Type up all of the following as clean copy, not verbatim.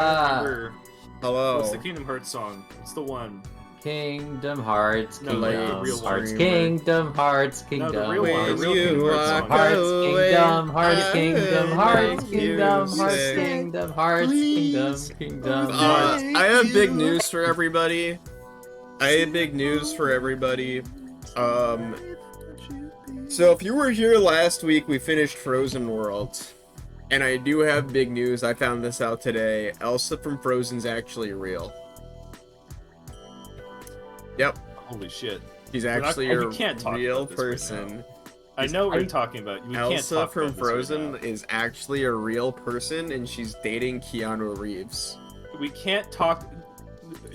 Remember, Hello. what's the Kingdom Hearts song? It's the one. Kingdom Hearts, No, Kingdom the real Hearts, one. Kingdom Hearts, Kingdom No, the real one. The Hearts, real Kingdom Hearts song. Kingdom Hearts, Kingdom Hearts, Please. Kingdom Hearts. I have big news for everybody. So if you were here last week, we finished Frozen World. And I do have big news. I found this out today. Elsa from Frozen's actually real. Yep. Holy shit. She's actually a real right person. I know what you're talking about. We can't Elsa talk from about this Frozen right is actually a real person, and she's dating Keanu Reeves. now. We can't talk.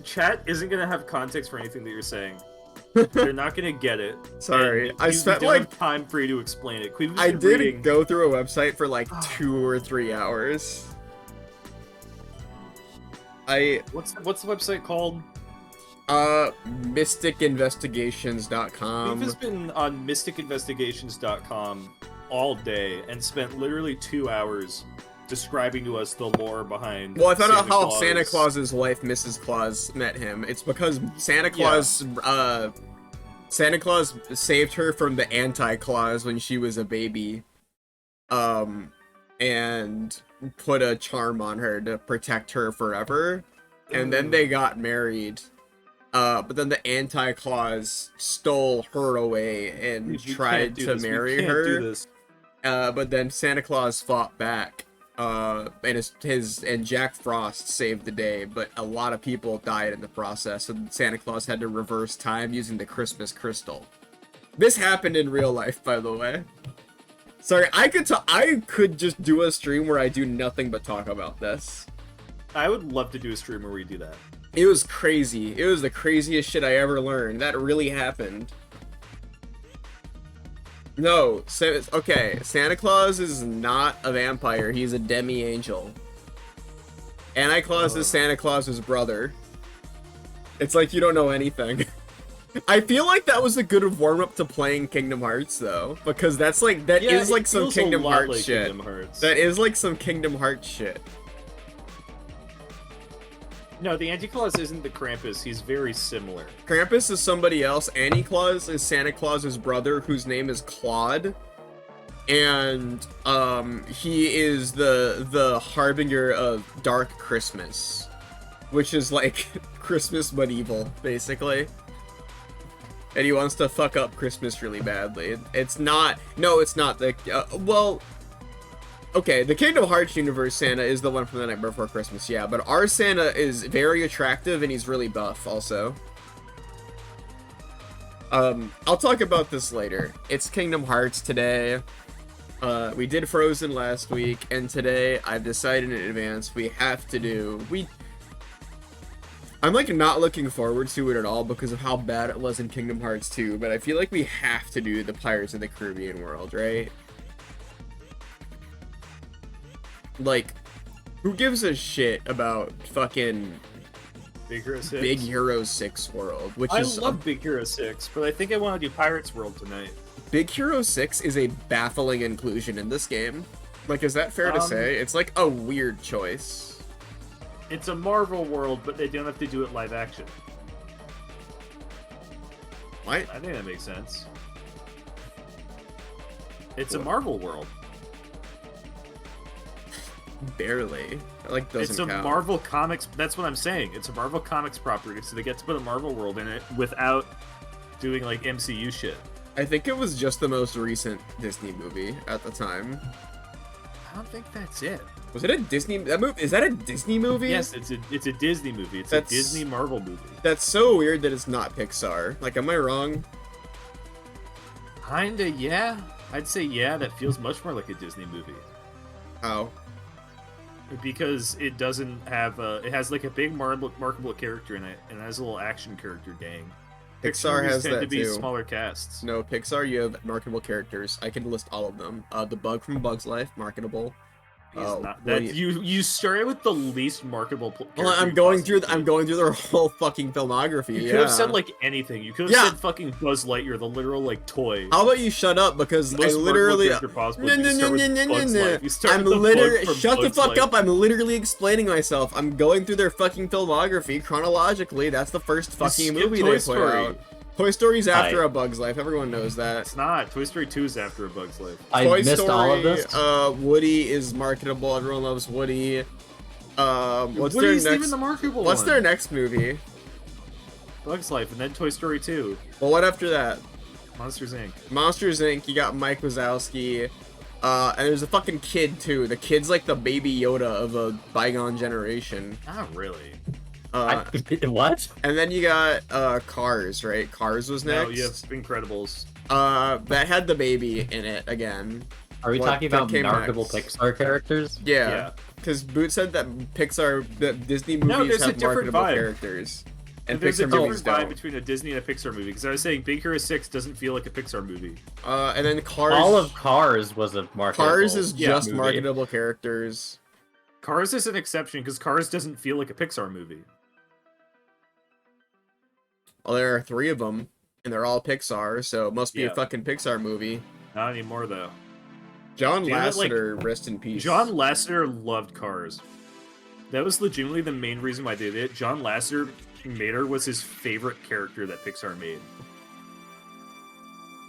Chat isn't gonna have context for anything that you're saying. They're not gonna get it. Sorry, and I spent don't like have time for you to explain it. Qweave was I did reading... go through a website for like 2 or 3 hours. What's the website called? MysticInvestigations.com. Qweave has been on MysticInvestigations.com all day and spent literally 2 hours describing to us the lore behind. Well, I found out how Claus. Santa Claus's wife, Mrs. Claus, met him. It's because Santa Claus saved her from the Anti-Claus when she was a baby, and put a charm on her to protect her forever. And then they got married. But then the Anti-Claus stole her away and tried to marry her. But then Santa Claus fought back. And Jack Frost saved the day, but a lot of people died in the process, and Santa Claus had to reverse time using the Christmas crystal. This happened in real life, by the way. Sorry, I could just do a stream where I do nothing but talk about this. I would love to do a stream where we do that. It was crazy. It was the craziest shit I ever learned. That really happened. No, okay, Santa Claus is not a vampire. He's a demi-angel. Anti-Claus is Santa Claus's brother. It's like you don't know anything. I feel like that was a good warm-up to playing Kingdom Hearts, though. Because that's like, that is like some Kingdom Hearts shit. That is like some Kingdom Hearts shit. No, the Anti-Claus isn't the Krampus. He's very similar. Krampus is somebody else. Anti-Claus is Santa Claus's brother, whose name is Claude. And he is the harbinger of Dark Christmas, which is like Christmas but evil, basically. And he wants to fuck up Christmas really badly. It's not. No, it's not the. Well. Okay, the Kingdom Hearts universe Santa is the one from The Night Before Christmas, yeah, but our Santa is very attractive and he's really buff, also. I'll talk about this later. It's Kingdom Hearts today. We did Frozen last week, and today I've decided in advance we have to do... I'm like not looking forward to it at all because of how bad it was in Kingdom Hearts 2, but I feel like we have to do the Pirates of the Caribbean world, right? Like, who gives a shit about fucking Big Hero 6? Big Hero 6 world, which I is... love Big Hero 6, but I think I want to do Pirates World tonight. Big Hero 6 is a baffling inclusion in this game. Like, is that fair to say? It's like a weird choice. It's a Marvel world, but they don't have to do it live action. What? I think that makes sense. It's a Marvel world. Barely. That, like, doesn't count. It's a Marvel Comics... That's what I'm saying. It's a Marvel Comics property, so they get to put a Marvel world in it without doing, like, MCU shit. I think it was just the most recent Disney movie at the time. I don't think that's it. Was it a Disney... Is that a Disney movie? Yes, it's a Disney movie. It's a Disney Marvel movie. That's so weird that it's not Pixar. Like, am I wrong? Kinda, yeah. I'd say, yeah, that feels much more like a Disney movie. How? Because it doesn't have it has like a big marketable character in it, and it has a little action character gang. Pixar has tend that to be too. Smaller casts. No, Pixar, you have marketable characters. I can list all of them. The Bug from Bug's Life, marketable. He's Oh, not. well, That you started with the least marketable. Well, I'm going through their whole fucking filmography. You could have said like anything. You could have said fucking Buzz Lightyear, the literal like toy. How about you shut up? Because I Most literally. character possible. You start with Bug's Life. You start I'm with the literally. bug from Shut the Bug's fuck Life. up! I'm literally explaining myself. I'm going through their fucking filmography chronologically. That's the first fucking skipped movie Toy they put Story. out. Toy Story's after Hi. A Bug's Life. Everyone knows that. It's not. Toy Story 2 is after A Bug's Life. I Toy missed Story, all of this. Woody is marketable. Everyone loves Woody. What's Woody's their even next? the marketable What's one. their next movie? Bug's Life, and then Toy Story 2. Well, what after that? Monsters Inc. Monsters Inc. You got Mike Wazowski. And there's a fucking kid too. The kid's like the baby Yoda of a bygone generation. Not really. What? And then you got Cars, right? Cars was next. No, you have Incredibles. That had the baby in it again. Are we What talking about came marketable next? Pixar characters? Yeah. Because Boot said that that Disney movies No, there's a have different marketable vibe. characters, and There's a Pixar different movies vibe don't. between a Disney and a Pixar movie. Because I was saying Big Hero 6 doesn't feel like a Pixar movie. And then Cars. All of Cars was a marketable. Cars is Yeah, just movie. marketable characters. Cars is an exception because Cars doesn't feel like a Pixar movie. Well, there are 3 of them, and they're all Pixar, so it must be Yeah. a fucking Pixar movie. Not anymore though. John Damn it, like, Lasseter, rest in peace. John Lasseter loved Cars. That was legitimately the main reason why they did it. John Lasseter made her was his favorite character that Pixar made.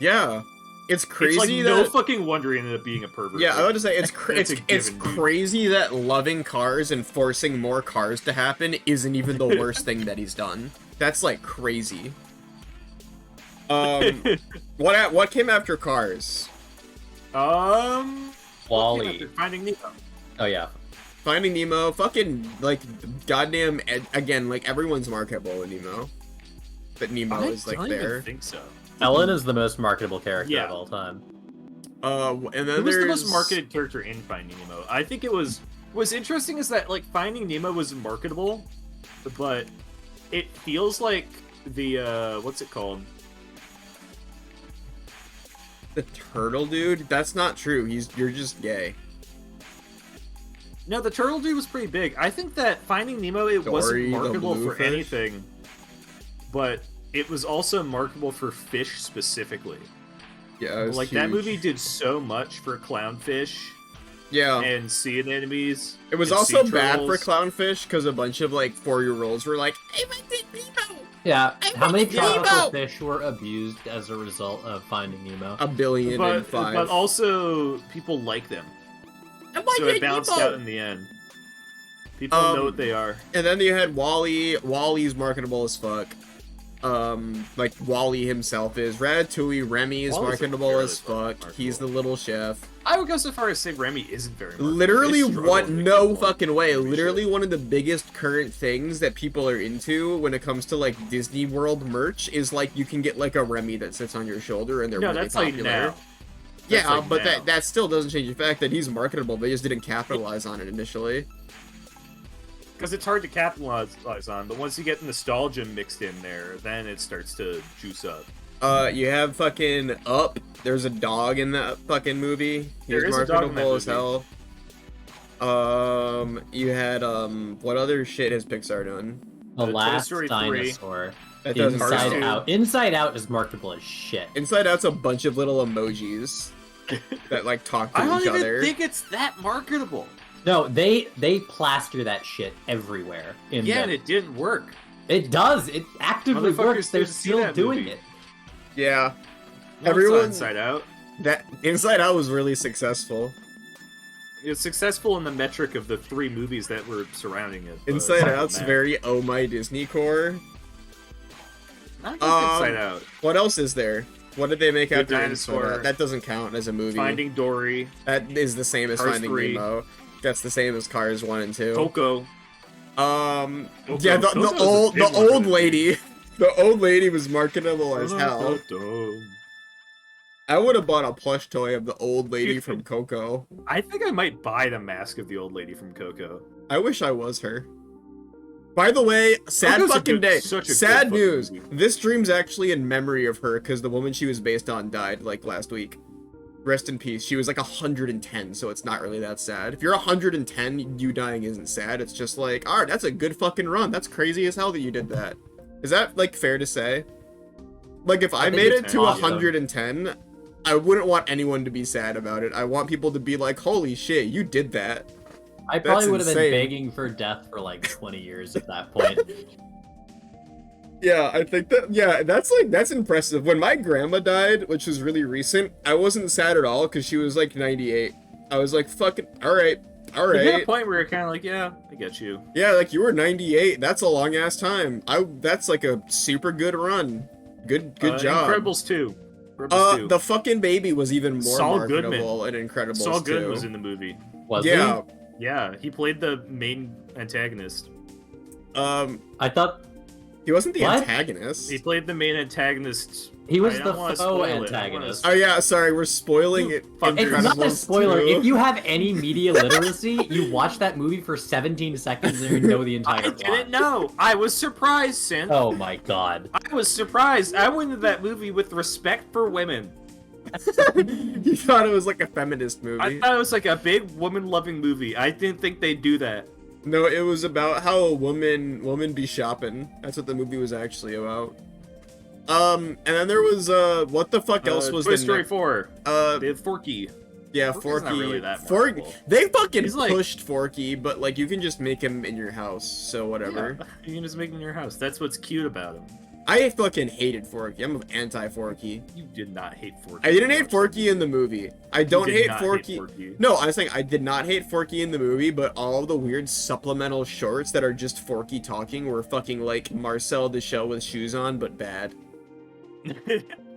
Yeah, it's crazy It's like that. no fucking wonder he ended up being a pervert. Yeah, I Like, would say it's That's a it's given, dude. crazy that loving Cars and forcing more Cars to happen isn't even the worst thing that he's done. That's like crazy. What came after Cars? Wall-E. Finding Nemo. Oh yeah. Finding Nemo, fucking like goddamn again, like everyone's marketable in Nemo, but Nemo is like I don't there. even think so. Ellen is the most marketable character Yeah. of all time. And then Who was the there's most marketed character in Finding Nemo? I think it was. What's interesting is that like Finding Nemo was marketable, but it feels like the what's it called? the turtle dude. That's not true. You're just gay. No, the turtle dude was pretty big. I think that Finding Nemo it Dory, wasn't the marketable for bluefish. anything, but it was also marketable for fish specifically. Yeah, it was Like that huge. movie did so much for clownfish Yeah. and sea anemones. It was and also sea bad for turtles. clownfish because a bunch of like 4-year-olds were like, "I want the Nemo." Yeah. How many Nemo! tropical fish were abused as a result of Finding Nemo? 1,000,000,005. But also people like them, I want so the it balanced Nemo! out in the end. People know what they are. And then you had Wall-E. Wall-E's marketable as fuck. Like Wall-E himself is. Ratatouille, Remy is Wall-E's marketable barely as fucking fuck. He's the little chef. I would go so far as to say Remy isn't very marketable. Literally, They struggle what? to make No people fucking way. appreciate Literally, it. one of the biggest current things that people are into when it comes to like Disney World merch is like you can get like a Remy that sits on your shoulder and they're No, really that's like popular. now. Yeah, That's like but now. that still doesn't change the fact that he's marketable. They just didn't capitalize on it initially. Because it's hard to capitalize on, but once you get nostalgia mixed in there, then it starts to juice up. You have fucking Up. There's a dog in that fucking movie. He's There is a dog in that marketable as movie. hell. You had what other shit has Pixar done? The Toy last Story 3. dinosaur. That doesn't Cars Inside count. 2. Out. Inside Out is marketable as shit. Inside Out's a bunch of little emojis that like talk to I don't each even other. think it's that marketable. No, they plaster that shit everywhere. Yeah, and it didn't work. it does. It actively Motherfuckers works. They're didn't see still that doing movie. it. Yeah, No, Everyone- it's not Inside Out. that Inside Out was really successful. It's successful in the metric of the 3 movies that were surrounding it. but Inside other than Out's that- very oh my Disney core. Not just Inside Um, Out. What else is there? What did they make Good after Dinosaur. Inside Out? That doesn't count as a movie. Finding Dory. That is the same as Cars Finding 3. Nemo. That's the same as Cars 1 and 2. Coco. Yeah, Coco's the a old big the old marketing lady. The old lady was marketable as hell. I would have bought a plush toy of the old lady from Coco. I think I might buy the mask of the old lady from Coco. I wish I was her. By the way, sad Coco's a fucking good- day. such a Sad good news. fucking movie. This stream's actually in memory of her because the woman she was based on died like last week. Rest in peace. She was like 110, so it's not really that sad. If you're 110, you dying isn't sad. It's just like, alright, that's a good fucking run. That's crazy as hell that you did that. Is that, like, fair to say? Like, if I made it to 110, I wouldn't want anyone to be sad about it. I want people to be like, holy shit, you did that. I probably would have been begging for death for like 20 years at that point. Yeah, I think that, yeah, that's impressive. When my grandma died, which was really recent, I wasn't sad at all because she was like 98. I was like, fucking, alright. You hit a point where you're kind of like, yeah, I get you. Yeah, like, you were 98. That's a long-ass time. That's like a super good run. Good job. Incredibles 2. The fucking baby was even more marketable and Incredibles Saul Goodman 2. was in the movie. Was he? Yeah, he played the main antagonist. I thought... He wasn't the antagonist. He played the main antagonist. He was the faux antagonist. Oh yeah, sorry, we're spoiling it. It's not a spoiler. If you have any media literacy, you watch that movie for 17 seconds and you know the entire plot. I didn't know. I was surprised, Sin. Oh my god. I was surprised. I went into that movie with respect for women. You thought it was like a feminist movie? I thought it was like a big woman-loving movie. I didn't think they'd do that. No, it was about how a woman be shopping. That's what the movie was actually about. And then there was what the fuck else was Toy Story 4. They had Forky. Yeah, Forky's not really that Forky. They fucking like, pushed Forky, but like you can just make him in your house, so whatever. Yeah, you can just make him in your house. That's what's cute about him. I fucking hated Forky. I'm anti-Forky. You did not hate Forky. I didn't hate Forky in the movie. I don't hate Forky. No, I was saying I did not hate Forky in the movie, but all of the weird supplemental shorts that are just Forky talking were fucking like Marcel the Shell with shoes on, but bad.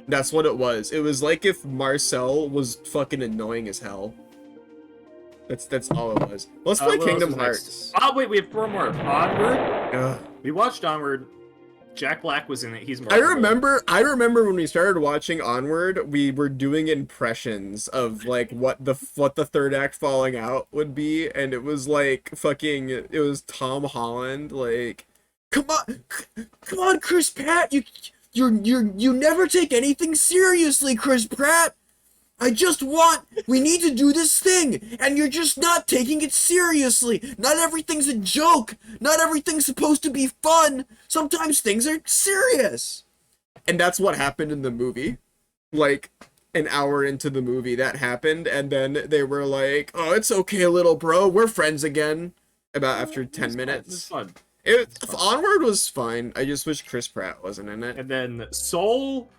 That's what it was. It was like if Marcel was fucking annoying as hell. That's all it was. Let's play Kingdom Hearts. Oh wait, we have 4 more. Onward. Ugh. We watched Onward. Jack Black was in it. He's more. I remember when we started watching Onward, we were doing impressions of like what the third act falling out would be, and it was like fucking. It was Tom Holland like, come on, Chris Pratt, you never take anything seriously, Chris Pratt. We need to do this thing, and you're just not taking it seriously. Not everything's a joke. Not everything's supposed to be fun. Sometimes things are serious. And that's what happened in the movie. Like, an hour into the movie, that happened, and then they were like, oh, it's okay, little bro, we're friends again. About after 10 minutes. It was fun. Onward was fine. I just wish Chris Pratt wasn't in it. And then Soul.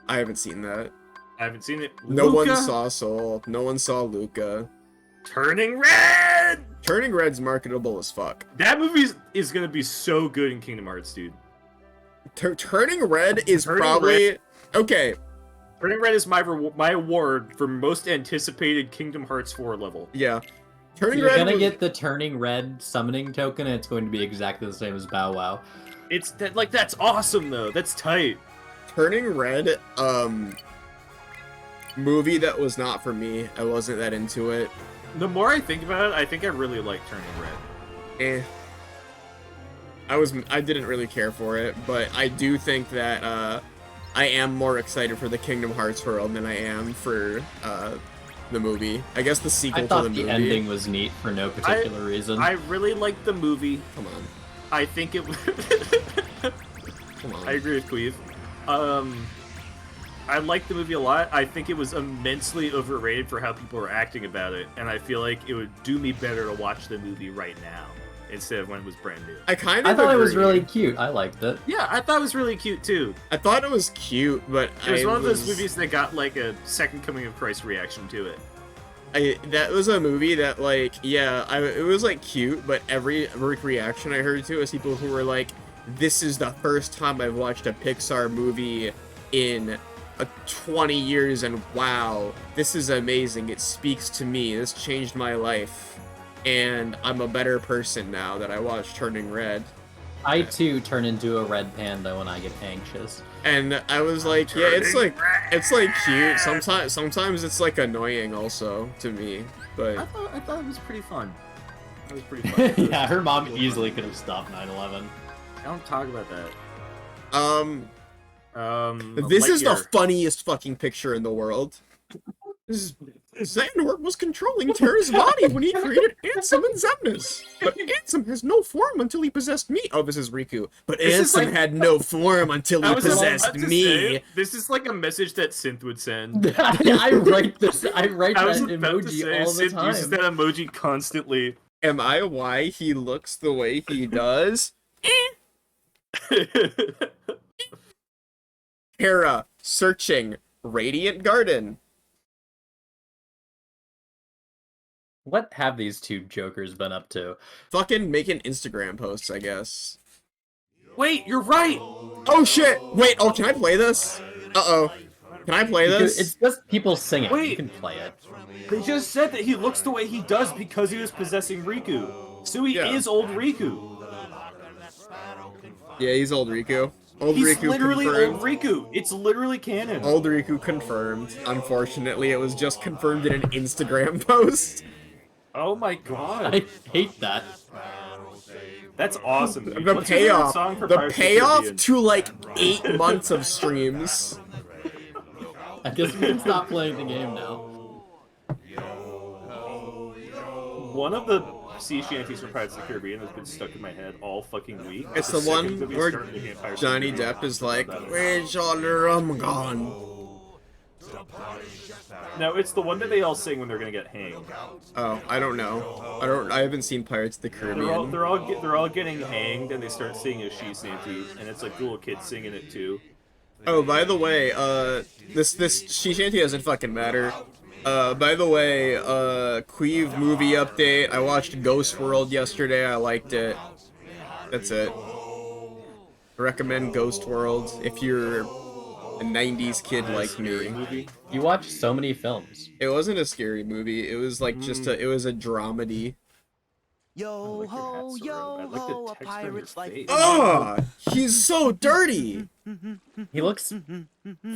I haven't seen that. I haven't seen it. No one saw Soul. No one saw Luca. Turning Red! Turning Red's marketable as fuck. That movie is gonna be so good in Kingdom Hearts, dude. Turning Red is probably... Okay. Turning Red is my award for most anticipated Kingdom Hearts 4 level. Yeah. You're gonna get the Turning Red summoning token, and it's going to be exactly the same as Bow Wow. That's awesome, though. That's tight. Turning Red, movie that was not for me. I wasn't that into it. The more I think about it, I think I really like Turning Red. I didn't really care for it, but I do think that I am more excited for the Kingdom Hearts world than I am for the movie. I guess the sequel to the movie. I thought the ending was neat for no particular reason. I really liked the movie. Come on. I think it... Come on. I agree with Qweave. I liked the movie a lot. I think it was immensely overrated for how people were acting about it, and I feel like it would do me better to watch the movie right now instead of when it was brand new. I thought it was really cute. I liked it. Yeah, I thought it was really cute too. I thought it was cute, but it was one of those movies that got like a second coming of Christ reaction to it. That was a movie that like, yeah, it was like cute, but every reaction I heard to it was people who were like, this is the first time I've watched a Pixar movie in 20 years, and wow, this is amazing. It speaks to me. This changed my life, and I'm a better person now that I watched Turning Red. I too turn into a red panda when I get anxious. And I was like, yeah, it's like cute. Sometimes it's like annoying also to me, but I thought it was pretty fun. It was pretty fun. Yeah, her mom easily could have stopped 9/11. Don't talk about that. This is the funniest fucking picture in the world. Xehanort was controlling Terra's body when he created Ansem and Xemnas. But Ansem has no form until he possessed me. Oh, this is Riku. But This is Ansem like- had no form until he I was possessed about to me. say, this is like a message that Synth would send. I write this. I write I was that about to emoji say, all the Synth uses time. that emoji constantly. Am I why he looks the way he does? Terra searching Radiant Garden. What have these two jokers been up to? Fucking making Instagram posts, I guess. Wait, you're right! Oh shit! Wait, oh, can I play this? Uh-oh. Can I play this? It's just people singing. Wait. You can play it. They just said that he looks the way he does because he was possessing Riku. So he Yeah. is old Riku. Yeah, he's old Riku. Old He's Riku literally confirmed. old Riku. It's literally canon. Old Riku confirmed. Unfortunately, it was just confirmed in an Instagram post. Oh my god. I hate that. That's awesome. The What's your favorite payoff. song for The Pirates of the payoff Caribbean? to like 8 months of streams. I guess we can stop playing the game now. One of the sea shanties from Pirates of the Caribbean has been stuck in my head all fucking week. It's the second one that we where started looking at Pirates of the Johnny Caribbean. Depp is like, "Where's all the rum gone?" No, it's the one that they all sing when they're gonna get hanged. Oh, I don't know. I haven't seen Pirates of the Caribbean. They're all getting hanged, and they start singing a she shanty, and it's like little kids singing it too. Oh, by the way, this she shanty doesn't fucking matter. By the way, Qweave movie update. I watched Ghost World yesterday. I liked it. That's it. Recommend Ghost World if you're a 90s kid like me. Movie. You watch so many films. It wasn't a scary movie. It was like it was a dramedy. Yo like your hat, ho, Sora. yo I like the ho, a text on your pirate's life. face. Oh, he's so dirty. He looks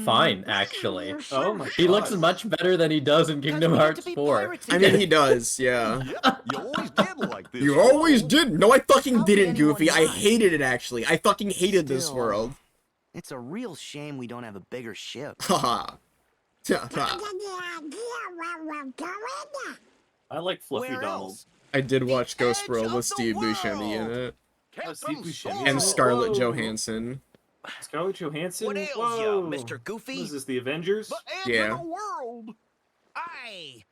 fine, actually. Oh my god. He looks much better than he does in Kingdom Hearts 4. I mean, he does, yeah. You always did like this. You always did. No, I fucking didn't, Goofy. I hated it, actually. I fucking hated this Still. world. It's a real shame we don't have a bigger ship. Haha. I like Fluffy Where Donald. else? I did watch Ghost World with of the Steve Buscemi in world. it. Oh, Steve Buscemi. And Scarlett Whoa. Johansson. Scarlett Johansson? What ails Whoa. ya, Mr. Goofy? What is this, the Avengers? The end Yeah. of the world. Aye,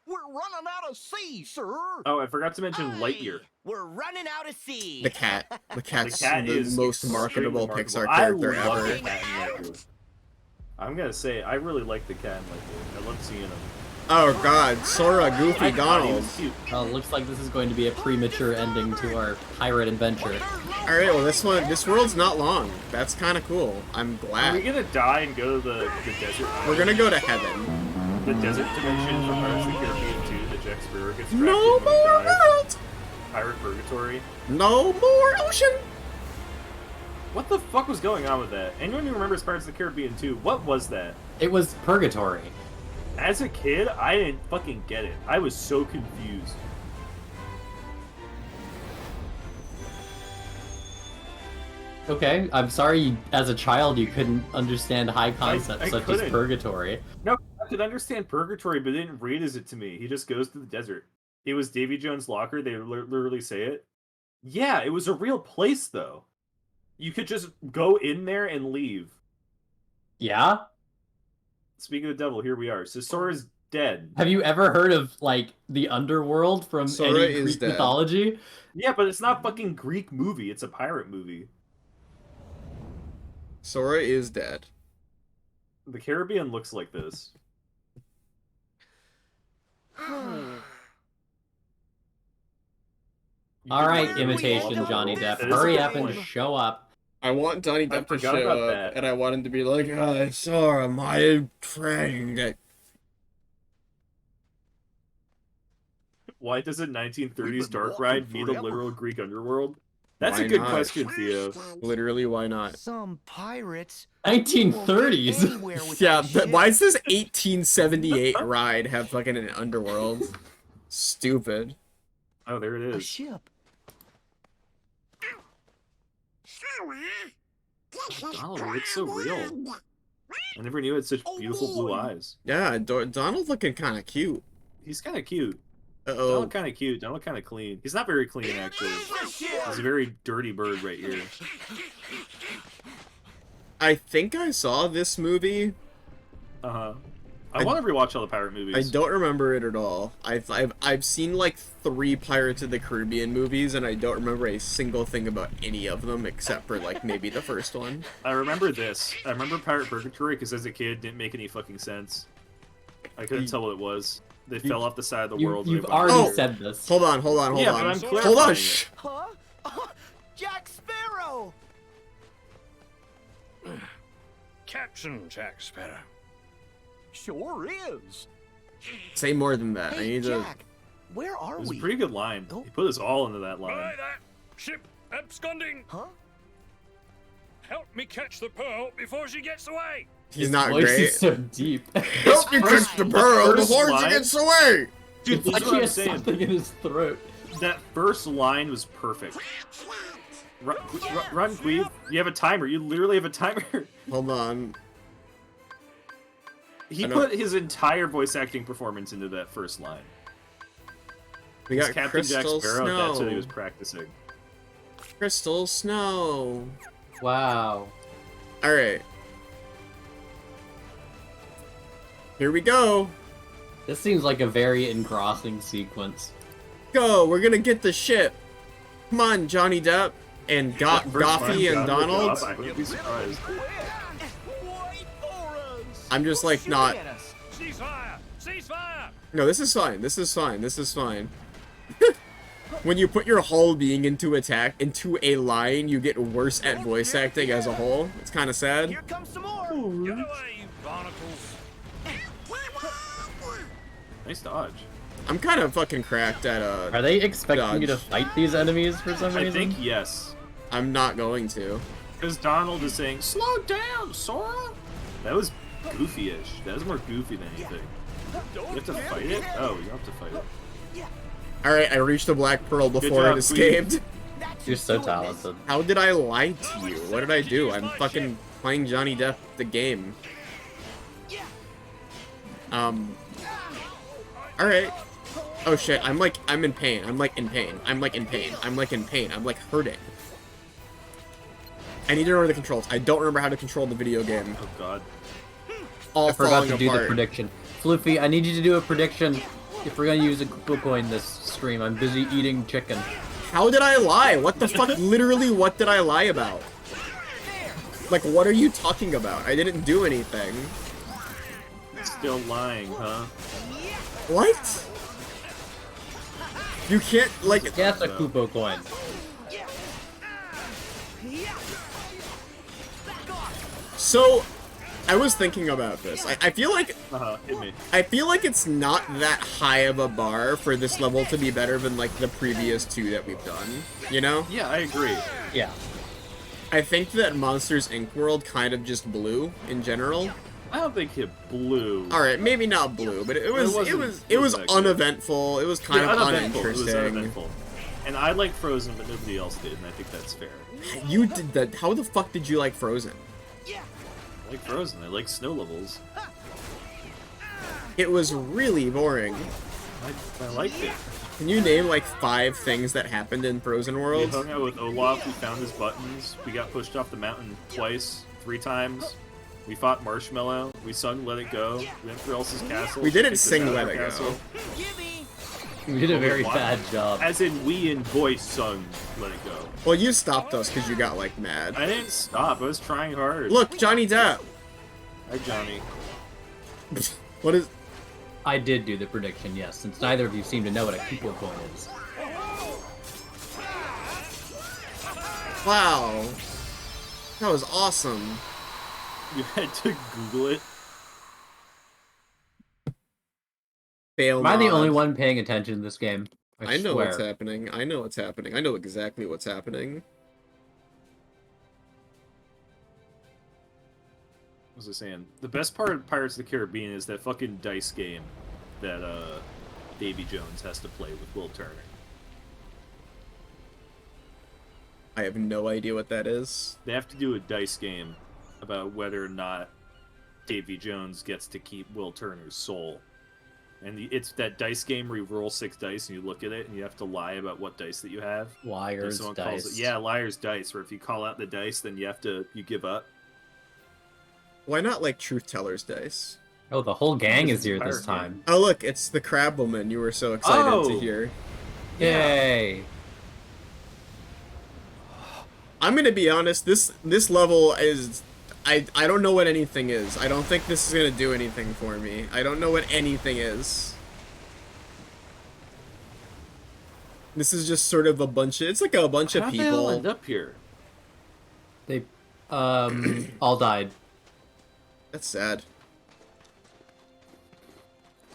We're running out of sea, sir. Oh, I forgot to mention aye. Lightyear. We're running out of sea. The cat. The cat's The cat the is most extremely marketable remarkable. Pixar I character love ever. the cat in Lightyear. I'm gonna say, I really like the cat in Lightyear. I love seeing him. Oh god, Sora, Goofy, I thought he Donald. was cute. Looks like this is going to be a premature ending to our pirate adventure. Alright, well this world's not long. That's kinda cool. I'm Are we glad. gonna die and go to the desert? We're gonna go to heaven. The desert dimension from Pirates of the Caribbean 2 that Jack Sparrow gets trapped No in when he more dies. world! Pirate Purgatory. No more ocean! What the fuck was going on with that? Anyone who remembers Pirates of the Caribbean 2, what was that? It was Purgatory. As a kid, I didn't fucking get it. I was so confused. Okay, I'm sorry as a child you couldn't understand high concepts I such as couldn't. Purgatory. No, I could understand Purgatory, but it didn't read as it to me. He just goes to the desert. It was Davy Jones' locker. They literally say it. Yeah, it was a real place, though. You could just go in there and leave. Yeah? Speaking of the devil, here we are. So Sora's dead. Have you ever heard of, like, the underworld from Sora any is Greek dead. mythology? Yeah, but it's not fucking Greek movie. It's a pirate movie. Sora is dead. The Caribbean looks like this. Alright, Where do we imitation go? Johnny Depp. That is a Hurry good up and point. show up. I want Johnny Depp to forgot show about up, that. and I want him to be like, Sora, my friend. Why does a We've 1930s been dark walking ride need a forever. literal Greek underworld? That's Why a good not? question, Theo. Literally, why not? Some pirates. 1930s. Yeah, but why does this 1878 ride have fucking an underworld? Stupid. Oh, there it A is. ship. Donald, it looks so real. I never knew it had such beautiful blue eyes. Yeah, Donald looking kind of cute. He's kind of cute. Uh-oh. Donald kind of cute. Donald kind of clean. He's not very clean, actually. He's a very dirty bird right here. I think I saw this movie. Uh-huh. I want to rewatch all the pirate movies. I don't remember it at all. I've seen like 3 Pirates of the Caribbean movies, and I don't remember a single thing about any of them except for like maybe the first one. I remember this. I remember Pirate Purgatory because as a kid, it didn't make any fucking sense. I couldn't tell what it was. They fell off the side of the world. You've and they went- already Oh! said this. Hold on. Yeah, but I'm Hold on. clarifying it. Shh. Huh? Jack Sparrow! Captain Jack Sparrow. Sure is. Say more than that. I Hey, need to. Jack, where are It was a we? pretty good line. Oh. He put us all into that line. Right there. Ship absconding. Huh? Help me catch the pearl before she gets away. He's not Voice great. is so deep. Help me catch the pearl first before she line- gets away. Dude, It's this like is he what I'm has saying. something in his throat. That first line was perfect. Run, Qweave. You have a timer. You literally have a timer. Hold on. He I know. put his entire voice acting performance into that first line. We He's got Captain Jack Crystal Sparrow. Snow. That's what he was practicing. Crystal Snow. Wow. All right. Here we go. This seems like a very engrossing sequence. Go. We're gonna get the ship. Come on, Johnny Depp and That first line, Goffy and John would Donald. go up, I wouldn't be surprised. Wait for us. I'm just like not. Ceasefire! Ceasefire! No, this is fine. This is fine. This is fine. When you put your whole being into a line, you get worse at voice acting as a whole. It's kind of sad. Here comes some more! Get away, you barnacles! Nice dodge. I'm kind of fucking cracked at Are they expecting you to Dodge. fight these enemies for some I reason? think yes. I'm not going to. Because Donald is saying, "Slow down, Sora." That was goofy-ish. That was more goofy than anything. You have to fight it? Oh, you have to fight it. All right, I reached the Black Pearl before job, it escaped. You're so talented. How did I lie to you? What did I do? I'm fucking playing Johnny Depp the game. All right. Oh shit! I'm in pain. I'm in pain. I'm in pain. I'm in pain. I'm hurting. I need to remember the controls. I don't remember how to control the video game. Oh god. All I forgot falling to do the apart. prediction. Floofy, I need you to do a prediction. If we're gonna use a Google coin this stream, I'm busy eating chicken. How did I lie? What the fuck? Literally, what did I lie about? Like, what are you talking about? I didn't do anything. Still lying, huh? What? You can't, like... Guess a Kupo coin. So, I was thinking about this. I feel like... Hit me. I feel like it's not that high of a bar for this level to be better than, like, the previous 2 that we've done. You know? Yeah, I agree. Yeah. I think that Monsters, Inc. World kind of just blew, in general. I don't think it blew. Alright, maybe not blue, but it was that good. uneventful. It was kind of uneventful. It was uninteresting. uneventful. And I like Frozen, but nobody else did, and I think that's fair. You did that. How the fuck did you like Frozen? I like Frozen. I like snow levels. It was really boring. I liked it. Can you name like 5 things that happened in Frozen We World? hung out with Olaf. We found his buttons. We got pushed off the mountain twice, 3 times. We fought Marshmallow. We sung "Let It Go." We went through Elsa's castle. We didn't kicked us sing out of "Let her It Go." castle. We did a very What? bad job. As in, we in voice sung "Let It Go." Well, you stopped us because you got like mad. I didn't stop. I was trying hard. Look, Johnny Depp. Hi, Johnny. What is? I did do the prediction, yes, since neither of you seem to know what a Kupo coin is. Wow. That was awesome. You had to Google it. Fail. Am I the mod. only one paying attention to this game? I know swear. what's happening. I know what's happening. I know exactly what's happening. What was I saying? The best part of Pirates of the Caribbean is that fucking dice game that Davy Jones has to play with Will Turner. I have no idea what that is. They have to do a dice game about whether or not Davy Jones gets to keep Will Turner's soul. And it's that dice game where you roll 6 dice and you look at it and you have to lie about what dice that you have. Liar's Someone dice. calls it, yeah, liar's dice. Where if you call out the dice, then you give up. Why not like truth teller's dice? Oh, the whole gang Because is here it's this pirate time. Oh look, it's the crab woman you were so excited to Oh! hear. Yay! I'm gonna be honest, this level is I don't know what anything is. I don't think this is gonna do anything for me. I don't know what anything is. This is just sort of a bunch of, it's like a bunch of How'd they all end people. up here? They all died. That's sad.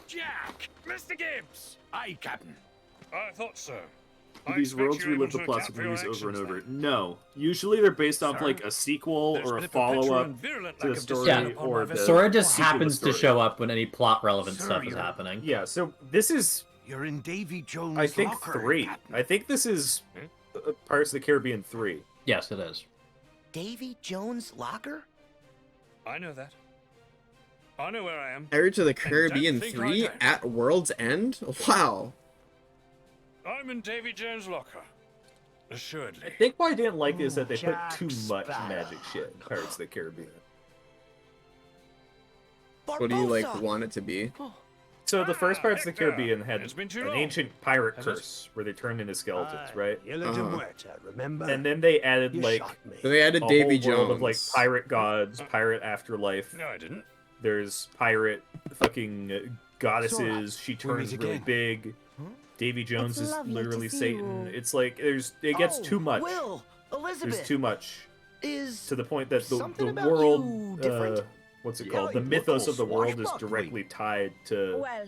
Jack! Mr. Gibbs! Aye, Captain. I thought so. Do I these expect worlds you're relive able the to plots account of for your movies over and actions, over? No. Usually they're based off Sir, like a sequel There's or a been a perpetual follow-up and virulent to the lack of story discipline upon or my the vessel. Sora just sequel happens to story. show up when any plot relevant Sir, stuff is you're- happening. Yeah, so this is, You're in Davy Jones' I think, locker, 3. Captain. I think this is Pirates of the Caribbean 3. Yes, it is. Davy Jones' locker? I know that. I know where I am. Pirates of the don't Caribbean think I 3 don't. at World's End? Wow. I'm in Davy Jones' locker. I Assuredly. think what I didn't like is that they put Jack too much Sparrow. magic shit in Pirates of the Caribbean. What do you like Barbossa! want it to be? So the first Pirates of the Hector, Caribbean had it's been too an long. ancient pirate Has it? curse where they turned into skeletons, right? Isla de Muerta, remember? And then they added You like shot me. So they added a Davy whole Jones. world of like pirate gods, pirate afterlife. No, I didn't. There's pirate fucking goddesses. Sora, She we turns meet really again. big. Huh? Davy Jones It's is lovely to literally see Satan. you. It's like it gets Oh, too much. Will, Elizabeth, There's too much is to the point that the something about world, you different? what's it Yeah, called? The you look mythos all of the world is swashbuckling. directly tied to Well,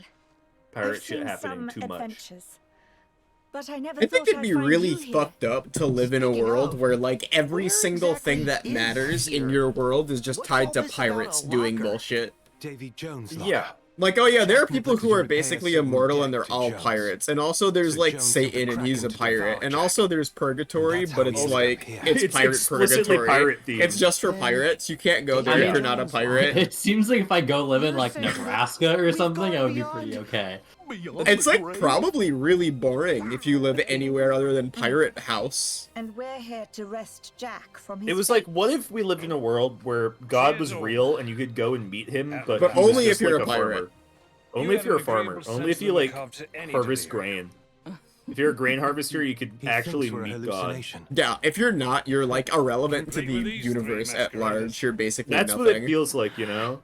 pirate I've shit seen happening some too much. adventures, but I never I think thought it'd I'd be find really you here. fucked up to live in a Speaking world of, where like every where single thing that exactly is matters in here? your world is just What's tied all to this about a pirates doing locker? bullshit. Davy Jones' locker. Yeah, Like, oh yeah, there are Jack people wanted who to are repay a basically certain immortal debt and they're to all Jones. pirates. And also there's So like Jones took a Satan and crack he's a into pirate. Devour And Jack. also there's purgatory, And that's but how it's he like ended up it's here. It's pirate explicitly purgatory. pirate themed. It's just for Then pirates. You can't go there I if mean- you're not a pirate. It seems like if I go live in like You're saying Nebraska or we've something, gone I would be beyond- pretty okay. Beyond It's the like grave. probably really boring if you live anywhere other than Pirate House. And we're here to rest Jack from his it was like, what if we lived in a world where God was real and you could go and meet him, but, But he was only if just you're like a pirate. farmer. Only if you're a farmer. Only if you like harvest grain. If you're a grain harvester, you could He actually thinks we're a meet God. hallucination. Yeah, if you're not, you're like irrelevant to Complete the with these universe three at large. masqueraders. You're basically That's nothing. what it feels like, you know?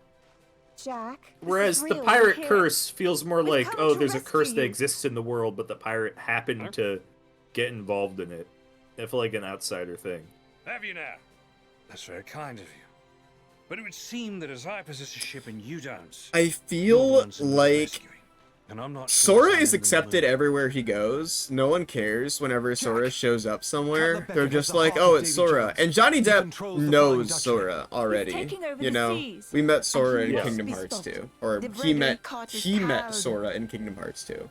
Jack. this Whereas is the real, pirate we're here. curse feels more We've like, come oh, to there's a rescue curse that you. exists in the world, but the pirate happened to get involved in it. I feel like an outsider thing. Have you now? That's very kind of you. But it would seem that as I possess a ship and you don't, I you're the feel ones who need like rescuing. And I'm not sure Sora there's is anyone accepted willing. everywhere he goes. No one cares whenever Sora shows up somewhere. Cut the They're Beckett just at the like, heart oh, of it's Davy Sora. Jones. And Johnny He Depp controls the knows Flying Dutchman. Sora already. taking over You the know, seas. we met Sora he in needs to Kingdom be Hearts stopped. 2. Or The he Bradley met cart is he met proud. Sora in Kingdom Hearts 2.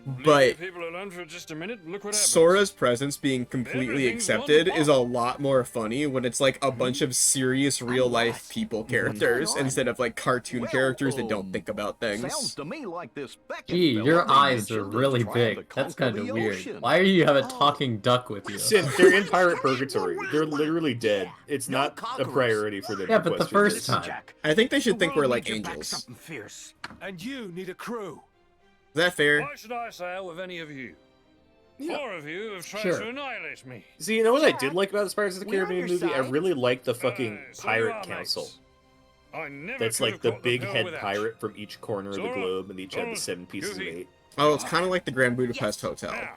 Leave But you people alone for just a minute. Look what happens. Sora's presence being completely Everything's accepted is a wonderful. lot more funny when it's like a bunch of serious real life what? people What's going characters on? instead of like cartoon Well, characters that don't think about Sounds things. to me like this Beckett Gee, fella your they eyes are mentioned is really trying big. to That's conquer kind of the weird. ocean. Why do you have a Oh. talking duck with you? Sid, they're in pirate purgatory. They're literally dead. It's No not a conquerors. priority for them Yeah, to but the question first this. time. Jack. I think they should The think we're world like needs you back angels. Is something fierce. And you need a crew. that fair? Why should I sail with any of you? Yeah. 4 of you have tried Sure. to annihilate me. See, you know what I Jack, did like about this Pirates of the we're on Caribbean your movie? I side. really liked the fucking Aye, so pirate you are, council. mates. I never That's could like have the caught big pearl head without pirate from each corner of the Sora, globe, and each had the Donald, 7 pieces of Goofy. 8. Oh, it's kind of like the Grand Budapest Hotel. Now,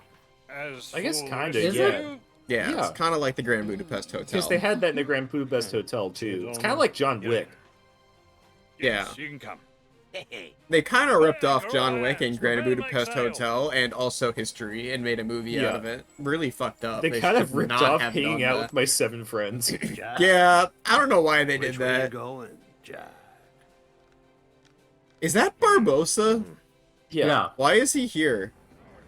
as I guess for kinda, the rest yeah. of you, Yeah, Yeah. it's kind of like the Grand Budapest Hotel. Because they had that in the Grand Budapest Hotel, too. It's kind of like John Yeah. Wick. yes, Yeah. you can come. They kind of ripped Hey, off go John on, Wick and it's Grand prepare to Budapest make sail. Hotel and also History and made a movie out Yeah. of it. Really fucked up. They kind of should ripped not off have hanging done out that. with my 7 friends. Yeah, I don't know why they did Which way you that. going, Jack? Is that Barbossa? Yeah. Why is he here?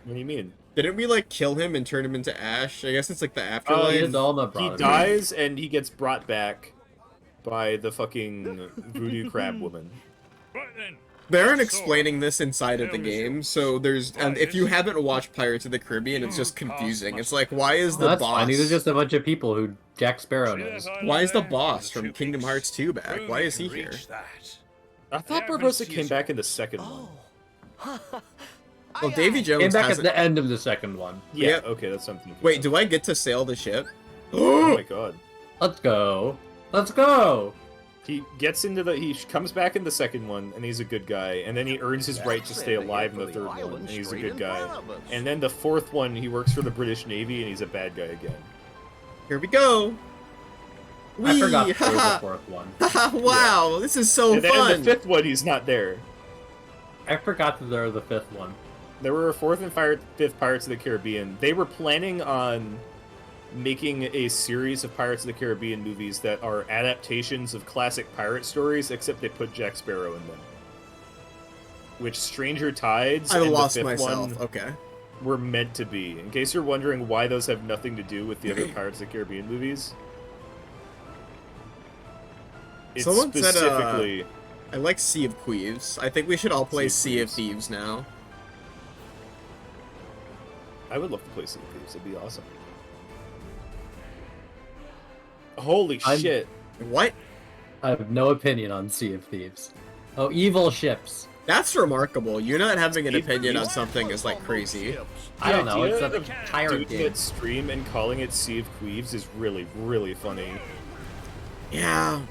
What do you mean? Didn't we like kill him and turn him into ash? I guess it's like the Oh, afterlife. Dalma He brought him. dies and he gets brought back by the fucking voodoo crab woman. Right then. They aren't That's explaining this inside of the game, so there's and if you haven't watched Pirates of the Caribbean, it's just confusing. It's like, why is No, the that's boss? fine. These are just a bunch of people who Jack Sparrow See that knows. island Why is the there? boss With from two Kingdom peaks? Hearts 2 back? Prove Why you is he can here? reach that. I thought Yeah, Barbossa Prince came back Caesar. in the second one. Well, Davy Jones Came back has at the end of the second one. Yeah, Yep. okay, that's something. Wait, do I get to sail the ship? Oh my god. Let's go. Let's go. He gets into the. He comes back in the second one, and he's a good guy. And then he earns his right to stay alive in the third one, and he's a good guy. And then the fourth one, he works for the British Navy, and he's a bad guy again. Here we go. I forgot Whee! there was the fourth one. Haha, wow, this is so And then in fun. the fifth one, he's not there. I forgot that there was the fifth one. There were a fourth and fifth Pirates of the Caribbean. They were planning on making a series of Pirates of the Caribbean movies that are adaptations of classic pirate stories, except they put Jack Sparrow in them. Which Stranger Tides I and lost the fifth myself. one Okay. were meant to be. In case you're wondering why those have nothing to do with the other Pirates of the Caribbean movies. It's Someone said, specifically... I like Sea of Qweaves. I think we should all play Sea of Sea of Thieves now. I would love to play Sea of Thieves. It'd be awesome. Holy shit. What? I have no opinion on Sea of Thieves. Oh, evil ships. That's remarkable. You not having an Sea of opinion on Thieves? something is like crazy. I don't know. The It's idea a of pirate doing game. it stream and calling it Sea of Qweaves is really, really funny. Yeah.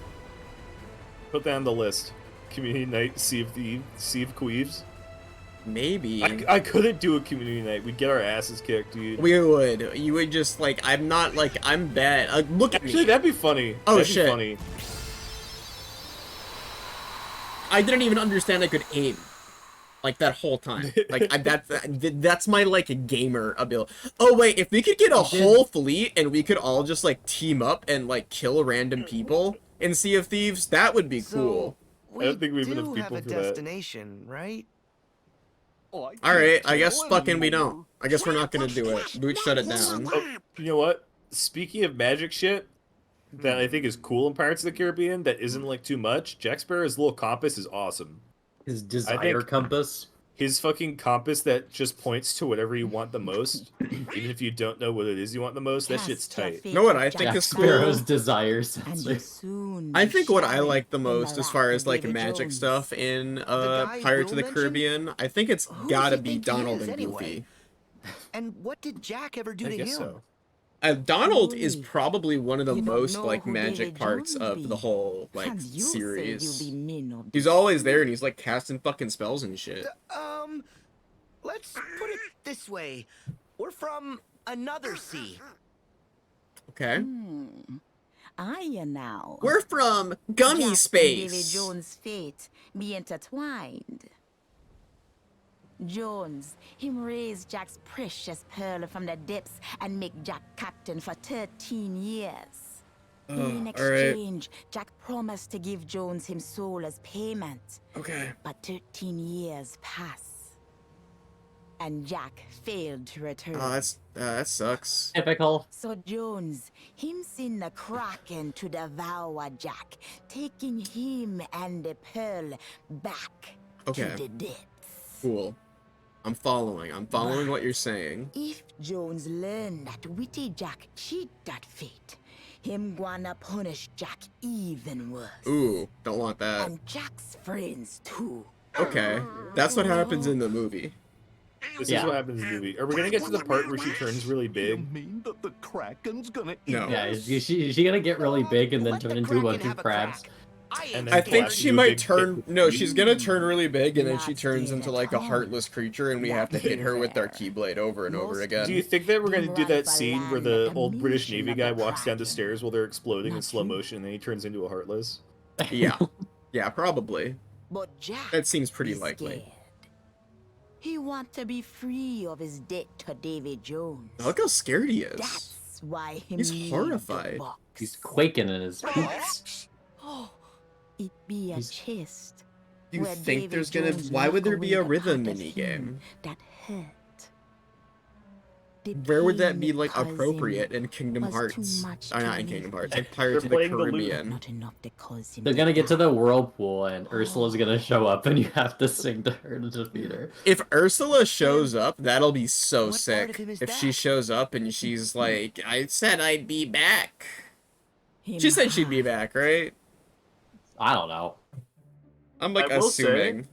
Put that on the list. Community night, Sea of Thieves, Sea of Qweaves. Maybe. I couldn't do a community night. We'd get our asses kicked, dude. We would. You would just like. I'm not like. I'm bad. Look at Actually, me. that'd be funny. Oh, That'd shit. Be funny. I didn't even understand I could aim. Like that whole time. Like that's my like gamer ability. Oh wait, if we could get a whole fleet and we could all just like team up and like kill random people in Sea of Thieves, that would be cool. We I don't think we have do enough have people a for that. destination, right? All right, I guess fucking we don't. I guess we're not gonna do it. Boot shut it down. Oh, you know what? Speaking of magic shit that I think is cool in Pirates of the Caribbean that isn't like too much, Jack Sparrow's little compass is awesome. His desire compass. His fucking compass that just points to whatever you want the most, even if you don't know what it is you want the most, that shit's tight. You know what I think Jack is Sparrow's cool? desire And sensor. you soon I be think what I shining like the in most as light far of as like Davy magic Jones. stuff in guy Pirates of Will the mentioned? Caribbean, I think it's Who does gotta he be think he Donald is, and anyway? Goofy. And what did Jack ever do I to guess him? so. Donald is Ooh. probably one of the You don't most know like who magic David parts Jones of be. the whole like And you series. Say you be mean or He's always there and he's like casting fucking spells and shit. Let's put it this way. We're from another sea. Okay. I now. We're from Gummy Jack and Space. Davy Jones' fate be intertwined. Jones, him raise Jack's precious pearl from the depths and make Jack captain for 13 years. In all right. exchange, Jack promised to give Jones him soul as payment. Okay. But 13 years pass. And Jack failed to return. Oh, that sucks. Typical. So Jones, him send the Kraken to devour Jack, taking him and the pearl back Okay. to the depths. Cool. I'm following. I'm following what you're saying. If Jones learn that witty Jack cheat that fate, him gonna punish Jack even worse. Ooh, don't want that. And Jack's friends too. Okay. That's what happens in the movie. This Yeah. is what happens in the movie. Are we gonna get to the part where she turns really big? mean that the Kraken's gonna No. Yeah, is she gonna get really big and then Let turn the into a bunch Kraken of have a crabs? crack. And I then think flash she you a might big turn. kick. No, she's gonna turn really big, and then she Not turns in into a like a tunnel. heartless creature, and we have to hit her with our keyblade over and over Most again. Do you think that we're gonna do that Rifle scene where land the at the old British mission Navy of guy the walks down the Kraken? stairs while they're exploding in Not slow you. motion and then he turns into a heartless? Yeah. Yeah, probably. But Jack That seems pretty is likely. scared. He want to be free of his debt to Davy Jones. Look how scared he is. That's why him He's need horrified. The box. He's quaking in his boots. Oh, it be a He's- chest. You where think Davy there's gonna? Jones Why would there lock be a away the rhythm part of minigame? him that hurt. Where would that be pain, like cousin, appropriate in Kingdom was too Hearts? much Or to not in live Kingdom Hearts, with. like Pirates of the playing the loop. Caribbean. Not enough to cause him They're gonna get to die. the whirlpool and Ursula's gonna show up and you have to sing to her to defeat her. If Ursula shows up, that'll be so What part sick. of him is If she that? shows up and she's like, I said I'd be back. Him She said she'd be have back, right? I don't know. I'm like I will say- assuming.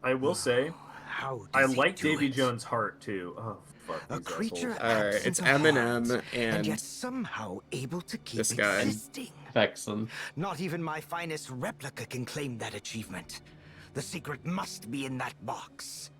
I will say, How I does he like do Davy it? Jones' heart too. Oh fuck, A these creature assholes. Alright, absent it's of Eminem heart, and yet somehow able to keep this guy. existing. Vexen. Not even my finest replica can claim that achievement. The secret must be in that box.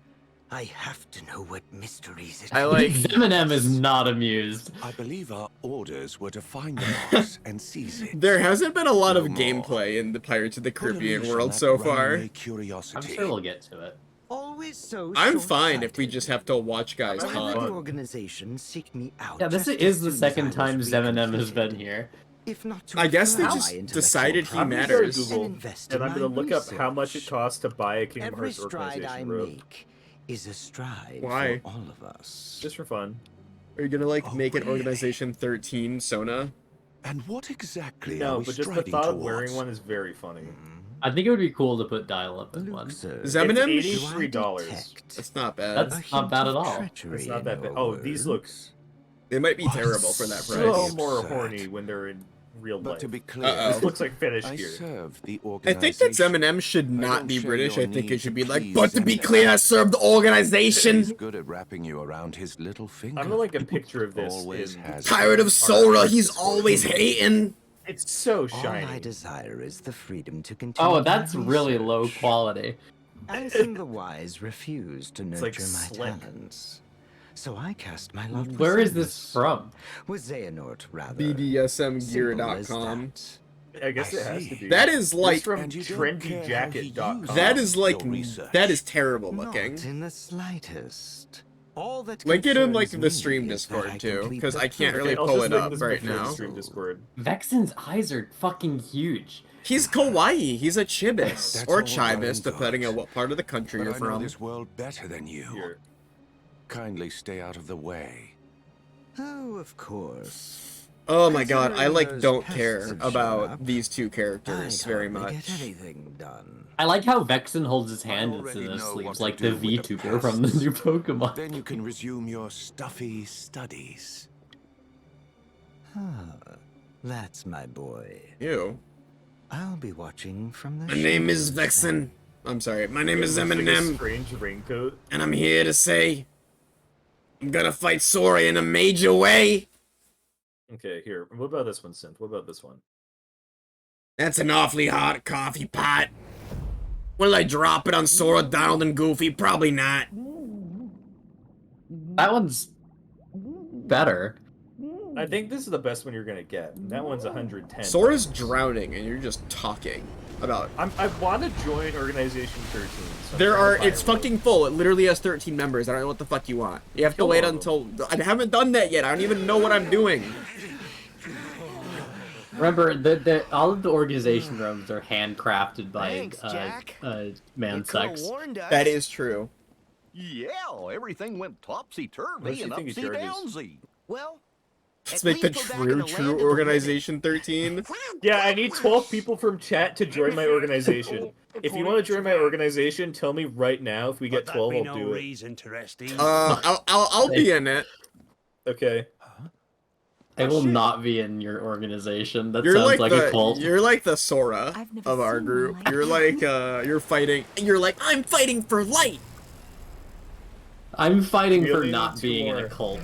I have to know what mysteries it I like- Eminem is not amused. I believe our orders were to find the box and seize it. There hasn't been a lot of No more. gameplay in the Pirates of the Put a Caribbean leash on world that so far. runaway I'm Curiosity. sure we'll get to it. Always so I'm fine if we short-sighted. just have to watch guys I'm Why would talk. the organization seek me out? Yeah, this just is as the soon as second I was time Eminem has been recompleted? here. If not to I guess they fly just intellectual decided he I'm gonna progress go to matters. Google, and invest and in I'm gonna my look up how much it research. costs to buy a Kingdom Every Hearts stride I organization robe. make is a stride Why? for all of us. Just for fun. Are you gonna like Oh, make an really? Organization 13 Sona? And what exactly are No, we but just the striding thought of towards? wearing one is very funny. I think it would be cool to put dial-up in one. Luxor, Is Eminem- It's do I $83. detect That's not bad. That's a not hint bad of at all. treachery It's not in that bad. your Oh, these look words? They might be What terrible for that so price. so more absurd. horny when they're in real But life. to be clear, Uh-oh. This looks like finished I gear. serve the I organization. think that Eminem should I not don't be share British. your I think it need should to be like, please but to be Eminem. clear, I serve the He's organization. good at wrapping you around his little finger. I'm gonna like a picture of this. Always in- has. Tired of Sora, he's always hating. It's so All I shiny. desire is the freedom to continue. Oh, my that's really low research. quality. Ansem the Wise refused to It's nurture like my slick. talents. So I cast my lot with Where is this Xehanort. from? With Xehanort, rather. Simple BDSMgear.com. as I guess I it has see. to be. That is It's like, from And you don't care how he trendyjacket.com. uses that is like, your research. that is terrible that. looking. Not in the slightest. All that Link it in like concerns the me stream is that Discord I too, complete because the I can't perfect really I'll pull just it link up this right before the now. stream Discord. Vexen's eyes are fucking huge. He's kawaii. He's a chibis That's or all well chibis, and depending good. on what part of the country But you're I know from. this world better than you. Here. Kindly stay out of the way. Oh, of course. Oh my god, I like Considering don't those care pests have shown about up, these two I characters very hardly much. get anything done. I like how Vexen holds his hand in already his know what sleeves, to like do the with the VTuber from the pests. new Pokemon. Then you can resume your stuffy studies. Ah, that's my boy. Ew. I'll be watching from the My name is shadows Vexen. I'm sorry, my name is It looks like a Eminem, strange raincoat. and I'm here to say I'm gonna fight Sora in a major way. Okay, here. What about this one, Synth? What about this one? That's an awfully hot coffee pot. Will I drop it on Sora, Donald, and Goofy? Probably not. That one's better. I think this is the best one you're gonna get. And that one's 110. Sora's drowning, and you're just talking about. I want to join Organization 13. So I'm There trying are. to find It's a fucking full. It literally has 13 members. I don't know what the fuck you want. You have to Kill wait one of until. I haven't done that yet. I don't even know what I'm doing. Remember, all of the organization rooms are handcrafted by Thanks, Jack. man You coulda sex. warned us. That is true. Yeah, everything went What does topsy-turvy she and think he upsy-downsy. Well, Let's at make the least go back in the true land of the Organization 13. Yeah, I need 12 people from chat to join my organization. If you want to join my organization, tell me right now. If we get 12, I'll do it. I'll be in it. Okay. I will not be in your organization. That You're sounds like like a the cult. you're like the Sora I've never of our seen group. one like You're like you're fighting. You're like I'm fighting for light. I'm fighting We for only not need two being in more. a cult.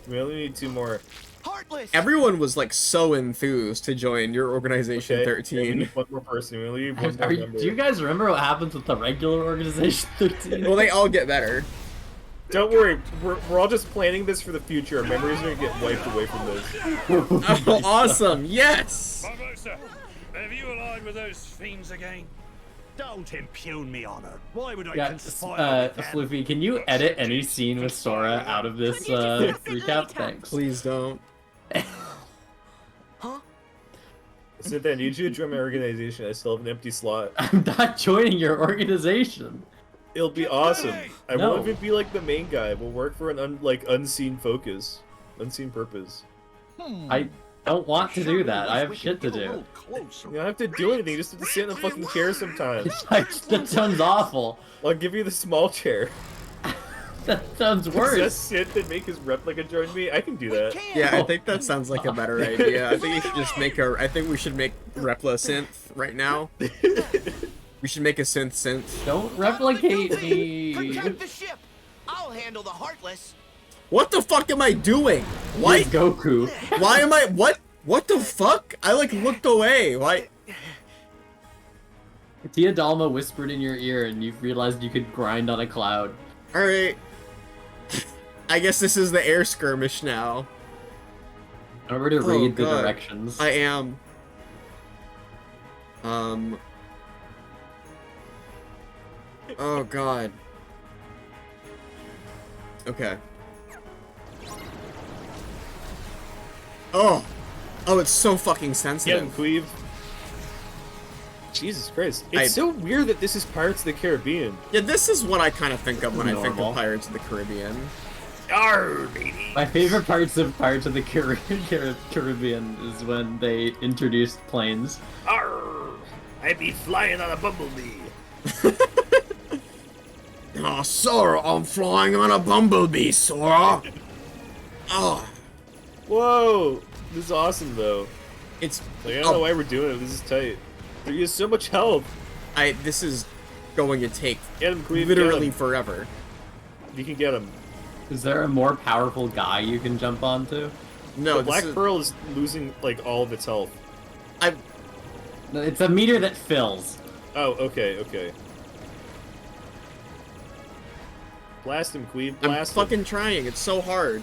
We only need 2 more. Heartless. Everyone was like so enthused to join your Organization Okay? Yeah, we 13. need 1 more person. We only need 1 more member. Do you guys remember what happens with the regular organization 13? Well, they all get better. Don't worry. We're all just planning this for the future. Our memories are going to get wiped away from this. Oh, awesome! Yes. Barbosa, have you allied with those fiends again? Don't impugn me honor. Why would I Yeah, conspire with them? Floofy, can you edit any scene with Sora out of this recap? Thanks. Please don't. Cynthia, I need you to join my organization. I still have an empty slot. I'm not joining your organization. It'll be awesome. I No. won't even be like the main guy. We'll work for an unseen focus, unseen purpose. I don't want to do that. I have shit to do. You don't have to do anything. You just have to sit in the fucking chair sometimes. That sounds awful. I'll give you the small chair. That sounds worse. Just sit and make his replica join me. I can do that. Yeah, I think that sounds like a better idea. I think you should just make a. I think we should make Repla synth right now. We should make a synth. Don't replicate me. Protect the ship. I'll handle the Heartless. What the fuck am I doing? Why? Here's Goku. Why am I? What? What the fuck? I like looked away. Why? Tia Dalma whispered in your ear, and you realized you could grind on a cloud. All right. I guess this is the air skirmish now. Remember to read the directions. I am. Oh god. Okay. Oh. Oh, it's so fucking sensitive. Yeah, Qweave. Jesus Christ. It's so weird that this is Pirates of the Caribbean. Yeah, this is what I kind of think of when I think Normal. of Pirates of the Caribbean. Arr, baby. My favorite parts of Pirates of the Caribbean is when they introduced planes. Arr, I be flying on a bumblebee. Oh, Sora, I'm flying on a bumblebee, Sora. Oh, Whoa, this is awesome though. it's. Like, I don't know why we're doing it. This is tight. There is so much health. This is going to take Get him, Qweave. literally Get him. forever. You can get him. Is there a more powerful guy you can jump onto? No, The Black Pearl is losing like all of its health. No, it's a meter that fills. Oh, okay, okay. Blast him, Qweave. I'm Blast him. fucking trying. It's so hard.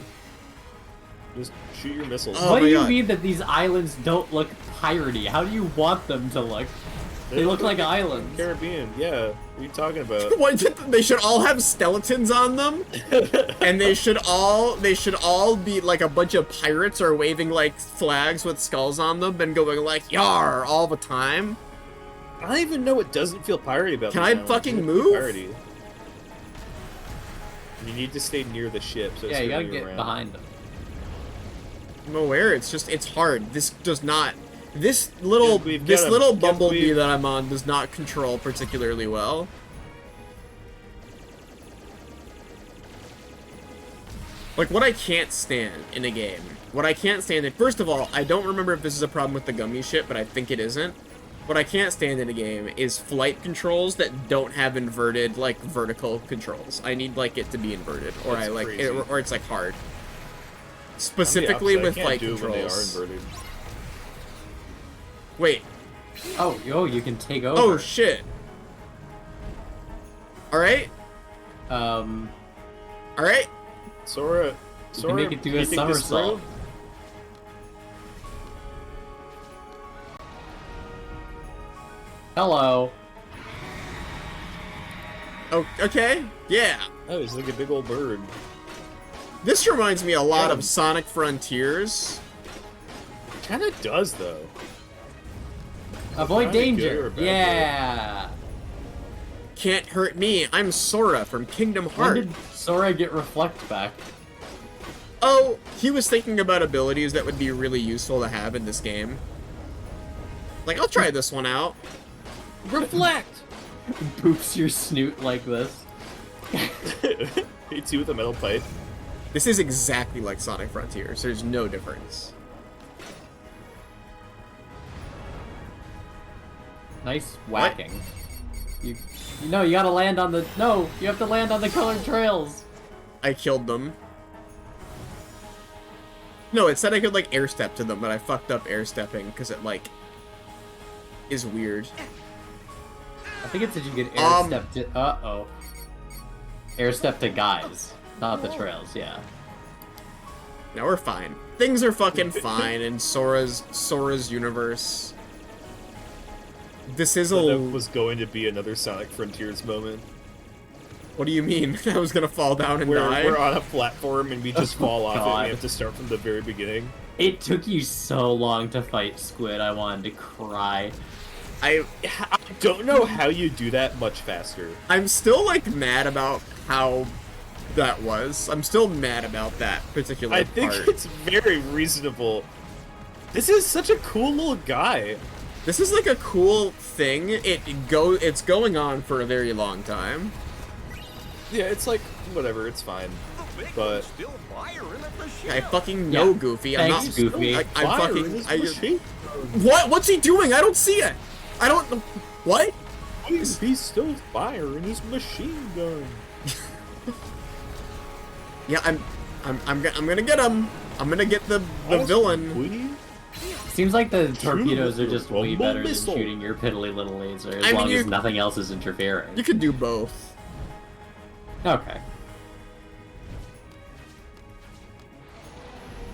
Just shoot your missiles. Oh what my do you God. mean that these islands don't look piratey? How do you want them to look? They look like islands. Caribbean, yeah. What are you talking about? What? They should all have skeletons on them, and they should all be like a bunch of pirates or waving like flags with skulls on them and going like "Yar" all the time. I don't even know what doesn't feel piratey about Can this I island. fucking It doesn't move? feel piratey. You need to stay near the ship, so it's Yeah, you gotta spinning get around. behind them. I'm aware. It's just it's hard. This does not. This little Yeah, we've this got 'em. little Yep, bumblebee we've- that I'm on does not control particularly well. Like what I can't stand in a game. What I can't stand in first of all, I don't remember if this is a problem with the gummy ship, but I think it isn't. What I can't stand in a game is flight controls that don't have inverted like vertical controls. I need like it to be inverted, or That's I like crazy. it, or it's like hard. I'm the Specifically opposite. I with can't flight do it when controls. they are inverted. Wait. Oh, you can take over. Oh shit. All right. All Right. Sora, You can make it do you a think this somersault. through? Hello. Oh, okay. Yeah. Oh, he's like a big old bird. This reminds me a lot Yeah. of Sonic Frontiers. Kind of does though. Avoid Kinda good or danger. bad, Yeah. Can't hurt me. I'm Sora from Kingdom When Hearts. did Sora get reflect back? Oh, he was thinking about abilities that would be really useful to have in this game. Like, I'll try this one out. Reflect. Poops your snoot like this. Hits you with a metal pipe. This is exactly like Sonic Frontiers. There's no difference. Nice whacking. You gotta land on the. No, you have to land on the colored trails. I killed them. No, it said I could, like, air step to them, but I fucked up air stepping because it, like, is weird. I think it said you could air step to. Uh-oh. Air step to guys, not the trails. Yeah. Now we're fine. Things are fucking fine in Sora's universe. This is a. That was going to be another Sonic Frontiers moment. What do you mean? I was gonna fall down and die? We're on a platform and we just fall off it and God. we have to start from the very beginning. It took you so long to fight Squid. I wanted to cry. I don't know how you do that much faster. I'm still like mad about how that was. I'm still mad about that particular I think part. it's very reasonable. This is such a cool little guy. This is like a cool thing. It's going on for a very long time. Yeah, it's like whatever, it's fine. But Still firing at the ship. I fucking know, Yeah. Goofy. I'm Thanks, not Goofy. I fire in fucking his I machine. What's he doing? I don't see it. I don't what? He's still firing his machine gun. Yeah, I'm gonna get him. I'm gonna get the villain. Qweave? Seems like the torpedoes are just way Rumble better missile. than shooting your piddly little laser, as I mean, long you- as nothing else is interfering. You could do both. Okay.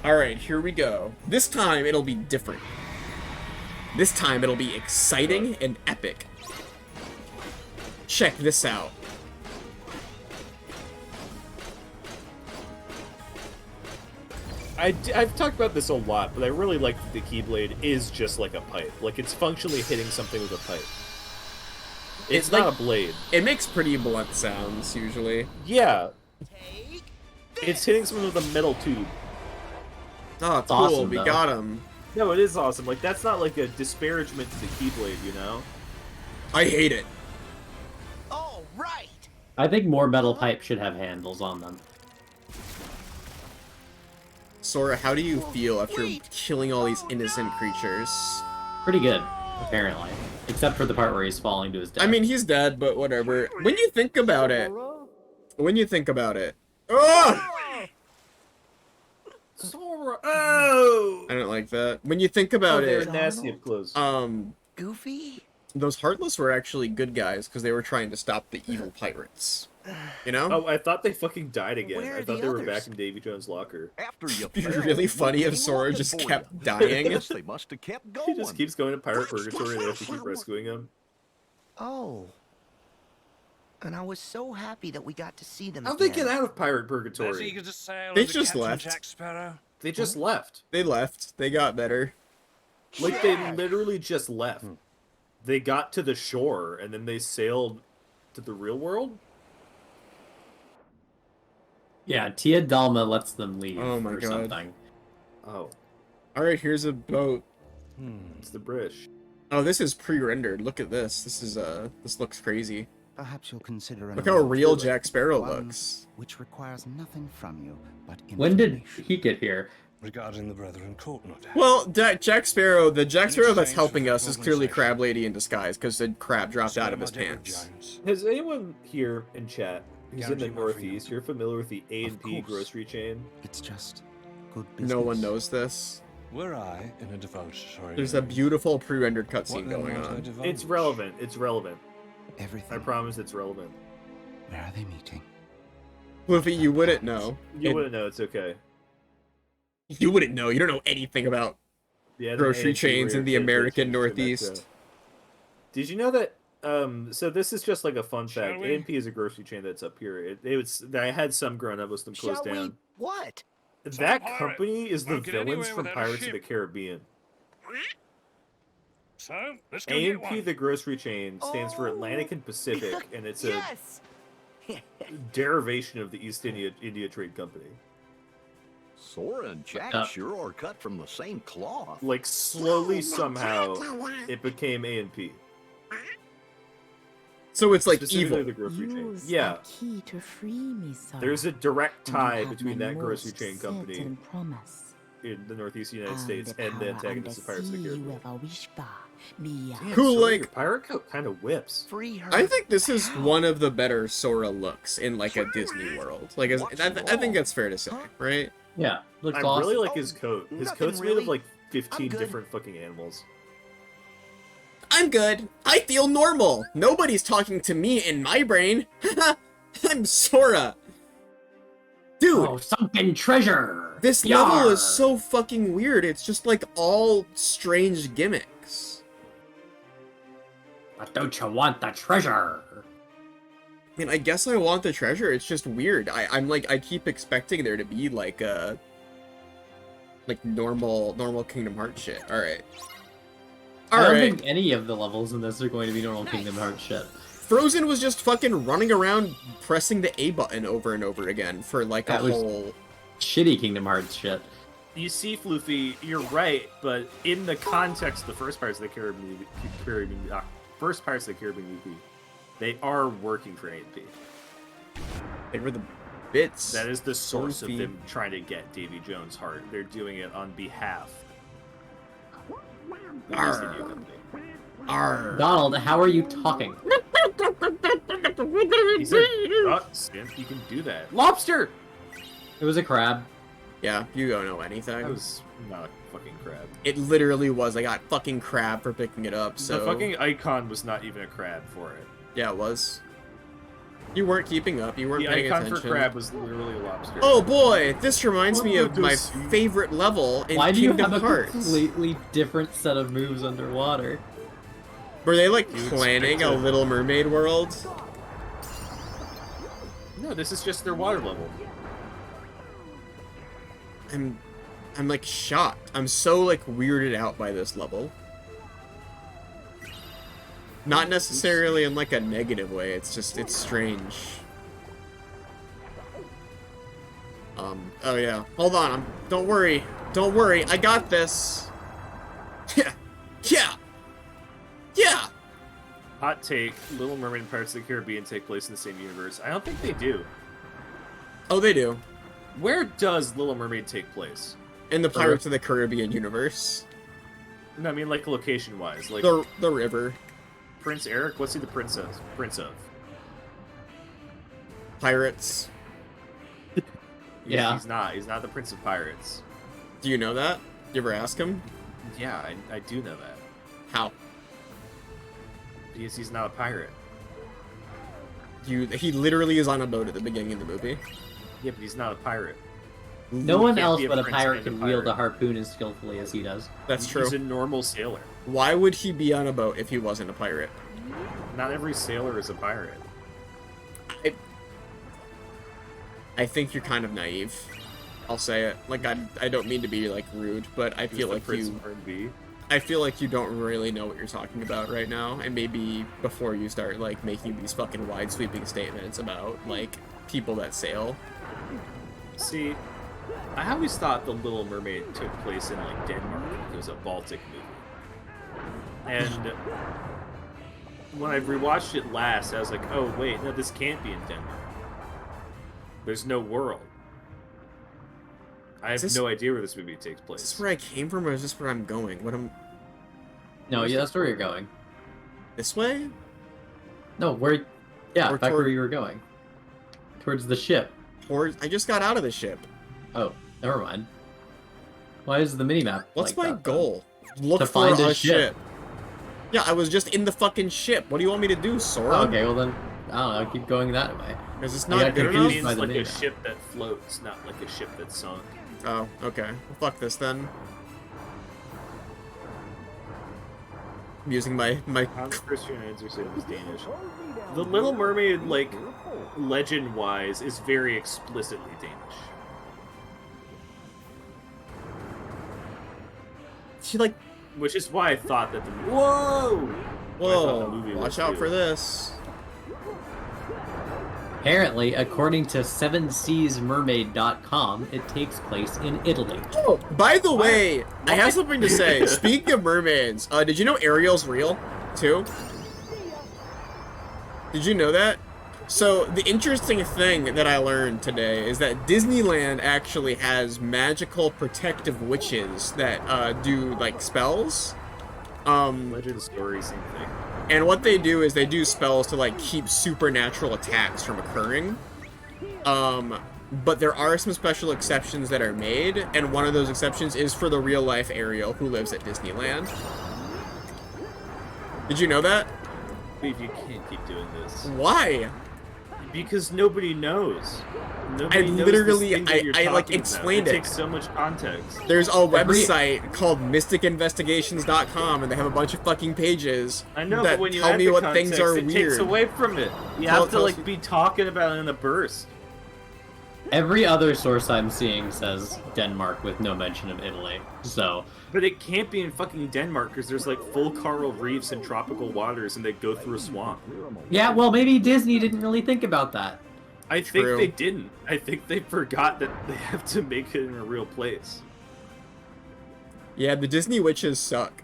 Alright, here we go. This time it'll be different. This time it'll be exciting and epic. Check this out. I've talked about this a lot, but I really like that the Keyblade is just like a pipe. Like, it's functionally hitting something with a pipe. It's not like- a blade. It makes pretty blunt sounds, usually. Yeah. It's hitting something with a metal tube. Oh, cool, awesome, we though. got him. No, it is awesome. Like, that's not like a disparagement to the Keyblade, you know? I hate it. All right. I think more metal pipes should have handles on them. Sora, how do you feel after killing all these innocent creatures? Pretty good, apparently. Except for the part where he's falling to his death. I mean, he's dead, but whatever. When you think about it... Oh! Sora! Oh! I don't like that. When you think about They're it, nasty up close. Goofy? those Heartless were actually good guys because they were trying to stop the evil pirates. You know? Oh, I thought they fucking died again. Where I are thought the they were others? back in Davy Jones' locker. After you It'd be fell, really funny if they Sora came just looking for kept you. dying. Guess they must have kept going. He just keeps going to Pirate Purgatory and they have to keep rescuing him. Oh. And I was so happy that we got to see them How'd they again. get out of Pirate As Purgatory? eager to sail They as the just Captain left. Jack Sparrow. They just left. They left. They got better. Like, they literally just left. They got to the shore and then they sailed to the real world? Yeah, Tia Dalma lets them leave Oh my or God. something. Oh, Alright, here's a boat. it's the British. Oh, this is pre-rendered. Look at this. This looks crazy. Perhaps you'll consider Look how real Absolutely. Jack Sparrow one looks. which requires nothing from you but When did information. he get here? Regarding the Brethren Court, no doubt. Well, Jack Sparrow, the Jack In Sparrow that's exchange helping for us is clearly compensation. Crab Lady in disguise because the crab dropped out of his Spare my dead pants. giants. Has anyone here in chat who's in the Guarantee my freedom. Northeast, you're familiar with the A&P Of course. grocery chain? It's just good business. No one knows this. Were I in a divulge, sorry. There's a beautiful pre-rendered What cutscene then going might I on. divulge? It's relevant. It's relevant. Everything. I promise it's relevant. Where are they meeting? Luffy, you wouldn't know. You And wouldn't know. It's okay. You wouldn't know. You don't know anything about Yeah, grocery chains in the American Northeast. Did you know that? So this is just like a fun Shall fact. we? A&P is a grocery chain that's up here. I had some growing up with them closed Shall we? down. What? That pirate company is the won't get villains anywhere from without a Pirates of the ship. Caribbean. So, let's go get A&P, one. the grocery chain, stands for Oh. Atlantic and Pacific, and it's a Yes. derivation of the East India Trade Company. Sora and Jack sure are cut from the same cloth. Like, slowly, somehow, it became A&P. So it's like Specifically evil. the grocery chain. Use Yeah. the key to free me, Sora, There's a direct and you tie have between my that grocery most chain company certain promise. in the Northeast United And States the and the power antagonists of Pirates of the undersea you Caribbean. ever wish for. Me, Damn, Cool, Sora, like- your pirate coat kind of whips. Free her. I think this is one of the better Sora looks in like a Disney World. Like, I think that's fair to say, right? Yeah, looks I awesome. really like his coat. His nothing coat's made really. of like 15 I'm good. different fucking animals. I'm good. I feel normal. Nobody's talking to me in my brain. I'm Sora. Dude, Oh, sunken treasure! this level Yarr! is so fucking weird. It's just like all strange gimmicks. But don't you want the treasure? I mean, I guess I want the treasure. It's just weird. I'm like, I keep expecting there to be like a like normal Kingdom Hearts shit. All right. I don't Alright. think any of the levels in this are going to be normal Kingdom Hearts shit. Frozen was just fucking running around pressing the A button over and over again for like That a was- whole... Shitty Kingdom Hearts shit. You see, Floofy, you're right, but in the context of the first Pirates of the Caribbean movie, they are working for AP. They were the bits. That is the source Floofy. of them trying to get Davy Jones' heart. They're doing it on behalf of the Disney Arr. company. Arr. Donald, how are you talking? He said, "Oh, Simp, you can do that." Lobster! It was a crab. Yeah, you don't know anything. That was not a fucking crab. It literally was. I got fucking crab for picking it up, so... The fucking icon was not even a crab for it. Yeah, it was. You weren't keeping up. You weren't The paying icon attention. for crab was literally a lobster. Oh boy, this reminds me of my Does- favorite level in Why do you Kingdom have a Hearts. completely different set of moves underwater? Were they like You planning expect a it. Little Mermaid world? No, this is just their water level. I'm like shocked. I'm so like weirded out by this level. Not necessarily in like a negative way. It's just it's strange. Oh yeah. Hold on. Don't worry. Don't worry. I got this. Yeah. Yeah. Yeah. Hot take, Little Mermaid and Pirates of the Caribbean take place in the same universe. I don't think they do. Oh, they do. Where does Little Mermaid take place? In the Pirates of the Caribbean universe. No, I mean like location-wise. Like The river. Prince Eric, what's he the prince of? Pirates. Yeah. He's not. He's not the Prince of Pirates. Do you know that? You ever ask him? Yeah, I do know that. How? Because he's not a pirate. He literally is on a boat at the beginning of the movie. Yeah, but he's not a pirate. No one can't else be a but a prince pirate and a can wield a pirate. harpoon as skillfully as he does. That's true. He's a normal sailor. Why would he be on a boat if he wasn't a pirate? Not every sailor is a pirate. I think you're kind of naive. I'll say it. Like I don't mean to be like rude, but I feel like Prince you of R&B. I feel like you don't really know what you're talking about right now, and maybe before you start like making these fucking wide sweeping statements about like people that sail. See, I always thought The Little Mermaid took place in like Denmark. It was a Baltic movie. And when I rewatched it last, I was like, oh wait, no, this can't be in Denmark. There's no world. I have no idea where this movie takes place. Is this where I came from, or is this where I'm going? No, yeah, that's where you're going. This way? No, where? Yeah, Or back toward- where you were going. Towards the ship. Or I just got out of the ship. Oh, never mind. Why is the minimap? What's like my that, then? goal? Look To for find a a ship. ship. Yeah, I was just in the fucking ship. What do you want me to do, Sora? Oh, okay, well then, I don't know. Keep going that way. Is this I not got good It confused enough? by means the like a minimap. ship that floats, not like a ship that's sunk. Oh, okay. Well, fuck this then. I'm using my Hans Christian Andersen was Danish. The Little Mermaid, like, legend-wise, is very explicitly Danish. She like Which is why I thought that the whoa, whoa. Watch out for this. Apparently, according to 7seasmermaid.com, it takes place in Italy. Oh, by the way, I have something to say. Speaking of mermaids, did you know Ariel's real too? Did you know that? So the interesting thing that I learned today is that Disneyland actually has magical protective witches that do like spells. Legend story, same thing. And what they do is they do spells to like keep supernatural attacks from occurring. But there are some special exceptions that are made, and one of those exceptions is for the real life Ariel who lives at Disneyland. Did you know that? Steve, you can't keep doing this. Why? Because nobody knows. Nobody knows literally- this thing that you're I, like, talking explained about. it. It takes so much context. There's a website called mysticinvestigations.com, and they have a bunch of fucking pages I know, that but when you tell add me the what context, things are it weird. takes away from it. You Tell- have to tell- like be talking about it in a burst. Every other source I'm seeing says Denmark with no mention of Italy. So, But it can't be in fucking Denmark because there's like full coral reefs and tropical waters, and they go through a swamp. yeah, well, maybe Disney didn't really think about that. I think True. they didn't. I think they forgot that they have to make it in a real place. Yeah, the Disney witches suck.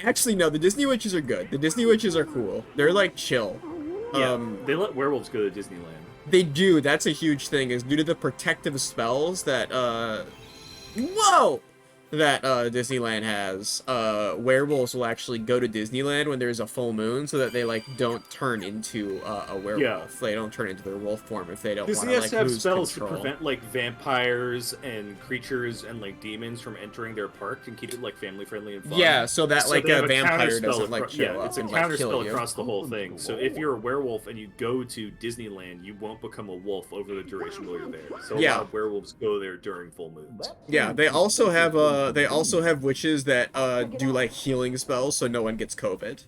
Actually, no, the Disney witches are good. The Disney witches are cool. They're like chill. Yeah, they let werewolves go to Disneyland. They do. That's a huge thing. Is due to the protective spells that whoa, that Disneyland has. Werewolves will actually go to Disneyland when there's a full moon, so that they like don't turn into a werewolf. Yeah. They don't turn into their wolf form if they don't want Disney to has like to have lose spells control. to prevent like vampires and creatures and like demons from entering their park and keep it like family friendly and fun. Yeah, so that like they have a vampire counterspell doesn't like acro- show yeah, up it's a and like counterspell kill you. across the whole thing. So if you're a werewolf and you go to Disneyland, you won't become a wolf over the duration while you're there. So a Yeah. lot of werewolves go there during full moons. Yeah, they also have witches that do like healing spells so no one gets COVID.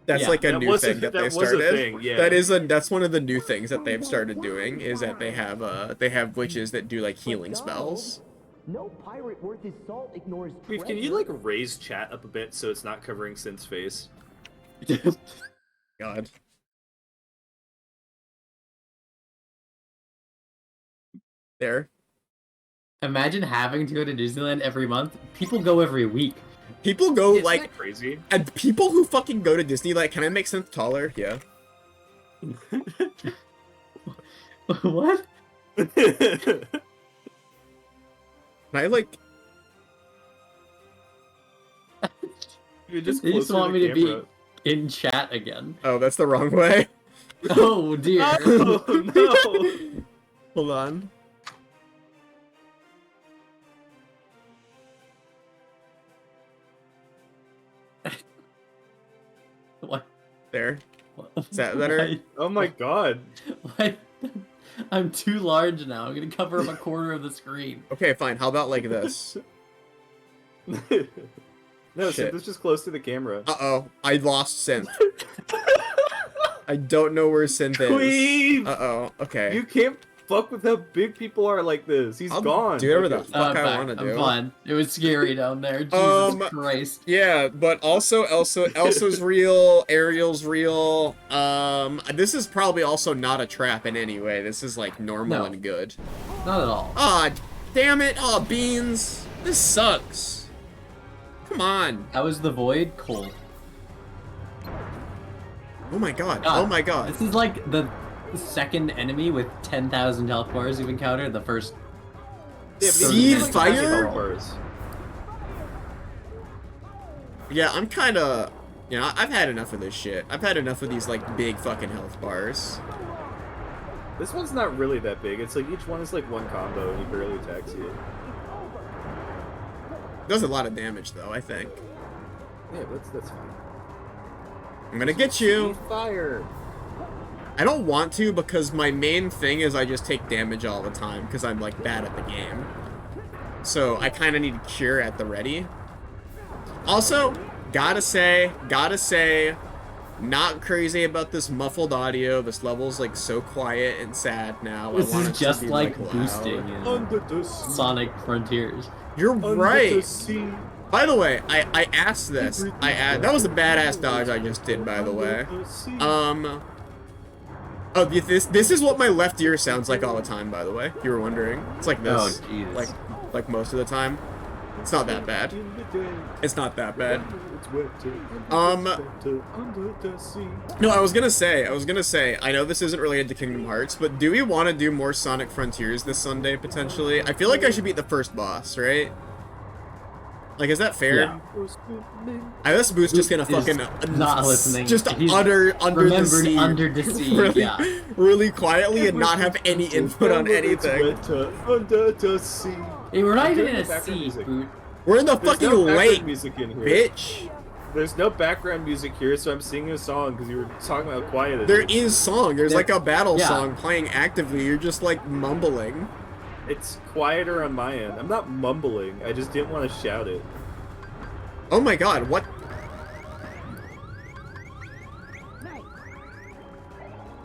That's Yeah, like a that new was a- thing that that they was a started. thing, yeah. That's one of the new things that they've started doing is that they have witches that do like healing spells. No pirate worth his salt ignores Qweave, can you like raise chat up a bit so it's not covering Sin's face? God. There. Imagine having to go to Disneyland every month. People go every week. People go Isn't like that crazy? and people who fucking go to Disney like, can I make sense taller? Yeah. What? Can I like You're just They just closer want me to camera. be in chat again. oh, that's the wrong way. Oh dear. Oh no! Hold on. What? There. What? Is that better? Oh my god. Why? I'm too large now. I'm gonna cover up a quarter of the screen. Okay, fine. How about like this? No, Shit. Synth is just close to the camera. Uh-oh. I lost synth. I don't know where synth is. Qweave! Uh-oh. Okay. You can't fuck with how big people are like this. He's I'll gone. do whatever the Okay. fuck I back. want to I'm do. fine. It was scary down there. Jesus Christ. Yeah, but also Elsa's real, Ariel's real. This is probably also not a trap in any way. This is like normal No. and good. Not at all. Ah, damn it. Oh, beans. This sucks. Come on. How is the void cold? Oh my god. God, Oh my god. This is like the second enemy with 10,000 health bars you've encountered. The first. Yeah, but Seed he's like fire? magic bars. Yeah, I'm kind of... You know, I've had enough of this shit. I've had enough of these, like, big fucking health bars. This one's not really that big. It's like each one is like one combo and he barely attacks you. Does a lot of damage, though, I think. Yeah, but that's fine. I'm gonna get you. Fire. I don't want to because my main thing is I just take damage all the time because I'm, like, bad at the game. So I kind of need a cure at the ready. Also, gotta say, not crazy about this muffled audio. This level's, like, so quiet and sad now. This I want is it to just be, like loud. boosting in Under the sea. Sonic Frontiers. You're Under the right. sea. By the way, I asked this. That was a badass dodge I just did, by the way. Under the sea. Oh, this is what my left ear sounds like all the time, by the way. If you were wondering, it's like this. Oh, Jesus. Like most of the time. It's not that bad. It's not that bad. Under the sea. No, I was gonna say, I know this isn't related to Kingdom Hearts, but do we want to do more Sonic Frontiers this Sunday, potentially? I feel like I should beat the first boss, right? Like, is that fair? Yeah. This Boo's just gonna Is fucking not listening. just He's under the remembered sea, under the sea, really, yeah. really quietly and not have any input on anything. Under the sea. Hey, we're not I'm even doing in a the background sea, music. Boot. We're in the There's fucking no background lake, music in here. bitch. There's no background music here, so I'm singing a song because you were talking about how quiet it There is. is song. There's like a battle Yeah. song playing actively. You're just like mumbling. It's quieter on my end. I'm not mumbling. I just didn't want to shout it. Oh my god, what?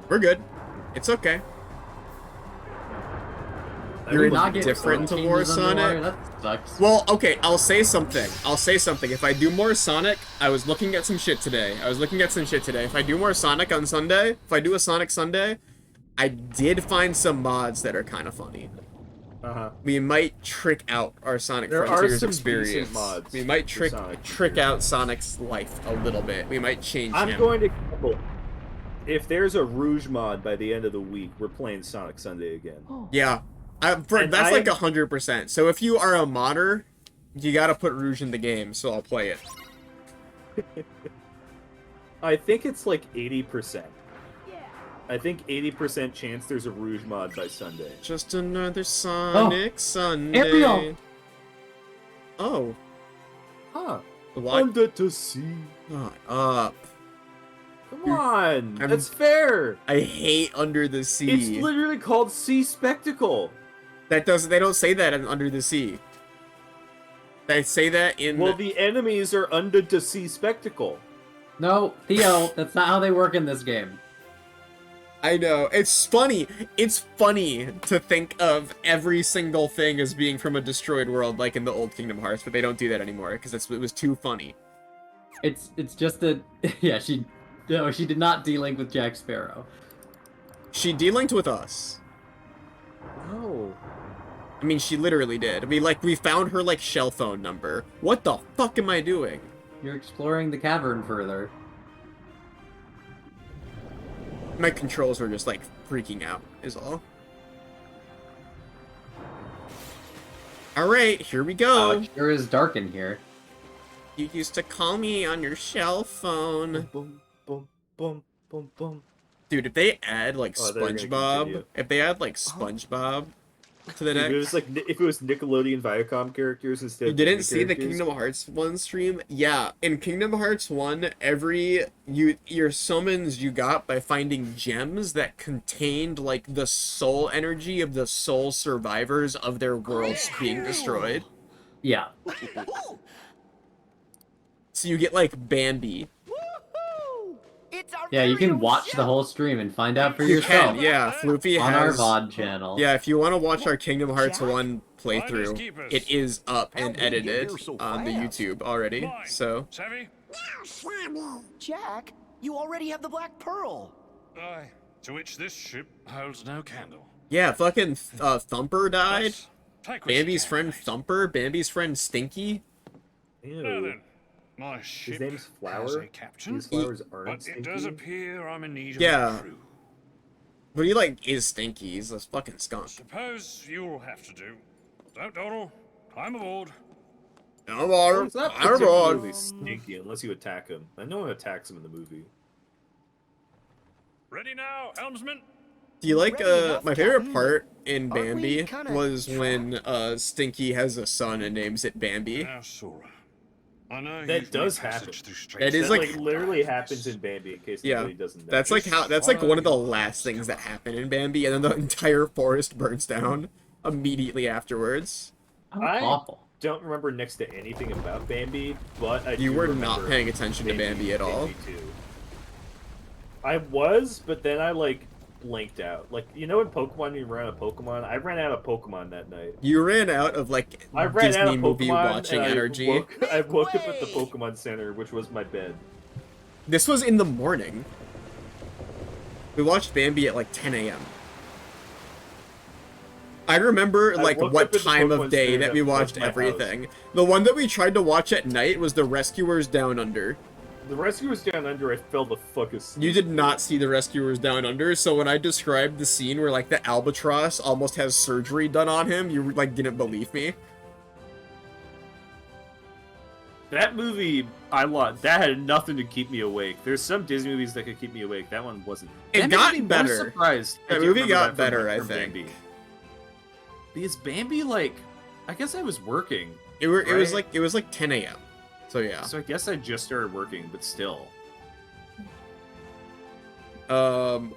We're good. It's okay. I You're would Not get indifferent to code more changes underwater? Sonic? That sucks. Well, okay, I'll say something. If I do more Sonic, I was looking at some shit today. If I do more Sonic on Sunday, if I do a Sonic Sunday, I did find some mods that are kind of funny. We might trick out our Sonic There are Frontiers some experience. decent mods We might for trick Sonic out Sonic's life a little bit. We might change I'm him. going to gamble. If there's a Rouge mod by the end of the week, we're playing Sonic Sunday again. Yeah. That's like 100%. So if you are a modder, you gotta put Rouge in the game, so I'll play it. I think it's like 80%. I think 80% chance there's a Rouge mod by Sunday. Just another Sonic Sunday. Ariel! Oh. Huh. What? Under to sea. Shut up. Come on. That's fair. I hate Under the Sea. It's literally called Sea Spectacle. They don't say that in Under the Sea. They say that in... Well, the enemies are under the sea spectacle. No, Theo, that's not how they work in this game. I know. It's funny. It's funny to think of every single thing as being from a destroyed world, like in the old Kingdom Hearts, but they don't do that anymore because it was too funny. It's just that, yeah, she did not de-link with Jack Sparrow. She de-linked with us. No. I mean, she literally did. I mean, like, we found her, like, shell phone number. What the fuck am I doing? You're exploring the cavern further. My controls were just, like, freaking out, is all. Alright, here we go. It sure is dark in here. You used to call me on your shell phone. Boom, boom, boom, boom, boom. Dude, if they add, like, Oh, they're gonna SpongeBob... continue. If they add, like, SpongeBob to the next... If it was Nickelodeon Viacom characters instead You of didn't Disney see the characters. Kingdom Hearts 1 stream? Yeah, in Kingdom Hearts 1, your summons you got by finding gems that contained, like, the soul energy of the soul survivors of their worlds being destroyed. Yeah. So you get, like, Bambi. Yeah, you can watch the whole stream and find out for You yourself. can, yeah. Floofy on has... our VOD channel. Yeah, if you want to watch our Kingdom Hearts 1 playthrough, it is up and edited on the YouTube already, so... Jack, you already have the Black Pearl. Aye, to which this ship holds no candle. Yeah, fucking Thumper died. Take what Bambi's you friend can, Thumper, Bambi's friend Stinky. Ew. Now then, my ship His name's has Flower. a captain, These flowers aren't but it does stinky. appear I'm in need of Yeah. a crew. But he, like, is Stinky. He's a fucking skunk. Suppose you'll have to do. Don't dawdle. I'm aboard. It's not particularly sneaky unless you attack him. And no one attacks him in the movie. Ready now, helmsman? Do you like, my favorite part in Aren't we Bambi kinda was when, Stinky has a son and names it Bambi. Now, Sora. I know That you've does made happen. passage through That strange is, That, like- literally happens in Bambi in case Yeah, anybody doesn't know. that's like one of the last things that happen in Bambi, and then the entire forest burns down immediately afterwards. I Awful. don't remember next to anything about Bambi, but I You do were remember not paying attention to Bambi at all. Bambi 2. I was, but then I like blanked out. Like, you know in Pokemon you run out of Pokemon? I ran out of Pokemon that night. You ran out of, like, I ran out Disney of movie Pokemon watching and energy. I woke up at the Pokemon Center, which was my bed. This was in the morning. We watched Bambi at, like, 10 a.m. I remember, I like, woke what up at the time Pokemon of day Center that we that was watched my everything. The one that we tried to watch at night was The Rescuers Down Under. The Rescuers Down Under, I fell the fuck asleep. You did not see The Rescuers Down Under, so when I described the scene where, like, the albatross almost has surgery done on him, you, like, didn't believe me. That movie, that had nothing to keep me awake. There's some Disney movies that could keep me awake. That one wasn't. It That got made me more better. Surprised. I That do movie remember got that from- better, I from think. Bambi. Because Bambi, like, I guess I was working. It was Right. like 10 a.m. So yeah. So I guess I just started working, but still. I'm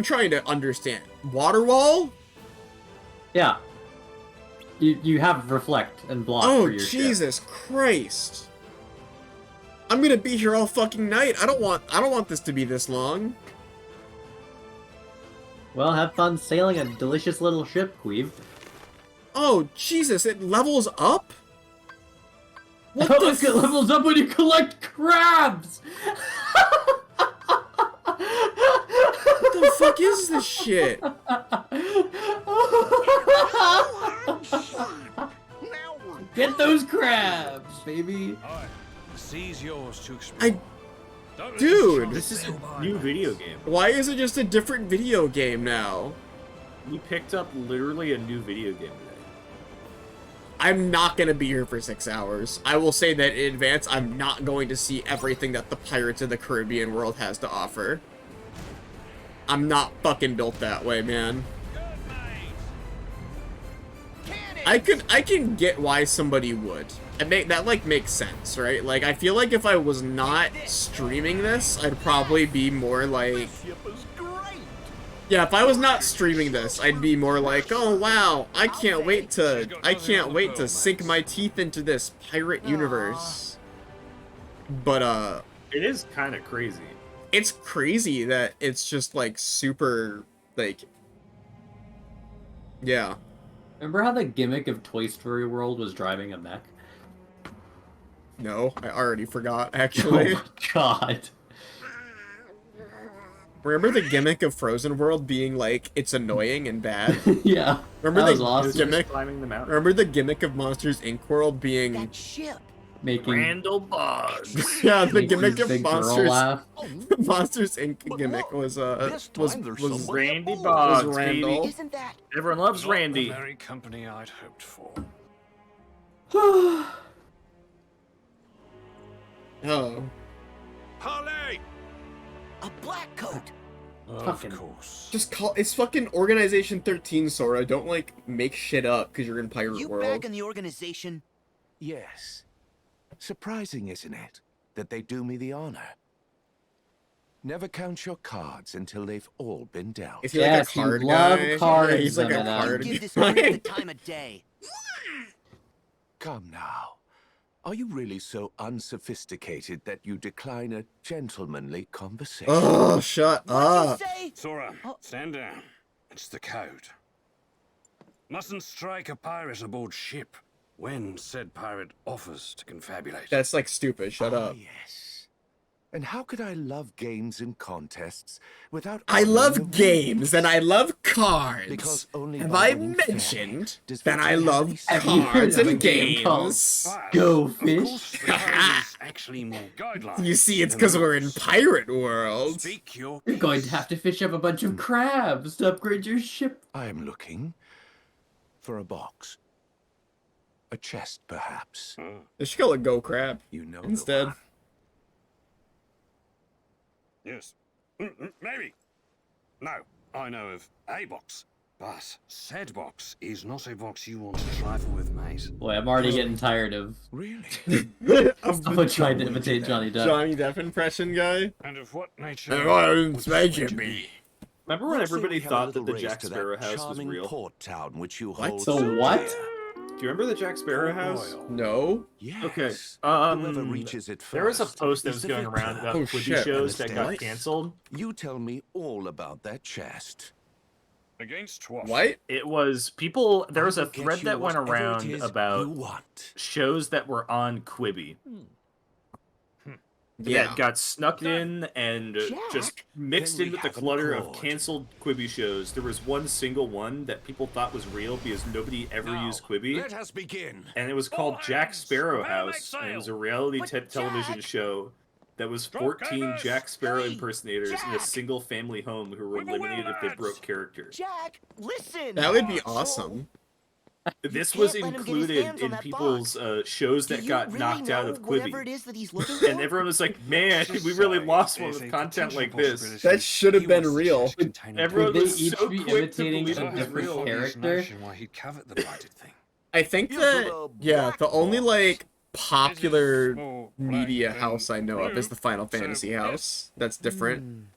trying to understand. Water wall? Yeah. You have reflect and block Oh for your ship. Jesus Christ! I'm gonna be here all fucking night. I don't want this to be this long. Well, have fun sailing a delicious little ship, Qweave. Oh, Jesus, it levels up? What Oh, the it levels up when you collect crabs! What the fuck is this shit? Get those crabs, baby! Alright, the sea's yours to explore. Dude! This is a new video game. Why is it just a different video game now? We picked up literally a new video game today. I'm not gonna be here for 6 hours. I will say that in advance, I'm not going to see everything that the Pirates of the Caribbean world has to offer. I'm not fucking built that way, man. I can get why somebody would. That like makes sense, right? Like I feel like if I was not streaming this, I'd probably be more like yeah, if I was not streaming this, I'd be more like, "Oh wow, I can't wait to sink my teeth into this pirate universe." But it is kind of crazy. It's crazy that it's just like super like yeah. Remember how the gimmick of Toy Story World was driving a mech? No, I already forgot, actually. Oh my god. Remember the gimmick of Frozen World being like, it's annoying and bad? Yeah. Remember that was the awesome. gimmick? Climbing the mountain. Remember the gimmick of Monsters Inc. World being That ship. Making Randall Boggs. yeah, the making gimmick of big girl Monsters laugh. Monsters Inc. gimmick was was Randy Boggs, was Randall. baby. Isn't that? Everyone loves Not Randy. the very company I'd hoped for. Oh. Harley! A black coat. Fucking- Of course. Just call it's fucking Organization 13, Sora. Don't like make shit up because you're in Pirate You World. back in the organization? Yes. Surprising, isn't it, that they do me the honor? Never count your cards until they've all been dealt. Is he Yes, like a you card love guy? cards, Yeah, he's like a Eminem. card Give this guy. group the time of day. Come now. Are you really so unsophisticated that you decline a gentlemanly conversation? Oh, shut What'd up. you say? Sora, stand down. It's the code. Mustn't strike a pirate aboard ship when said pirate offers to confabulate. That's like stupid. Shut Ah, up. yes. And how could I love games and contests without I honoring love the rules? games and I love cards. Because only Have by I winning fairly mentioned does that I victory love have any Have you heard cards of a and game called games? But, Go of fish. course, the code is actually more guidelines. You see, it's than because the we're in rules. Pirate World. Speak your You're going to have to fish up a bunch of crabs to upgrade your ship. I am looking for a box. A chest, perhaps. They should call it Go Crab You know the instead. one. Yes. Maybe. No, I know of a box. But said box is not a box you want to trifle with, mate. Boy, I'm already getting tired of Really? someone trying to imitate Johnny Depp. Johnny Depp impression guy. And of what nature? Everyone's would making friendship me. Remember when Let's say everybody we have a thought that little the race Jack to that Sparrow house was charming real? port town which you What? hold So so what? dear. Do you remember the Jack Sparrow house? Oil. No. Yes. Okay. Whoever reaches it There was a first post that is was the going victor. around about Oh, Quibi shit, shows that got understand? canceled. You tell me all about that chest. Against what? What? It was people. There was I a will get thread you that went whatever it around is about you want. shows that were on Quibi Yeah. that got snuck in and just mixed Then in we with the have an clutter of accord. canceled Quibi shows. There was one single one that people thought was real because nobody ever Now, used Quibi, let us begin. and it was called All Jack hands, Sparrow prepare to House, make and it was a sail. reality But television Jack- show that was Drop 14 canvas. Jack Sparrow Hey, impersonators in a Jack. single family home who were With the eliminated if they wheelbats. broke character. Jack, listen. That would be Oh, awesome. This can't was let him get his included hands on in that people's shows Do that you got really knocked out know of whatever it Quibi. is that he's looking for? And everyone was like, man, we really lost one with content like this. That should have been real. Everyone Would they was each so be quick to imitating believe a it was different real. character? Why he'd covet the blighted thing. I think Here's that the yeah, the only box. like popular Small, media black, house I know of blue. is the Final So, Fantasy yes. house. That's different.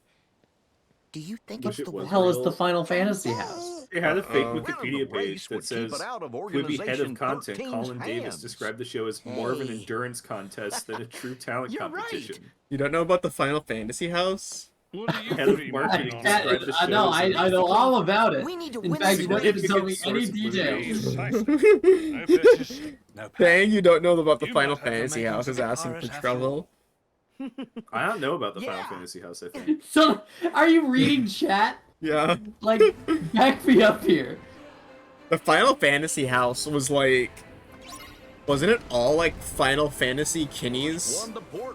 Do you think Which it's it the was one? Hell is real. the Final Fantasy house? They had a fake Uh-oh. Wikipedia page that says Quibi head of content Colin Davis described the show as more of an Hey. endurance contest than a true talent You're right. competition. You don't know about the Final Fantasy house? What do you Head of three marketing want That- on? described the I know, show as I know all about it. We need to In win fact, this you want to tell me significant any source of details. Precisely. No purchase, no pay. Dang, you don't know about the You Final might have the Fantasy makings House of is a asking for pirate after trouble. I don't know about the Final Yeah. Fantasy House, I think. So, are you reading chat? Yeah. Like, back me up here. The Final Fantasy House was like... Wasn't it all like Final Fantasy kinnies?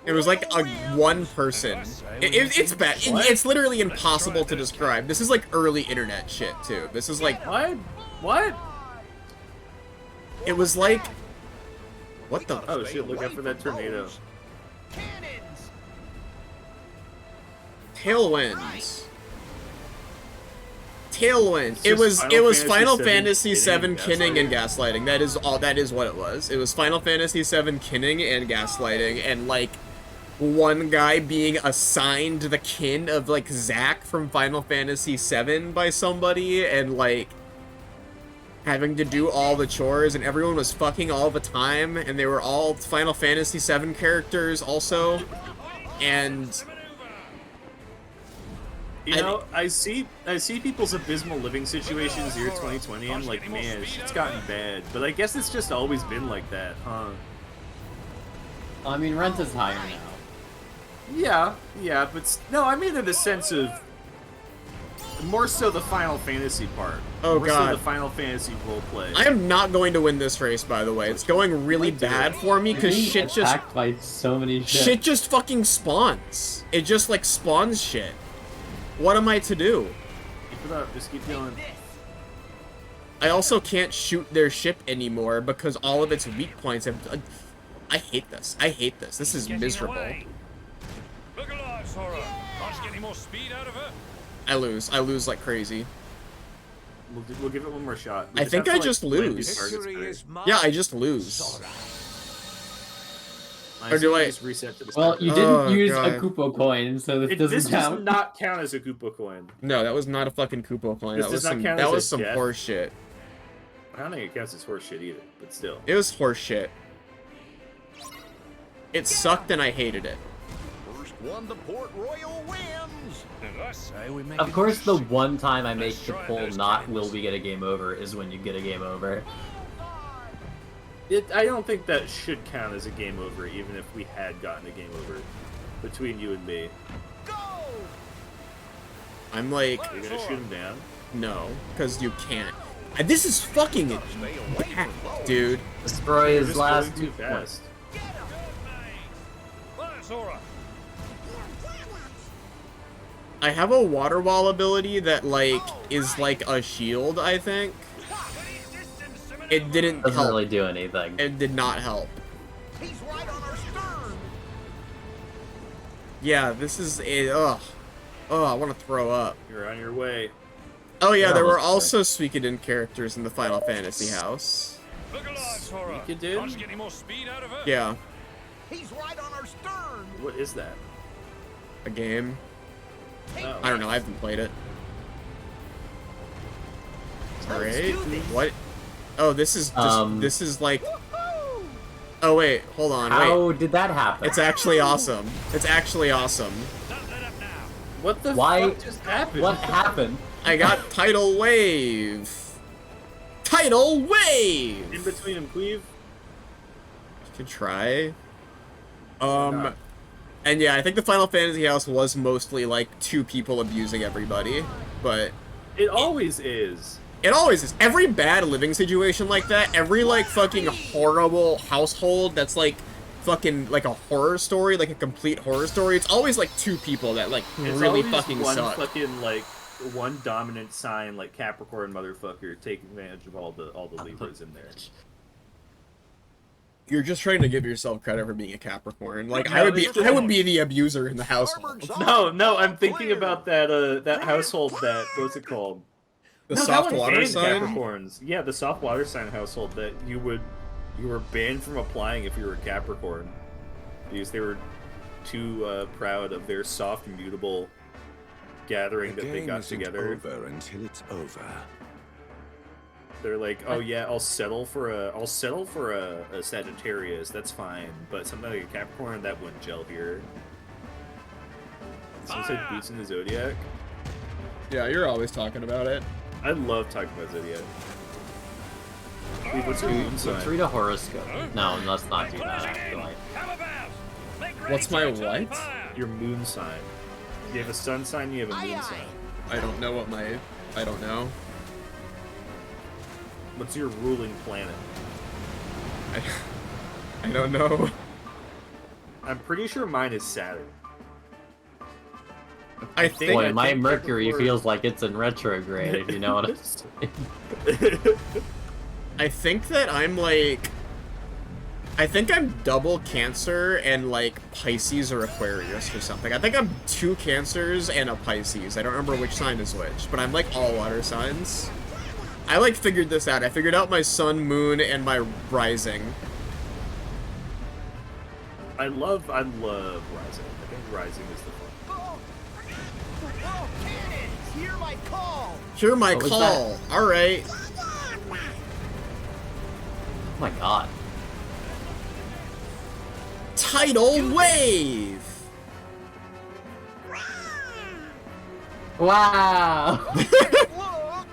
It was like a one person. It's bad. It's literally impossible to describe. This is like early internet shit too. This is like... What? What? It was like... What the... Oh shit, look out for that tornado. Tailwinds. Tailwind. It's It was just Final Fantasy Fantasy VII VII kinning and gaslighting. gaslighting. That is all. That is what it was. It was Final Fantasy VII kinning and gaslighting, and like one guy being assigned the kin of like Zack from Final Fantasy VII by somebody, and like having to do all the chores, and everyone was fucking all the time, and they were all Final Fantasy VII characters also, and. You know, I see people's abysmal living situations year 2020, and I'm like, man, shit's gotten bad. But I guess it's just always been like that, huh? I mean, rent is higher now. Yeah, but no, I mean in the sense of more so the Final Fantasy part. Oh more god. so the Final Fantasy roleplay. I am not going to win this race, by the way. It's going really bad for me because Being shit just attacked by so many shit just fucking spawns. It just like spawns shit. What am I to do? Keep it up, just keep going. I also can't shoot their ship anymore because all of its weak points have. I hate this. I hate this. This is miserable. Look alive, Sora. Can't you get any more speed out of her? I lose. I lose like crazy. We'll give it one more shot. We I think have I to, just land lose. these targets better. Yeah, I just lose. I Or do I- just reset to the Well, start. you didn't Oh, use God. a Koopa coin, so this doesn't This count. does not count as a Koopa coin. No, that was not a fucking Koopa coin. This That does was not some. count That as was a some death. horse shit. I don't think it counts as horse shit either, but still. It was horse shit. It sucked and I hated it. First one to Port Royal wins. And I say we make Of it course, the six. one time I make Let's the try poll those not games. will we get a game over is when you get a game over. I don't think that should count as a game over, even if we had gotten a game over between you and me. I'm like, You're gonna shoot him down? no, because you can't. This is fucking bad, dude. Destroy You're his just last going 2 too points. fast. Right, Sora. I have a water wall ability that like is like a shield, I think. It didn't Doesn't help. really do anything. It did not help. He's right on our stern. Yeah, this is a ugh. Oh, I want to throw up. You're on your way. Oh yeah, Yeah, there were almost also Suikoden characters in the Final Fantasy house. Look alive, Sora. You did? Can't you get any more speed out of her? Yeah, He's right on our stern. What is that? a game. Oh. I don't know. I haven't played it. All Let's right. do this. What? Oh, this is just, this is like. Oh wait, hold on. Wait. How did that happen? It's actually awesome. It's actually awesome. Don't let up now. What the Why- fuck just happened? What happened? I got Tidal Wave. Tidal Wave. In between him, Qweave? You could try. not? And yeah, I think the Final Fantasy house was mostly like 2 people abusing everybody, but It always is. it always is. Every bad living situation like that, every like fucking horrible household that's like fucking like a horror story, like a complete horror story, it's always like 2 people that like It's really always fucking one suck. fucking like one dominant sign like Capricorn motherfucker taking advantage of all the Libras in there. You're just trying to give yourself credit for being a Capricorn. Like No, I would it's be the abuser in the household. No, I'm thinking about that household that what's it called? The No, soft that one water banned sign. Capricorns. Yeah, the soft water sign household that you were banned from applying if you were a Capricorn because they were too proud of their soft mutable gathering The that they game got isn't together. over until it's over. They're like, oh yeah, I'll settle for a Sagittarius. That's fine, but something like a Capricorn that wouldn't gel here. Someone said Boots in the Zodiac. Yeah, you're always talking about it. I love talking about Zodiac. Wait, what's your moon Let's sign? read a horoscope. No, let's not do that, actually. What's my what? Your moon sign. You have a sun sign, you have a moon Aye, sign. I don't know what my... I don't know. What's your ruling planet? I don't know. I'm pretty sure mine is Saturn. I think... Boy, my think Mercury before- feels like it's in retrograde, if you know what I'm saying. I think that I'm like... I think I'm double Cancer and like Pisces or Aquarius or something. I think I'm 2 Cancers and a Pisces. I don't remember which sign is which, but I'm like all water signs. I like figured this out. I figured out my sun, moon, and my rising. I love Rising. I think Rising is the fun. Oh, cannons! Hear my call! Hear my What was call. All right. Oh my god. Tidal wave. Wow! Look!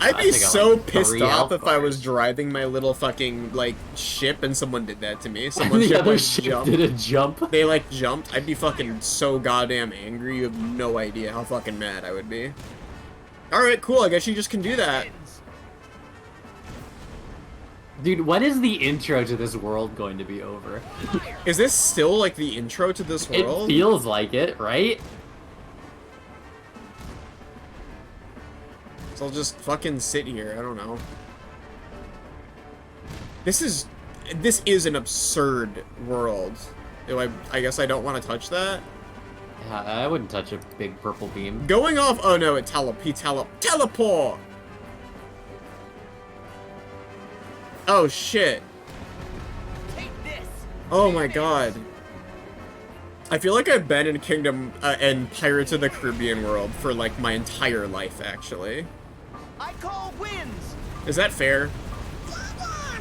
I'd I be think I so like pissed 3 off if I outfires. was driving my little fucking like ship and someone did that to me. Someone the ship, other like, ship jumped. did a jump. They like jumped. I'd be fucking so goddamn angry. You have no idea how fucking mad I would be. All right, cool. I guess you just can do that. Dude, when is the intro to this world going to be over? Is this still like the intro to this It world? feels like it, right? So I'll just fucking sit here. I don't know. This is an absurd world. I guess I don't want to touch that. Yeah, I wouldn't touch a big purple beam. Going off. Oh no! Teleport. Oh shit. Take this! Oh my god. I feel like I've been in Kingdom and Pirates of the Caribbean world for like my entire life, actually. I call wins! Is that fair?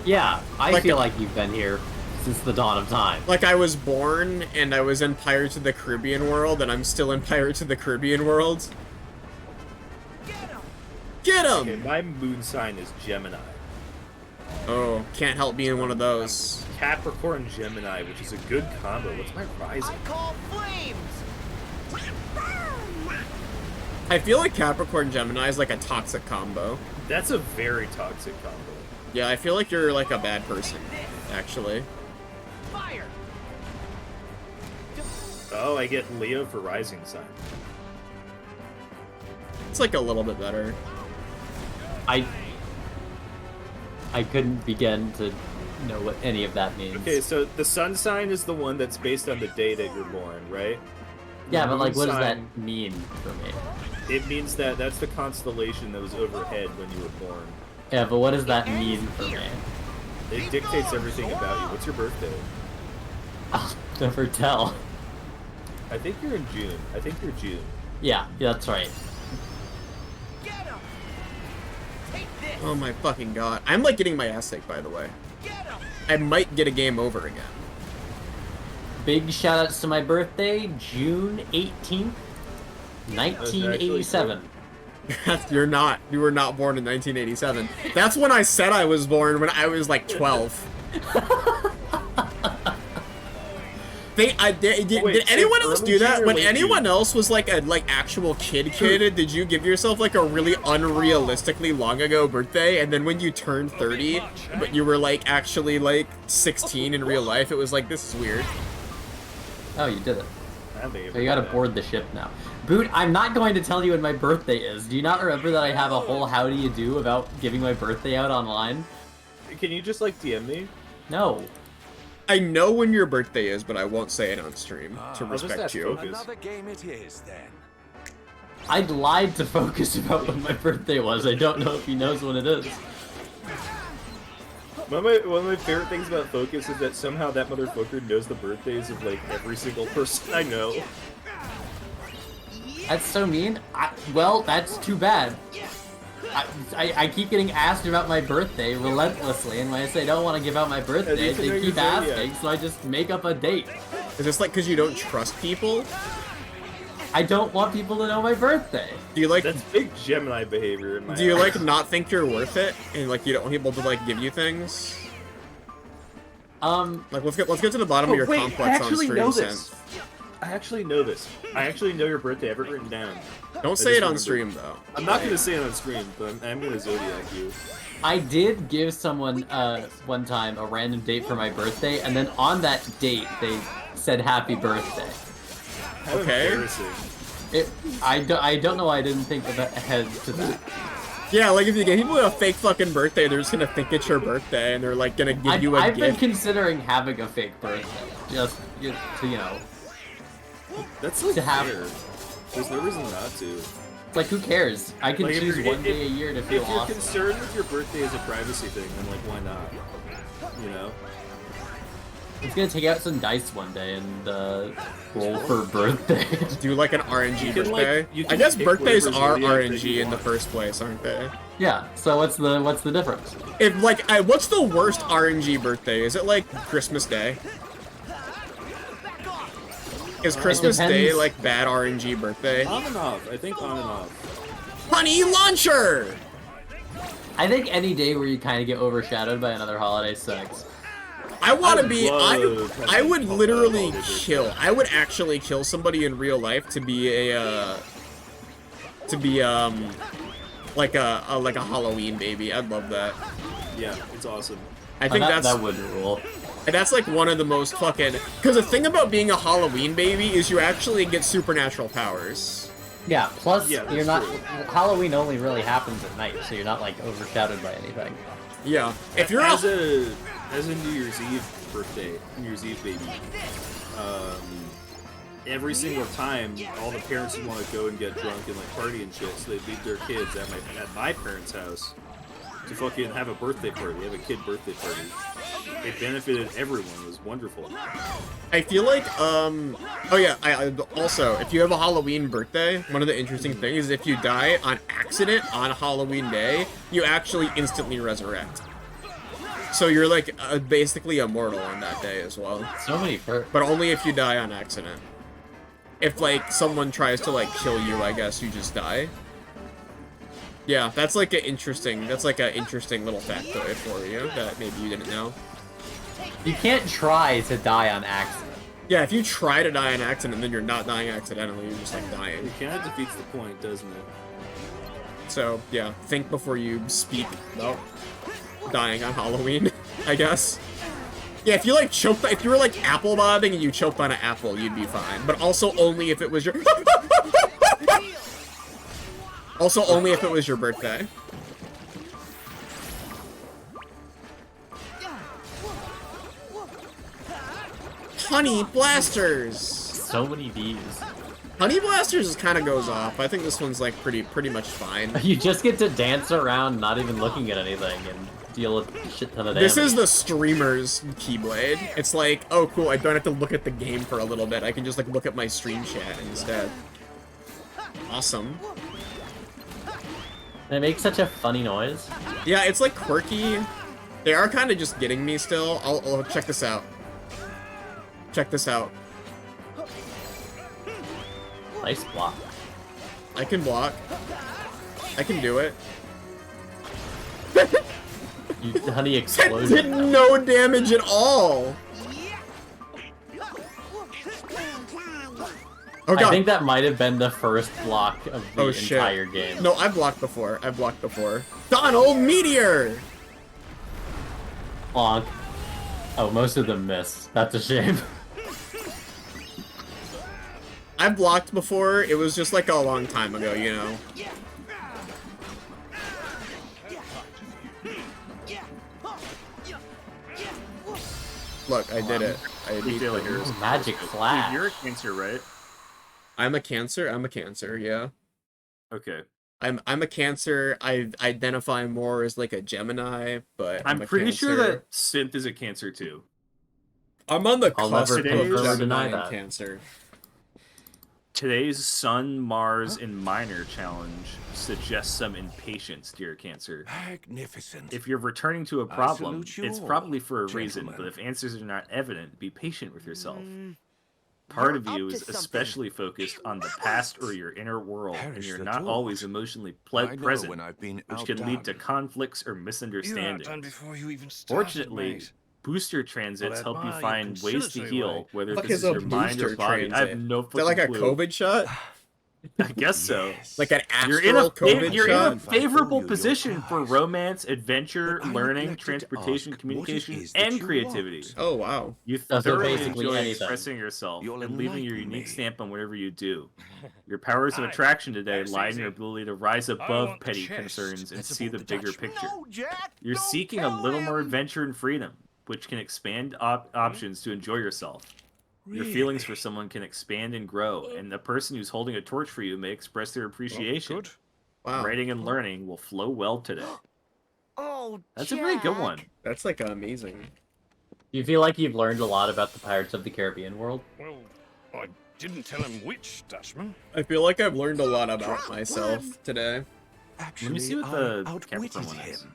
Yeah, I Like feel a- like you've been here since the dawn of time. Like I was born and I was in Pirates of the Caribbean world and I'm still in Pirates of the Caribbean world. Get him! Get Okay, him! my moon sign is Gemini. Oh, can't help being one of those. Capricorn Gemini, which is a good combo. What's my rising? I call flames! I feel like Capricorn Gemini is like a toxic combo. That's a very toxic combo. Yeah, I feel like you're like a bad person, actually. Fire! Oh, I get Leo for rising sign. It's like a little bit better. I couldn't begin to know what any of that means. Okay, so the sun sign is the one that's based on the day that you're born, right? yeah, The but like, moon what does that sign, mean for me? It means that that's the constellation that was overhead when you were born. Yeah, but what does that mean for me? It dictates everything about you. What's your birthday? I'll never tell. I think you're in June. I think you're June. Yeah, that's right. Get him! Take this! Oh my fucking god. I'm like getting my ass kicked, by the way. Get him! I might get a game over again. Big shout outs to my birthday, June 18th, 1987. You were not born in 1987. That's when I said I was born, when I was like 12. Did anyone else do that? When anyone else was like a actual kid, did you give yourself like a really unrealistically long ago birthday, and then when you turned 30, but you were like actually like 16 in real life, it was like, this is weird. Oh, you did it. I don't think So you gotta board the ship now. Boot, I'm not going to tell you when my birthday is. Do you not remember that I have a whole how do you do about giving my birthday out online? Can you just like DM me? No. I know when your birthday is, but I won't say it on stream to I'll just respect ask you. Focus. Another game it is, then. I lied to Focus about when my birthday was. I don't know if he knows when it is. One of my favorite things about Focus is that somehow that motherfucker knows the birthdays of like every single person I know. That's so mean. Well, that's too bad. I keep getting asked about my birthday relentlessly, and when I say I don't want to give out my birthday, to know they your keep zodiac. asking, so I just make up a date. Is this like because you don't trust people? I don't want people to know my birthday. Do you like? That's big Gemini behavior in my Do you eyes. like not think you're worth it, and like you don't want people to like give you things? Like let's get to the bottom of your wait, complex on stream, Sin. I actually know this. I actually know your birthday. I have it written down. Don't say it on stream though. I'm not gonna say it on stream, but I'm gonna Zodiac you. I did give someone one time a random date for my birthday, and then on that date they said happy birthday. How Okay. embarrassing. I don't know why I didn't think ahead to that. Yeah, like if you give people a fake fucking birthday, they're just gonna think it's your birthday, and they're like gonna give you a I've been gift. considering having a fake birthday, just to, you know. That's like To have- fair. There's no reason not to. Like, who cares? I can Like, if choose you're- one day a year to feel If you're awesome. concerned with your birthday as a privacy thing, then like why not? You know? I'm gonna take out some dice one day and roll for birthday. Do like an RNG You can, birthday. like, you I can guess pick birthdays whatever are zodiac that RNG you in the want. first place, aren't they? Yeah. So what's the difference? If like, what's the worst RNG birthday? Is it like Christmas Day? Is Christmas Day depends. like bad RNG birthday? On and off. I think on and off. Honey launcher. I think any day where you kind of get overshadowed by another holiday sucks. I want to would be. love I would having literally holiday kill. I would actually kill somebody in real life to be a like a Halloween baby. I'd love that. Yeah, it's awesome. I think that would rule. and that's like one of the most fucking. Because the thing about being a Halloween baby is you actually get supernatural powers. Yeah. Plus, Yeah, you're that's not. true. Halloween only really happens at night, so you're not like overshadowed by anything. Yeah. If you're as a New Year's Eve birthday, New Year's Eve baby, every single time all the parents would want to go and get drunk and like party and shit, so they leave their kids at my parents' house to fucking have a birthday party, have a kid birthday party. It benefited everyone. It was wonderful. I feel like, oh yeah, I also, if you have a Halloween birthday, one of the interesting things is if you die on accident on Halloween Day, you actually instantly resurrect. So you're like basically immortal on that day as well. So many perks. But only if you die on accident. If like someone tries to like kill you, I guess you just die. Yeah, that's like an interesting little factoid for you that maybe you didn't know. You can't try to die on accident. Yeah, if you try to die on accident, then you're not dying accidentally, you're just like dying. It kind of defeats the point, doesn't it? So, yeah, think before you speak about dying on Halloween, I guess. Yeah, if you like choked, if you were like apple bobbing and you choked on an apple, you'd be fine. But also only if it was your also only if it was your birthday. Honey blasters. So many Ds. Honey blasters kind of goes off. I think this one's like pretty much fine. You just get to dance around, not even looking at anything, and deal with a shit ton of damage. This is the streamer's keyblade. It's like, oh cool, I don't have to look at the game for a little bit. I can just like look at my stream chat instead. Awesome. They make such a funny noise. Yeah, it's like quirky. They are kind of just getting me still. I'll check this out. Check this out. Nice block. I can block. I can do it. Honey That explosion. did no damage at all. Oh god. I think that might have been the first block of the Oh, shit. entire game. No, I've blocked before. I've blocked before. Donald Meteor! Bonk. Oh, most of them missed. That's a shame. I've blocked before. It was just like a long time ago, you know. Look, I did it. I beat feel like them. yours. Magic flash. You're a Cancer, right? I'm a Cancer. I'm a Cancer. Yeah. Okay. I'm a Cancer. I identify more as like a Gemini, but I'm a pretty sure Cancer. that Synth is a Cancer too. I'm on the I'll cusp never of confirm or Gemini deny and that. Cancer. Today's Sun, Mars, and Minor challenge suggests some impatience, dear Cancer. Magnificent. If you're returning to a I problem, salute you it's all, probably for a reason, gentlemen. but if answers are not evident, be patient with yourself. part You're of you up to is something. especially focused on the past or your inner world, and Perish you're the not thought. always emotionally I know present, when I've been which can lead to outdone. conflicts or You outdone misunderstandings. before you even started, Fortunately, mate. booster transits I help you admire your find ways to conciliatory heal, way. whether Fuck this is is a your mind or booster body. I have transit? no Is that fucking like a clue. COVID shot? I guess so. Like an You're in a astral COVID you're in shot? a favorable If I owe you your position for eyes. romance, adventure, But I learning, neglected to transportation, ask what it communication, is that and you creativity. want. Oh, wow. You So thoroughly basically enjoy anything. expressing yourself You'll and leaving your enlighten unique me. stamp on whatever you do. Your powers of Aye, attraction today that's lie in your easy. ability to rise I above want the petty chest. concerns and Let's see the abort the bigger Dutchman. picture. No, Jack! You're don't seeking a tell little more him. adventure and freedom, which can expand options to enjoy yourself. Your feelings for someone can expand and grow, and the person who's holding a torch for you may express their appreciation. Good. Wow. Writing and learning will flow well today. Oh, That's a very good one. Jack. That's like amazing. Do you feel like you've learned a lot about the Pirates of the Caribbean world? Well, I didn't tell him which Dutchman. I feel like I've learned a lot about myself today. Actually, Let me see what I the outwitted Capricorn one is. him.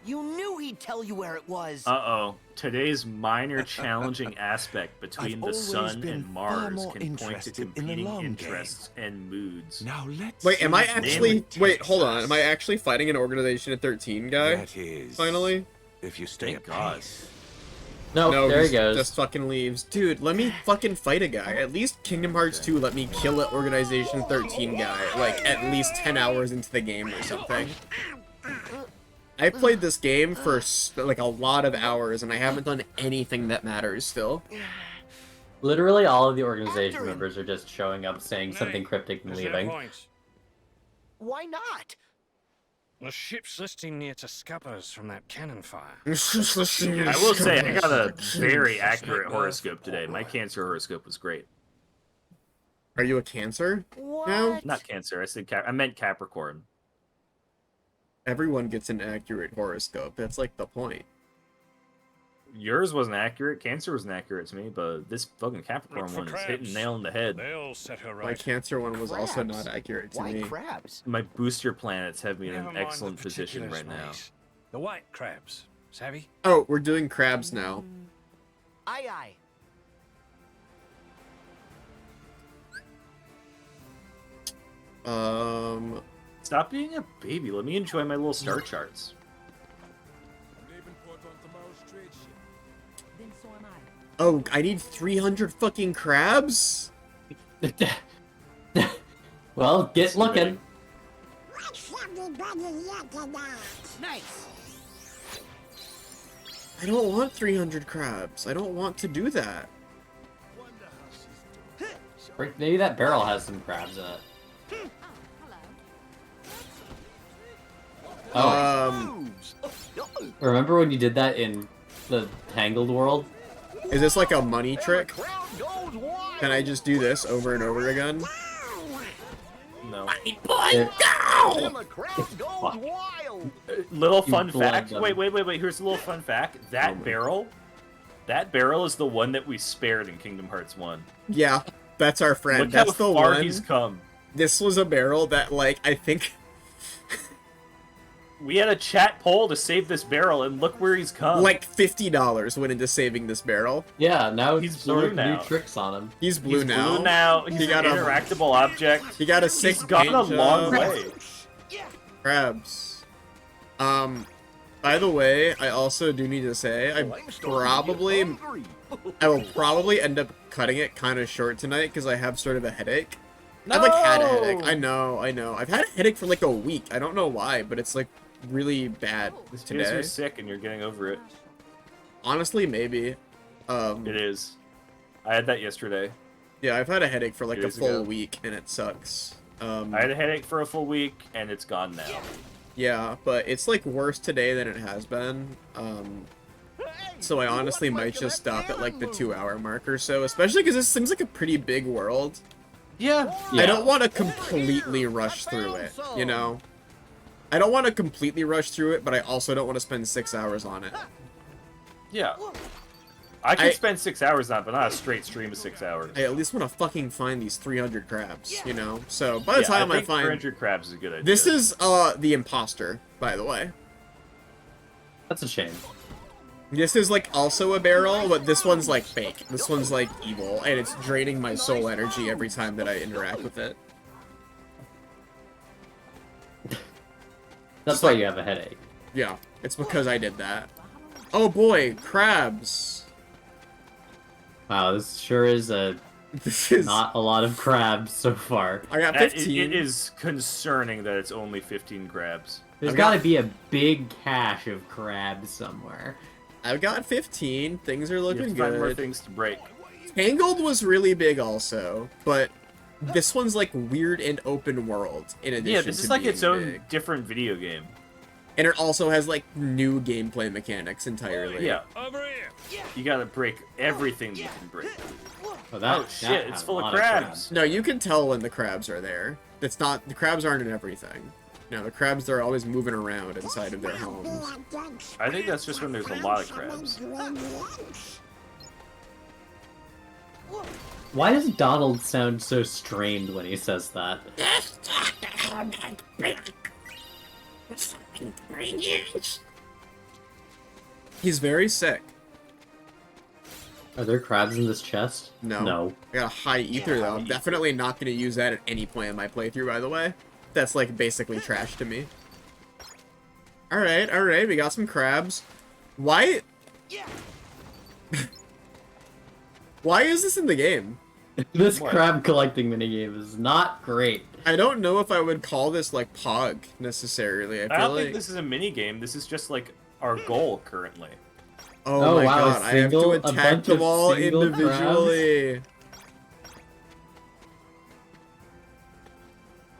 You knew he'd tell you where it was. Uh-oh. Today's minor challenging aspect between I've the always sun been and far Mars more can point to interested in the competing long game. interests and moods. Now let's Wait, am see I where actually... it Wait, takes hold on. us. Am I actually fighting an Organization of 13 guy? That is, Finally? if you stay Thank God. apace. No, No, there he he's goes. just fucking leaves. Dude, let me fucking fight a guy. At least Kingdom Hearts 2 let me kill an Organization 13 guy, like, at least 10 hours into the game or something. I played this game for, like, a lot of hours, and I haven't done anything that matters still. Literally all of the organization members are just showing up, saying something cryptic and There's no leaving. point. Why not? The ship's listing near to scuppers from that cannon fire. I will say, I got a very accurate horoscope today. My Cancer horoscope was great. Are you a Cancer? What? No? Not Cancer, I meant Capricorn. Everyone gets an accurate horoscope. That's like the point. Yours wasn't accurate, Cancer wasn't accurate to me, but this fucking Capricorn Look for one is hitting crabs. nail in the head. They'll set her My right. Cancer one was also Crabs? not accurate to Why me. crabs? My booster planets have me in Never an mind the excellent position particulars, right now. mate. The white crabs, savvy? Oh, we're doing crabs now. Aye, aye. Stop being a baby. Let me enjoy my little star charts. Oh, I need 300 fucking crabs? Well, get looking. Nice. I don't want 300 crabs. I don't want to do that. Maybe that barrel has some crabs in it. Oh, remember when you did that in the Tangled world? Is this like a money trick? Crowd goes wild. Can I just do this over and over again? No. And the crowd goes wild. Little You fun bled fact. them. Wait. Here's a little fun fact. That barrel is the one that we spared in Kingdom Hearts 1. Yeah, that's our friend. Look That's how the far one. he's come. This was a barrel that, like, I think... We had a chat poll to save this barrel, and look where he's come. like $50 went into saving this barrel. Yeah, now He's he's sort blue of now. new tricks on him. He's blue He's now. blue now. He's He got an a- interactable object. He got a sick He's gone a paint long job. way. Crabs. By the way, I also do need to say, I will probably end up cutting it kind of short tonight because I have sort of a headache. I've like had a headache. I know. I've had a headache for like a week. I don't know why, but it's like really bad Because today. you're sick and you're getting over it. Honestly, maybe. It is. I had that yesterday. Yeah, I've had a headache for like a Years full ago. week and it sucks. I had a headache for a full week, and it's gone now. Yeah, but it's like worse today than it has been. So I honestly might just stop at like the 2-hour mark or so, especially because this seems like a pretty big world. Yeah. I don't want to completely rush through it, you know? I don't want to completely rush through it, but I also don't want to spend 6 hours on it. Yeah. I could spend 6 hours on it, but not a straight stream of 6 hours. I at least want to fucking find these 300 crabs, you know? So by the time I I think find... 300 crabs is a good idea. This is, the imposter, by the way. That's a shame. This is like also a barrel, but this one's like fake. This one's like evil, and it's draining my soul energy every time that I interact with it. That's why you have a headache. Yeah, it's because I did that. Oh boy, crabs. Wow, this sure is This is not a lot of crabs so far. I got It 15. is concerning that it's only 15 crabs. There's I've got to got- be a big cache of crabs somewhere. I've got 15. Things are You have looking to find more good. things to break. Tangled was really big also, but this one's like weird and open world in addition Yeah, this to is like being its own big. different video game. And it also has like new gameplay mechanics entirely. Yeah, Over here. you gotta break everything you can break. Oh, that, Oh shit, it's full of crabs. No, you can tell when the crabs are there. It's not the crabs aren't in everything. No, the crabs are always moving around inside of their homes. I think that's just when there's a lot of crabs. Why does Donald sound so strained when he says that? He's very sick. Are there crabs in this chest? No. No. I got a high ether though. I'm definitely not going to use that at any point in my playthrough, by the way. That's like basically trash to me. Alright, we got some crabs. Why? Why is this in the game? This What? crab collecting minigame is not great. I don't know if I would call this like Pog necessarily. I I feel don't like think this is a mini game. This is just like our goal currently. oh my wow, a god, I have to single- a attack bunch them of all single individually.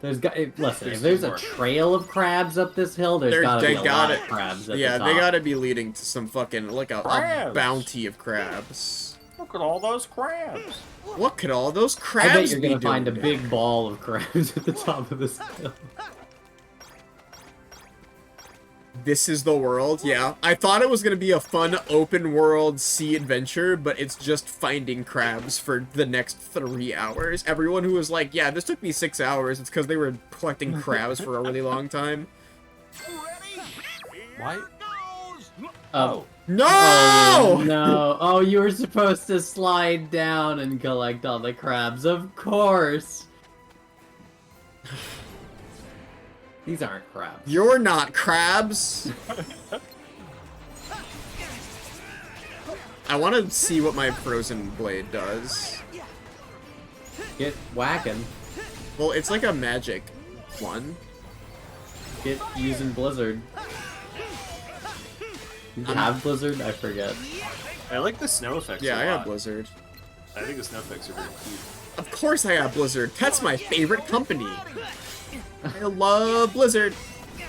There's got listen. There's If there's more. a trail of crabs up this hill, there's gotta They be a got lot it. of crabs at Yeah, the they top. gotta be leading to some fucking like a Crabs. bounty of crabs. Look at all those crabs. What could all those I crabs bet you're be gonna find a doing? big ball of crabs at the top of this hill. This is the world? Yeah. I thought it was gonna be a fun open world sea adventure, but it's just finding crabs for the next 3 hours. Everyone who was like, yeah, this took me 6 hours, it's because they were collecting crabs for a really long time. Why? Oh. No! Oh, no. Oh, you were supposed to slide down and collect all the crabs. Of course. These aren't crabs. You're not crabs! I want to see what my frozen blade does. Get whacking. Well, it's like a magic one. Get using Blizzard. You have Blizzard? I forget. I like the snow effects. Yeah, a I lot. got Blizzard. I think the snow effects are very cute. Of course I got Blizzard. That's my favorite company. I love Blizzard. I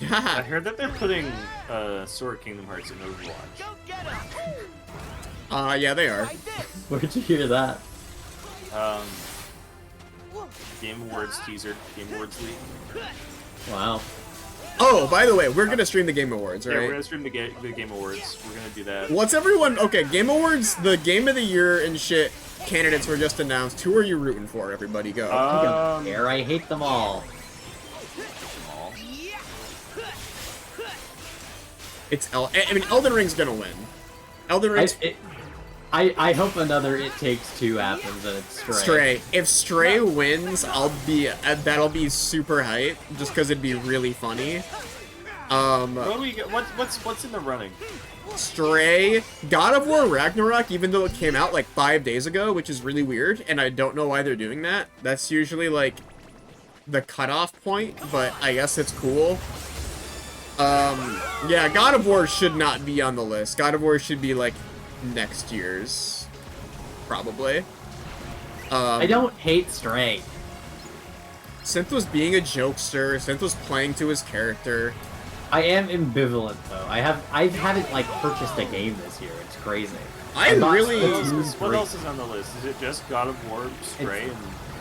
Yeah. heard that they're putting SORA Kingdom Hearts in Overwatch. Yeah, they are. Where'd you hear that? Game Awards teaser, Game Awards leak. Wow. Oh, by the way, we're gonna stream the Game Awards, Yeah, we're right? gonna stream the Game Awards. We're gonna do that. What's everyone? Okay, Game Awards, the Game of the Year and shit candidates were just announced. Who are you rooting for? Everybody go. Here, I hate them all. I mean, Elden Ring's gonna win. Elden Ring's I hope another It Takes Two happens and it's Stray. Stray. If Stray wins, that'll be super hype, just because it'd be really funny. What do we get? What's in the running? Stray, God of War Ragnarok, even though it came out like 5 days ago, which is really weird, and I don't know why they're doing that. That's usually like the cutoff point, but I guess it's cool. Yeah, God of War should not be on the list. God of War should be like next year's, probably. I don't hate Stray. Synth was being a jokester. Synth was playing to his character. I am ambivalent though. I haven't like purchased a game this year. It's crazy. I bought really- Splatoon What 3. else is on the list? Is it just God of War, Stray, and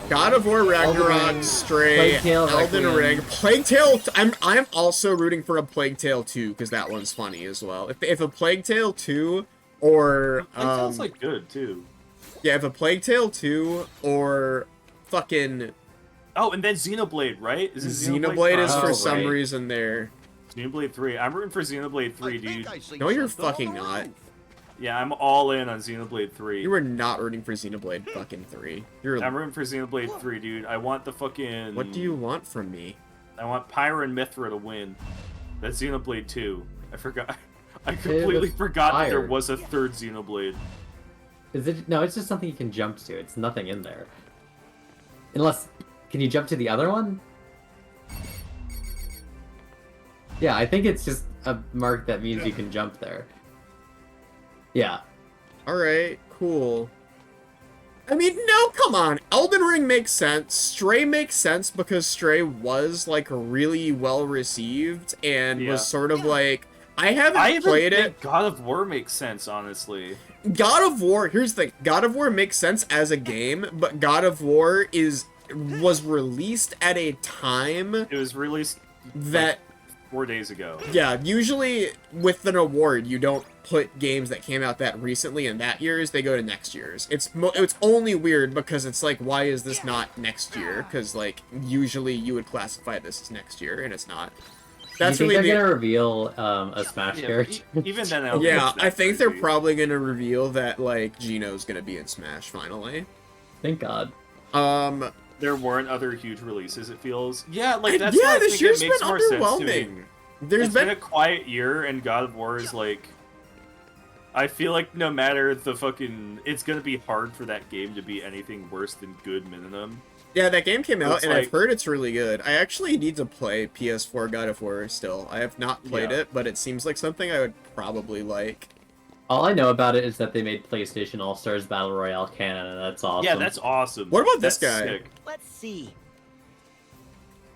God of War Ragnarok, Ring, Stray, Plague Tale, Elden Requiem. Ring, Plague Tale. I'm also rooting for a Plague Tale 2 because that one's funny as well. If a Plague Tale 2 or It sounds like good too. yeah, if a Plague Tale 2 or fucking Oh, and then Xenoblade, right? Is it Xenoblade is for Oh, some right. reason there. Xenoblade 3. I'm rooting for Xenoblade 3, dude. No, you're fucking not. Yeah, I'm all in on Xenoblade 3. You were not rooting for Xenoblade fucking 3. I'm rooting for Xenoblade 3, dude. I want the fucking... What do you want from me? I want Pyra and Mithra to win. That's Xenoblade 2. I forgot. I completely forgot that there was a third Xenoblade. Is it? No, it's just something you can jump to. It's nothing in there. Unless... Can you jump to the other one? Yeah, I think it's just a mark that means you can jump there. Yeah. Alright, cool. I mean, no, come on. Elden Ring makes sense. Stray makes sense because Stray was, like, really well received and was sort of like... I haven't played it. God of War makes sense, honestly. God of War, here's the thing. God of War makes sense as a game, but God of War was released at a time... It was released... that... 4 days ago. Yeah, usually with an award, you don't put games that came out that recently in that year's, they go to next year's. It's only weird because it's like, why is this not next year? Because, like, usually you would classify this as next year, and it's not. That's Do you think really they're gonna reveal a Smash character? Even then, yeah, I think they're probably gonna reveal that, like, Gino's gonna be in Smash, finally. Thank God. There weren't other huge releases, it feels. Yeah, like, that's why I this think year's it makes been more sense to me. underwhelming. It's been a quiet year, and God of War is, like... I feel like no matter the fucking... It's gonna be hard for that game to be anything worse than good minimum. Yeah, that game came out, It's and like- I've heard it's really good. I actually need to play PS4 God of War still. I have not played it, but it seems like something I would probably like. All I know about it is that they made PlayStation All-Stars Battle Royale canon, and that's awesome. Yeah, that's awesome. What about That's this guy? sick. Let's see.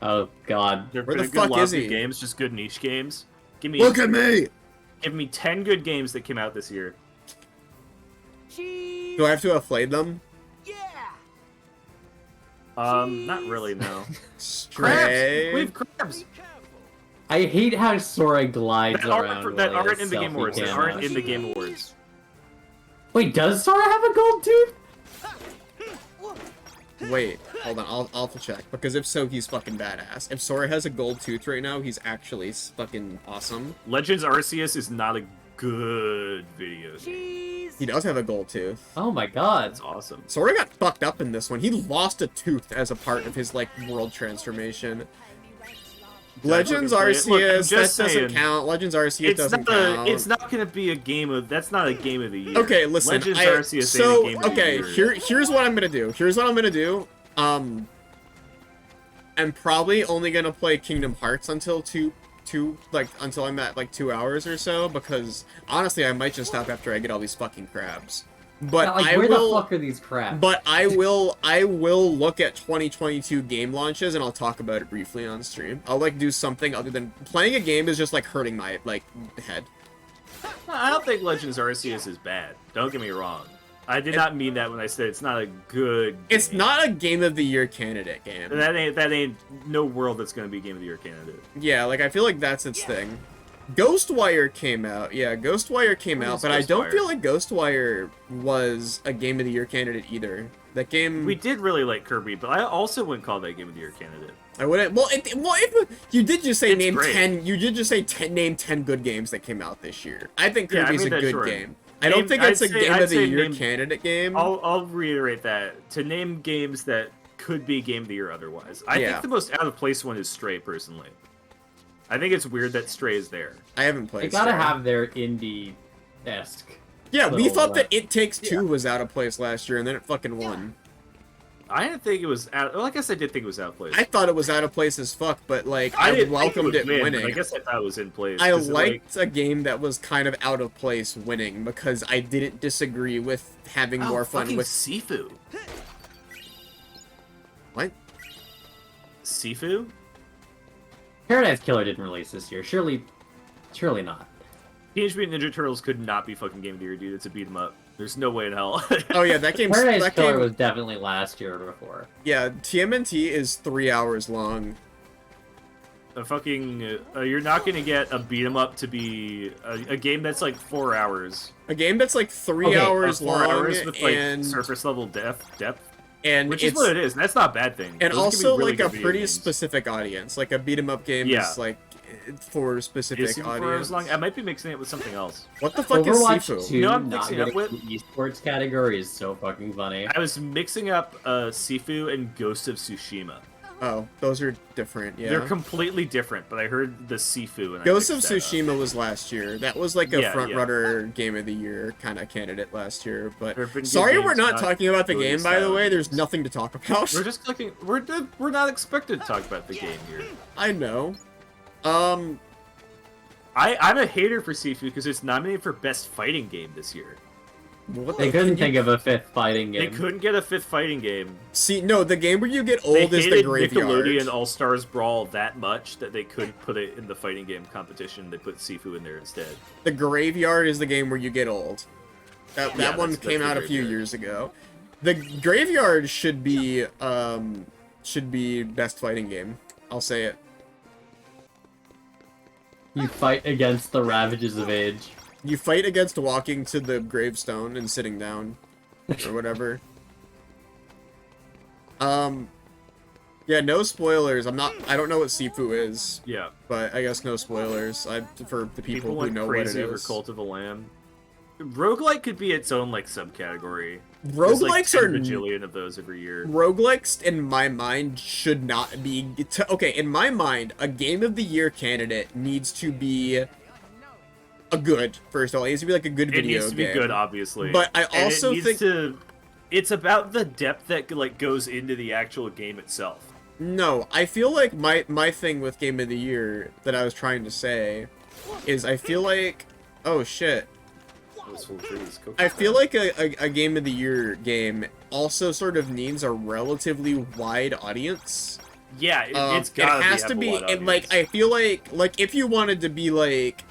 Oh, God. They're Where the pretty good fuck is lousy he? games, just good niche games. Give me Look at me! Give me 10 good games that came out this year. Do I have to have played them? Not really, no. Stray. Qweave crabs! I hate how Sora glides That around. aren't in the Game Awards. That aren't in the Game Awards. Wait, does Sora have a gold tooth? Wait, hold on, I'll have to check. Because if so, he's fucking badass. If Sora has a gold tooth right now, he's actually fucking awesome. Legends Arceus is not a good video game. He does have a gold tooth. Oh my God. That's awesome. Sora got fucked up in this one. He lost a tooth as a part of his, like, world transformation. Legends Arceus, that doesn't count. Legends Arceus doesn't count. It's not gonna be a game of... That's not a game of the year. Okay, listen. Legends Arceus ain't a game of the year. Here's what I'm gonna do. I'm probably only gonna play Kingdom Hearts until until I'm at like 2 hours or so, because honestly I might just stop after I get all these fucking crabs. But Yeah, like, I where will, the fuck are these crabs? But I will look at 2022 game launches and I'll talk about it briefly on stream. I'll like do something other than playing a game is just like hurting my like head. I don't think Legends Arceus is bad. Don't get me wrong. I did not mean that when I said it's not a good game. It's not a game of the year candidate game. That ain't no world that's gonna be game of the year candidate. Yeah, like I feel like that's its thing. Ghostwire came out. Yeah, Ghostwire came out, but I don't feel like Ghostwire was a game of the year candidate either. That game. We did really like Kirby, but I also wouldn't call that game of the year candidate. I wouldn't. Well, if you did just say It's name great. 10. You did just say name 10 good games that came out this year. I think Yeah, I Kirby's made a that good short. game. I don't think it's a game of the year candidate game. I'll reiterate that. To name games that could be game of the year otherwise. I Yeah. think the most out of place one is Stray, personally. I think it's weird that Stray is there. I haven't played. They gotta Stray. have their indie-esque. Yeah, we little, thought that It Takes Two was out of place last year, and then it fucking won. I didn't think it was out. Well, I guess I did think it was out of place. I thought it was out of place as fuck, but like I didn't think welcomed would it win, winning. but I guess I thought it was in place. I 'cause it, liked a game that was kind of out of place winning because I didn't disagree with having more fun fucking with Sifu. What? Sifu? Paradise Killer didn't release this year. Surely not. Teenage Mutant Ninja Turtles could not be fucking game of the year, dude. It's a beat 'em up. There's no way in hell. Oh yeah, that game. Paradise Killer was definitely last year or before. Yeah, TMNT is 3 hours long. A fucking you're not gonna get a beat 'em up to be a game that's like 4 hours. A game that's like 3 hours 4 long hours with like and surface level depth, and which is it's, what it is. And that's not a bad thing. and Those can be also really like a good video pretty games. specific audience. Like a beat 'em up game Yeah. is like for specific Is Sifu audience. Forever as long? I might be mixing it with something else. What the fuck is Overwatch Sifu? 2 No, I'm not mixing up getting with- the esports category is so fucking funny. I was mixing up Sifu and Ghost of Tsushima. Oh, those are different. Yeah. They're completely different, but I heard the Sifu and Ghost I of mixed that up. Tsushima was last year. That was like a Yeah, front yeah. runner game of the year kind of candidate last year. But There have been good sorry, we're games, not not talking about the really game. By the style way, there's games. nothing to talk about. We're just collecting. We're not expected to talk about the game here. I know. I'm a hater for Sifu because it's nominated for best fighting game this year. What They the- couldn't think of a 5th fighting They game. couldn't get a 5th fighting game. See, no, the game where you get They old is the hated graveyard. Nickelodeon All Stars Brawl that much that they couldn't put it in the fighting game competition. They put Sifu in there instead. The graveyard is the game where you get old. That Yeah, one that's came the out a few Graveyard. years ago. The graveyard should be best fighting game. I'll say it. You fight against the ravages of age. You fight against walking to the gravestone and sitting down, or whatever. Yeah, no spoilers. I don't know what Sifu is, Yeah. but I guess no spoilers. For the people who went know what it crazy over is. Cult of the Lamb. Roguelike could be its own like subcategory. Roguelikes There's, are like 10 bajillion of those every year. Roguelikes, in my mind, should not be... Okay, in my mind, a Game of the Year candidate needs to be a good, first of all. It needs to be like a good It video needs to be game. good, obviously. But I And also it needs think... to... It's about the depth that like goes into the actual game itself. No, I feel like my thing with Game of the Year that I was trying to say is I feel like... Oh, shit. I feel like a Game of the Year game also sort of needs a relatively wide audience. Yeah, it's gotta it has have to a be, wide and like I feel like if you wanted to be like,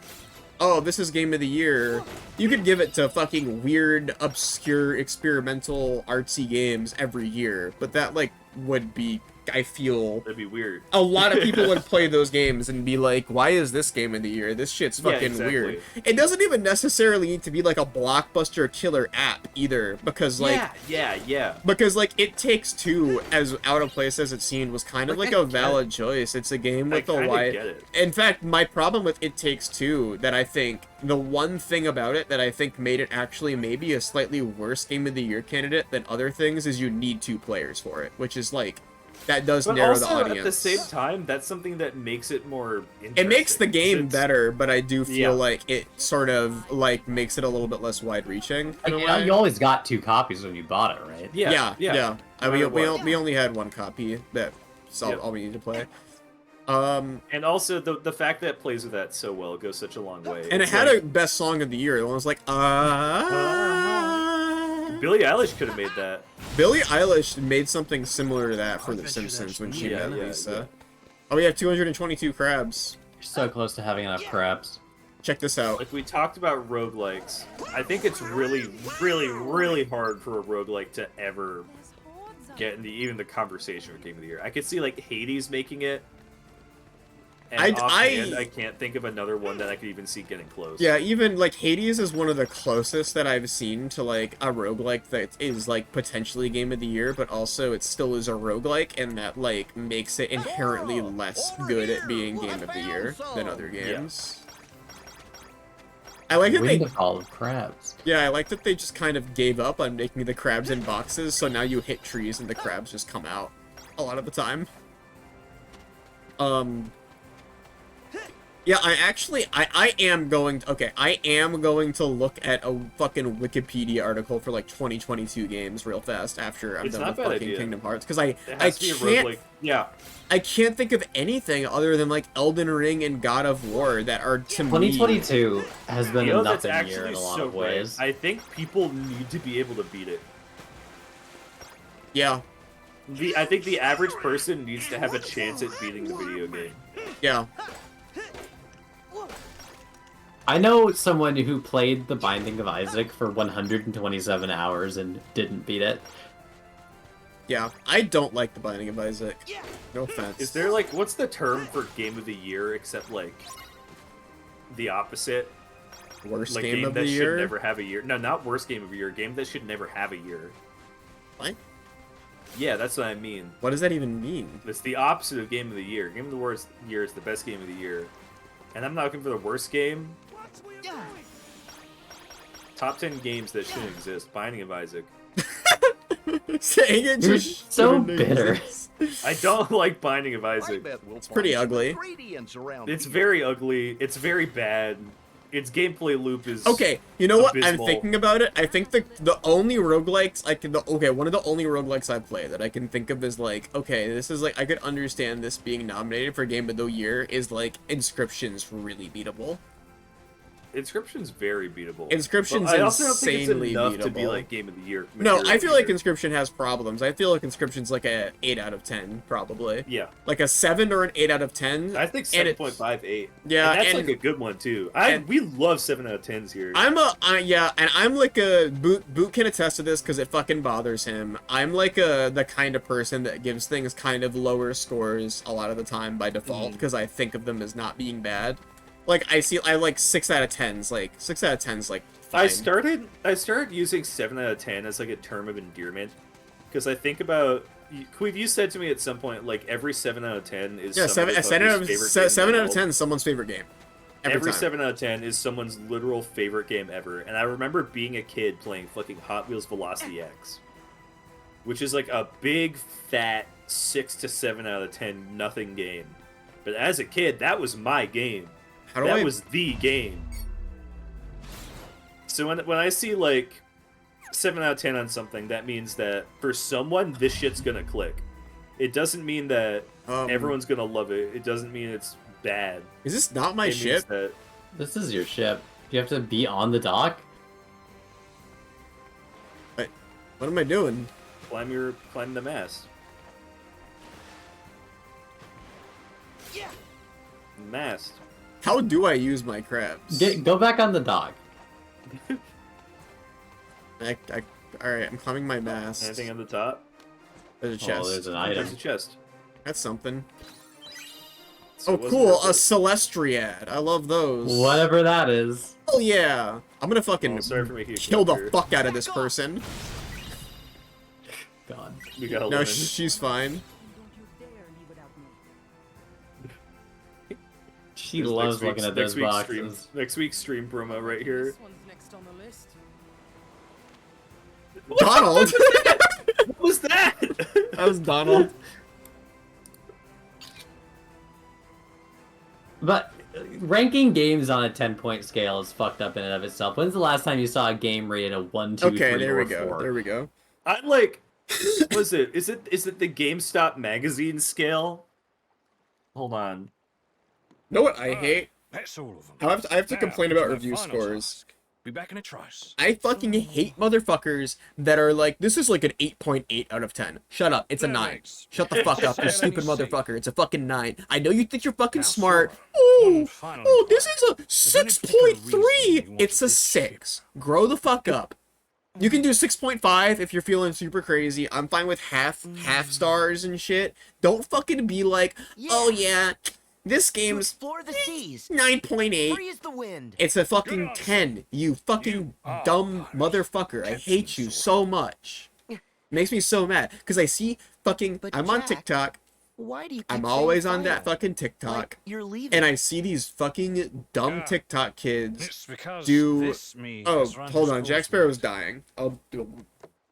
oh, this is Game of the Year, you could give it to fucking weird, obscure, experimental, artsy games every year, but that like would be, I feel, That'd be weird. a lot of people would play those games and be like, why is this Game of the Year? This shit's Yeah, fucking exactly. weird. It doesn't even necessarily need to be like a blockbuster killer app either, because like Yeah. because, like, It Takes Two, as out of place as it seemed, was kind of like a valid choice. It's a game with a kinda wide... get it. In fact, my problem with It Takes Two, that I think, the one thing about it that I think made it actually maybe a slightly worse Game of the Year candidate than other things is you need 2 players for it, which is, like, that does But narrow also, the audience. at the same time, that's something that makes it more interesting. It makes the game It's- better, but I do feel Yeah. like it sort of, like, makes it a little bit less wide-reaching. in a way. You always got 2 copies when you bought it, right? Yeah. Yeah. No We matter what. only had 1 copy. That's all, Yep. all we need to play. And also, the fact that it plays with that so well goes such a long way. And it It's had like, a best song of the year. The one was like, Billie Eilish could have made that. Billie Eilish made something similar to that for The Simpsons when she met Lisa. yeah. Oh, we have 222 crabs. You're so close to having enough crabs. Check this out. Like we talked about roguelikes, I think it's really, really, really hard for a roguelike to ever get in even the conversation with Game of the Year. I could see like Hades making it. And offhand, I can't think of another one that I could even see getting close. Yeah, even like Hades is one of the closest that I've seen to like a roguelike that is like potentially Game of the Year, but also it still is a roguelike, and that like makes it inherently less good at being Game of the Year than other games. I like that they Windfall of crabs. I like that they just kind of gave up on making the crabs in boxes, so now you hit trees and the crabs just come out a lot of the time. Yeah, I am going to look at a fucking Wikipedia article for like 2022 games real fast after I'm It's done not with a bad fucking idea. Kingdom Hearts, because It has to be a roguelike. Yeah. I can't think of anything other than like Elden Ring and God of War that are to me. 2022 has been You know, a that's nothing year actually in a lot so of ways. right. I think people need to be able to beat it. Yeah, I think the average person needs to have a chance at beating the video game. yeah. I know someone who played The Binding of Isaac for 127 hours and didn't beat it. Yeah, I don't like The Binding of Isaac. No offense. Is there like what's the term for game of the year except like the opposite? worst Like game of that the should year? never have a year. No, not worst game of the year. Game that should never have a year. What? Yeah, that's what I mean. What does that even mean? It's the opposite of game of the year. Game of the worst year is the best game of the year. And I'm not looking for the worst game. Top 10 games that shouldn't exist. Binding of Isaac. Saying it You're just so shouldn't bitter. exist. I don't like Binding of I Isaac. bet we'll It's pretty find some ugly. ingredients around It's here. very ugly. It's very bad. Its gameplay loop is Okay, you know what? I'm abysmal. thinking about it. I think the only roguelikes one of the only roguelikes I play that I can think of is like, okay, this is like I could understand this being nominated for Game of the Year is like Inscription's really beatable. Inscription's very beatable. Inscription's But I also don't think it's insanely enough to be beatable. like Game of the Year. No, material I feel like either. Inscription has problems. I feel like Inscription's like a 8 out of 10 probably. Yeah. Like a 7 or an 8 out of 10. I think and it- 7.58. Yeah, and that's and- like a good one too. and- We love 7 out of 10s here. I'm like a Boot can attest to this because it fucking bothers him. I'm like the kind of person that gives things kind of lower scores a lot of the time by default because I think of them as not being bad. Like I like 6 out of 10s. Like 6 out of 10s. Like fine. I started using 7 out of 10 as like a term of endearment because I think about Qweave. You said to me at some point like every 7 out of 10 is Yeah, some 7 out of favorite game in 7 the out of world. 10 is someone's favorite game. Every time. 7 out of 10 is someone's literal favorite game ever. And I remember being a kid playing fucking Hot Wheels Velocity X, which is like a big fat 6 to 7 out of 10 nothing game. But as a kid, that was my game. That was the game. So when I see like 7 out of 10 on something, that means that for someone this shit's gonna click. It doesn't mean that everyone's gonna love it. It doesn't mean it's bad. Is this not my It means ship? that This is your ship. You have to be on the dock? What am I doing? climb the mast. Mast. How do I use my crabs? Go back on the dock. Alright, I'm climbing my mast. Anything on the top? There's a chest. Oh, there's an There's item. a chest. That's something. So Oh, it wasn't cool. worth A it. Celestriad. I love those. Whatever that is. Oh, yeah. I'm gonna fucking Oh, sorry for making you kill the here. fuck out of this person. God. We got a No, lemon. she's fine. She This loves looking at those boxes. Next week's stream promo right here. This one's next on the list. Donald! What was that? That was Donald. But ranking games on a 10-point scale is fucked up in and of itself. When's the last time you saw a game rated a 1, 2, Okay, 3, there or we go. 4? There we go. I'm like, was it? Is it the GameStop magazine scale? Hold on. You know what I hate? That's all of them. I have to Now, complain about the review final scores. task. Be back in a trice. I fucking hate motherfuckers that are like, this is like an 8.8 out of 10. Shut up, it's a 9. Shut the fuck up, you stupid motherfucker. It's a fucking 9. I know you think you're fucking Now, smart. Sora, Oh, one final oh, this inquiry. is a any particular reason you 6.3. wanted It's a this 6. Grow the fuck up. You can do 6.5 if you're feeling super crazy. I'm fine with half stars and shit. Don't fucking be like, oh yeah, this To game's explore the seas. 9.8. Free as the wind. It's a fucking 10. You fucking dumb motherfucker. I hate you so much. Makes me so mad. Because I see fucking... But I'm on Jack, TikTok. Why do you keep I'm saying always on that final? fucking TikTok. Like you're leaving. And I see these fucking dumb Yeah. TikTok kids It's because do... this me Oh, has run hold his on. Jack course Sparrow's with- dying.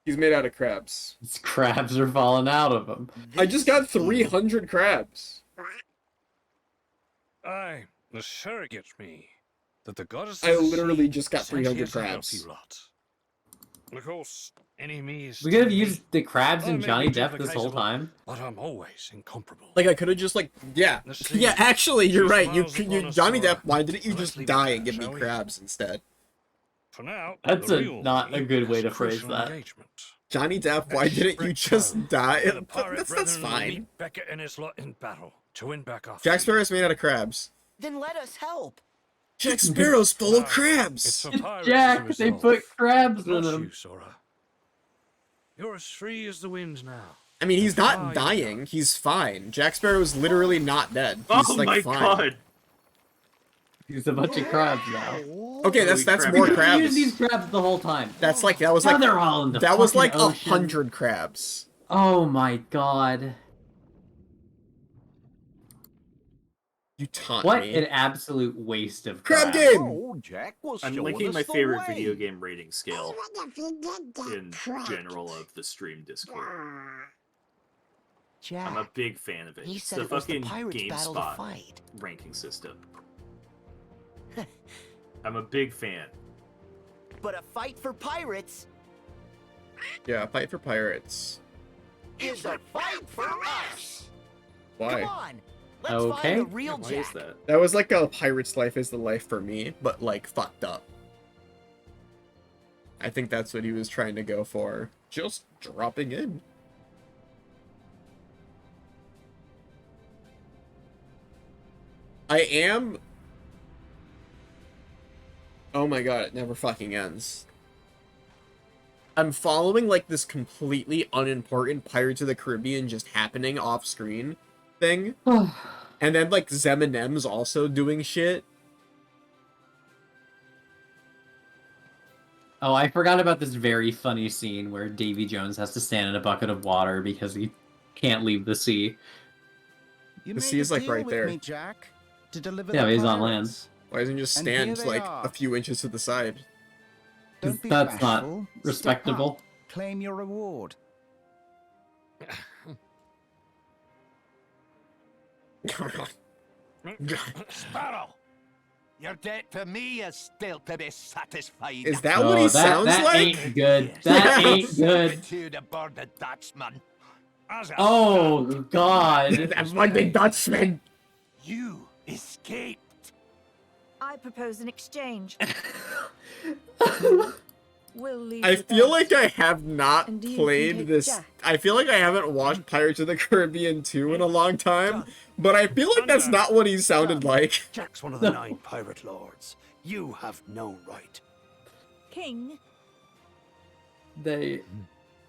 He's made out of crabs. These crabs are falling out of him. I just got 300 crabs. Aye, the surrogate me. That the goddess I of the literally sea just got sent here 300 to help crabs. you lot. And of course, any me is We could have still used me, the crabs I and may Johnny be Depp this whole duplicatable, time. but I'm always incomparable. Like, I could have just, like, yeah. Let's see. Yeah, actually, you're She right. You, smiles upon us, Johnny Sora. Depp, why didn't you Let's just leave it die there, and give me shall we? crabs instead? For now, That's the a- real not me a good way has to phrase crucial that. engagement. Johnny Depp, why That didn't you shipwrecked just cove, die? where the pirate That's brethren will fine. meet Beckett and his lot in battle to win back our Jack freedom. Sparrow's made out of crabs. Then let us help. Jack Sparrow's full of It's crabs. a pirate's Jack, they resolve. put crabs in Not them. you, Sora. You're as free as the wind now. I mean, he's not Ah, dying. He's fine. Jack Sparrow's literally not dead. He's Oh like my fine. god! He's a bunch of crabs now. Okay, that's Holy more crap. We crabs. used these crabs the whole time. That's like that was Now like they're all in the that was like fucking ocean. 100 crabs. Oh my god. You taunt What me. an absolute waste of Crab crabs. game! Oh, Jack was I'm showing linking us my the favorite way. video game rating scale in general of the stream Discord. Jack, I'm a big fan of it. he It's said the it was the fucking pirates' battle to GameSpot fight. ranking system. I'm a big fan. But a fight for pirates Yeah, fight for pirates. is a fight for us. Why? Come on, let's Okay. find the real Why Jack. is that? That was like a pirate's life is the life for me, but like fucked up. I think that's what he was trying to go for. Just dropping in. I am... Oh my god, it never fucking ends. I'm following like this completely unimportant Pirates of the Caribbean just happening off screen thing. And then like Zeminem's also doing shit. Oh, I forgot about this very funny scene where Davy Jones has to stand in a bucket of water because he can't leave the sea. You The made sea is, a like, deal right with there. me, Jack, to deliver Yeah, the he's on land. pirates. Why doesn't he just And here stand they like are. a few inches to the side? Don't be That's not bashful. Step respectable. up. Claim your reward. Sparrow, your debt to me is still to be satisfied. Is that what he sounds that like? ain't good. That ain't good. To the board the Dutchman. As a Oh, God. That's like the Dutchman. you escaped. I propose an exchange. We'll leave I the feel boat. like I have not And you can played take this. Jack. I feel like I haven't watched Pirates of the Caribbean 2 in a long time, but I feel like that's not what he sounded like. Jack's one of the 9 pirate lords. You have no right. King, They...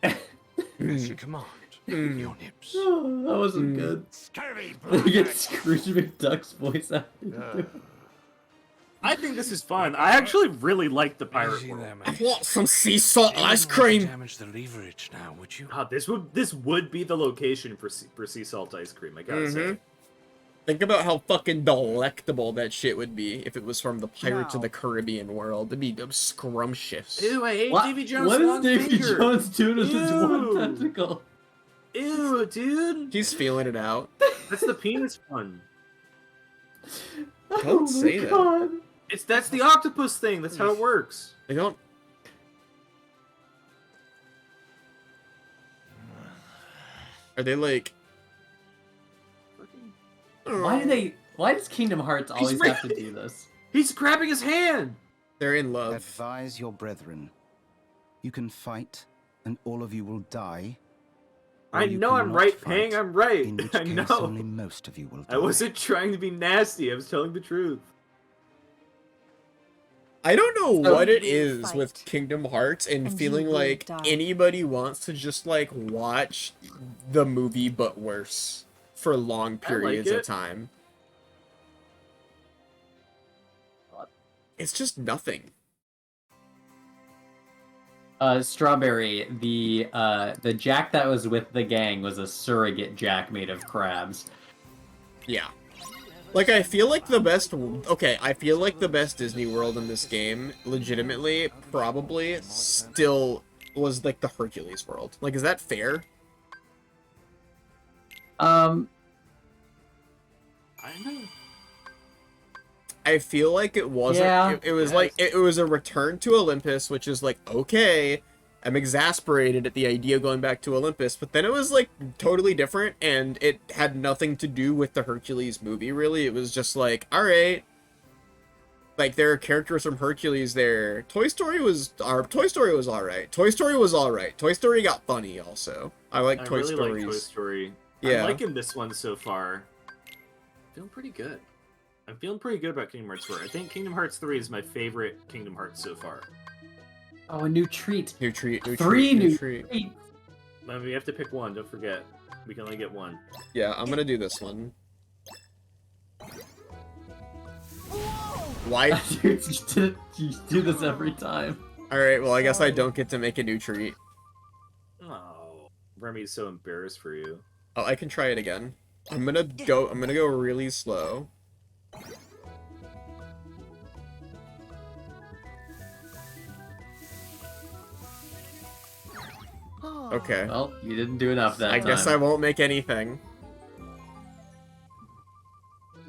As you command. Your nips. Oh, that wasn't good. Scurvy They get braggart. Scrooge McDuck's voice out. I think this is fun. I actually really like the pirate Easy world. there, I mate. want some sea salt You ice wouldn't want to cream. Damage the leverage now, would you? God, this would be the location for sea salt ice cream. I gotta say. Think about how fucking delectable that shit would be if it was from the Pirates of Now- the Caribbean world. It'd be scrumptious. Ew, I hate What, Davy Jones' what is long Davy finger. Jones doing with his one Ew. tentacle? Ew, dude. He's feeling it out. That's the penis one. Don't say that. God. That's the octopus thing. That's how it works. I don't... Are they like... Why does Kingdom Hearts always have to do this? He's grabbing his hand. They're in love. Advise your brethren. You can fight, and all of you will die. or I you know I'm cannot right, fight, Pang. I'm right. In which I case, know. only most of you will die. I wasn't trying to be nasty. I was telling the truth. I don't know So- what it We'll is fight. with Kingdom Hearts and And you feeling will like die. anybody wants to just like watch the movie but worse for long periods of it. time. It's just nothing. Strawberry, the Jack that was with the gang was a surrogate Jack made of crabs. Yeah. Like, I feel like the best... Okay, I feel like the best Disney World in this game, legitimately, probably, still was, like, the Hercules world. Like, is that fair? I know. I feel like it wasn't... Yeah. It was like... It was a return to Olympus, which is like, okay, I'm exasperated at the idea of going back to Olympus, but then it was, like, totally different, and it had nothing to do with the Hercules movie, really. It was just like, alright. Like, there are characters from Hercules there. Toy Story was alright. Toy Story was alright. Toy Story got funny, also. I like I Toy really Stories. like Toy Story. Yeah. I'm liking this one so far. Feeling pretty good. I'm feeling pretty good about Kingdom Hearts 4. I think Kingdom Hearts 3 is my favorite Kingdom Hearts so far. Oh, a new treat. New treat, new Three treat, new treat. treats. We have to pick one, don't forget. We can only get one. Yeah, I'm gonna do this one. Why? Dude, you do this every time. Alright, well, I guess I don't get to make a new treat. Oh, Remy's so embarrassed for you. Oh, I can try it again. I'm gonna go really slow. Okay. Well, you didn't do enough that time. I guess I won't make anything.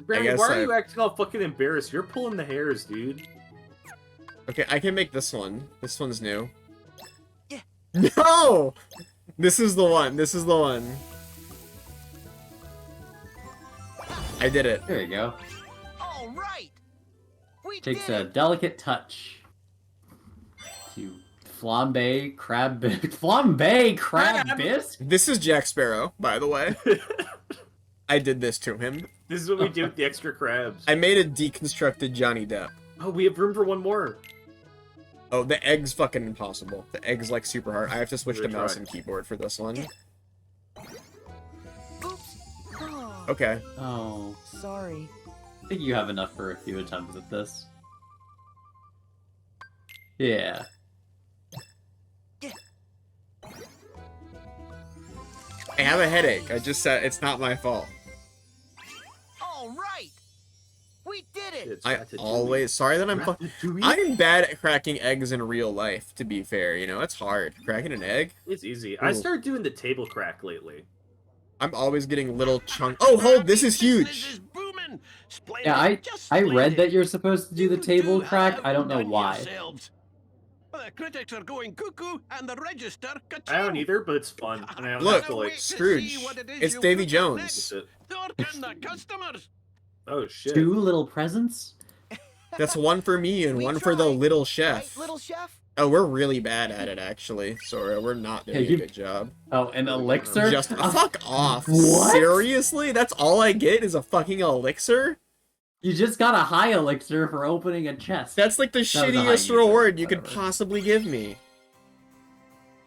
Brandon, why are you acting all fucking embarrassed? You're pulling the hairs, dude. Okay, I can make this one. This one's new. Yeah. No! This is the one. This is the one. I did it. There you go. All right. Takes a delicate touch to flambe crab flambe crab bisque. This is Jack Sparrow, by the way. I did this to him. This is what we do with the extra crabs. I made a deconstructed Johnny Depp. Oh, we have room for one more. Oh, the egg's fucking impossible. The egg's like super hard. I have to switch to mouse and keyboard for this one. Okay. Oh. Sorry. I think you have enough for a few attempts at this. Yeah. I have a headache. I just said it's not my fault. All right. We did it. I always sorry that I'm bad at cracking eggs in real life. To be fair, you know it's hard cracking an egg. It's easy. Ooh. I started doing the table crack lately. I'm always getting little chunk. Oh, hold! This is huge. Yeah, I read that you're supposed to do the table crack. I don't know why. The critics are going cuckoo and the register I don't either, but it's fun. And I don't Look, have to, like... Scrooge. It's Davy Jones. Oh shit! 2 little presents. That's one for me and one for the little chef. Right, little chef? Oh, we're really bad at it, actually. Sora, we're not doing a good job. Oh, an elixir? Just fuck off. What? Seriously? That's all I get is a fucking elixir? You just got a high elixir for opening a chest. That's like the shittiest reward you could possibly give me.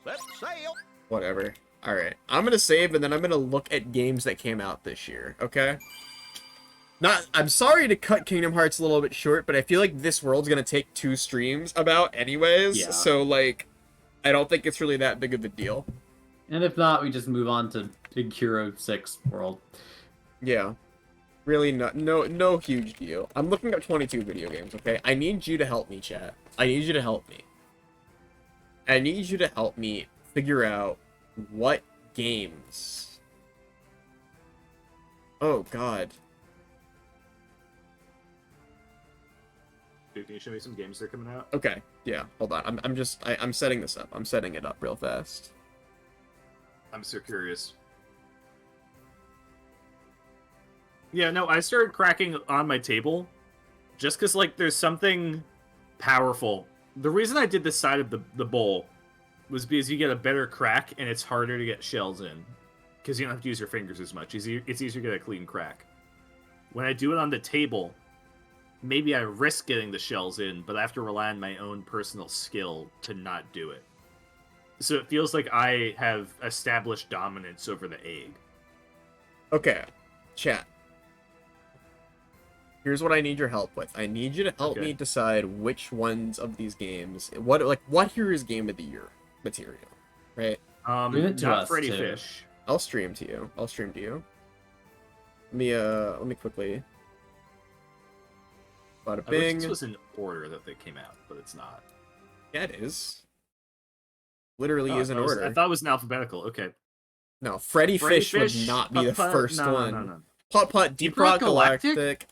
Set sail. Whatever. Alright. I'm gonna save and then I'm gonna look at games that came out this year, okay? I'm sorry to cut Kingdom Hearts a little bit short, but I feel like this world's gonna take 2 streams about anyways, Yeah. so like, I don't think it's really that big of a deal. And if not, we just move on to Big Hero 6 World. Yeah. Really no huge deal. I'm looking up 22 video games, okay? I need you to help me, chat. I need you to help me. I need you to help me figure out what games. Oh god. Dude, can you show me some games that are coming out? Okay, yeah, hold on. I'm setting this up. I'm setting it up real fast. I'm so curious. Yeah, no, I started cracking on my table just because, like, there's something powerful. The reason I did this side of the bowl was because you get a better crack and it's harder to get shells in because you don't have to use your fingers as much. It's easier to get a clean crack. When I do it on the table, maybe I risk getting the shells in, but I have to rely on my own personal skill to not do it. So it feels like I have established dominance over the egg. Okay, chat. Here's what I need your help with. I need you to help me decide which ones of these games, what here is Game of the Year material, right? Not Freddy Fish. I'll stream to you. I'll stream to you. Let me quickly. Bada I wish bing. this was in order that they came out, but it's not. Yeah, it is. Literally is in order. I thought it was in alphabetical. Okay. No, Freddy Fish would not be the first one. No. Putt Putt, Deep Rock Galactic.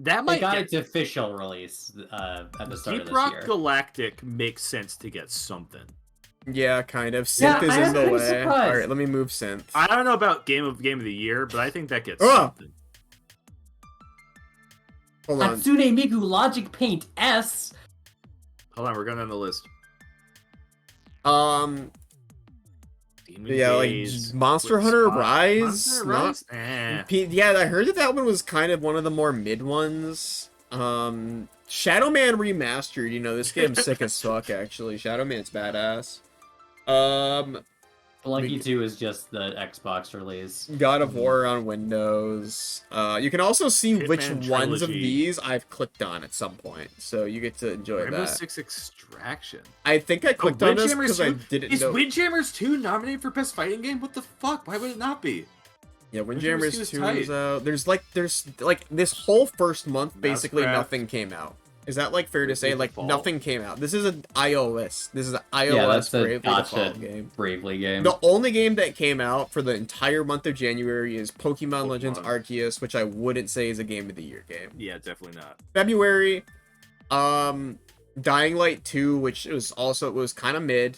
That might They got get... its official release at the start of Deep this Rock year. Galactic makes sense to get something. Yeah, kind of. Synth is in the way. All right, let me move Synth. I don't know about Game of the Year, but I think that gets something. Hold on. Hatsune Miku Logic Paint S. Hold on, we're going down the list. Demon Yeah, Days, like Monster Hunter Spot. Rise. Monster Rise? Eh. Yeah, I heard that one was kind of one of the more mid ones. Shadow Man Remastered. You know, this game's sick as fuck. Actually, Shadow Man's badass. Flunky 2 is just the Xbox release. God of War on Windows. You can also see which Hitman ones of Trilogy. these I've clicked on at some point, so you get to enjoy Rainbow that. Six Extraction. I think I clicked on this Windjammers because I 2? didn't Is know. Windjammers 2 nominated for Best Fighting Game? What the fuck? Why would it not be? Yeah, Windjammers 2 is tight. out. There's like this whole first month, basically Mousecraft. nothing came out. Is that like fair to say? Like Default. nothing came out. This is an iOS. This is an Yeah, iOS that's a Bravely gotcha Default game. Bravely game. The only game that came out for the entire month of January is Pokemon Legends Arceus, which I wouldn't say is a Game of the Year game. Yeah, definitely not. February, Dying Light 2, which was kind of mid.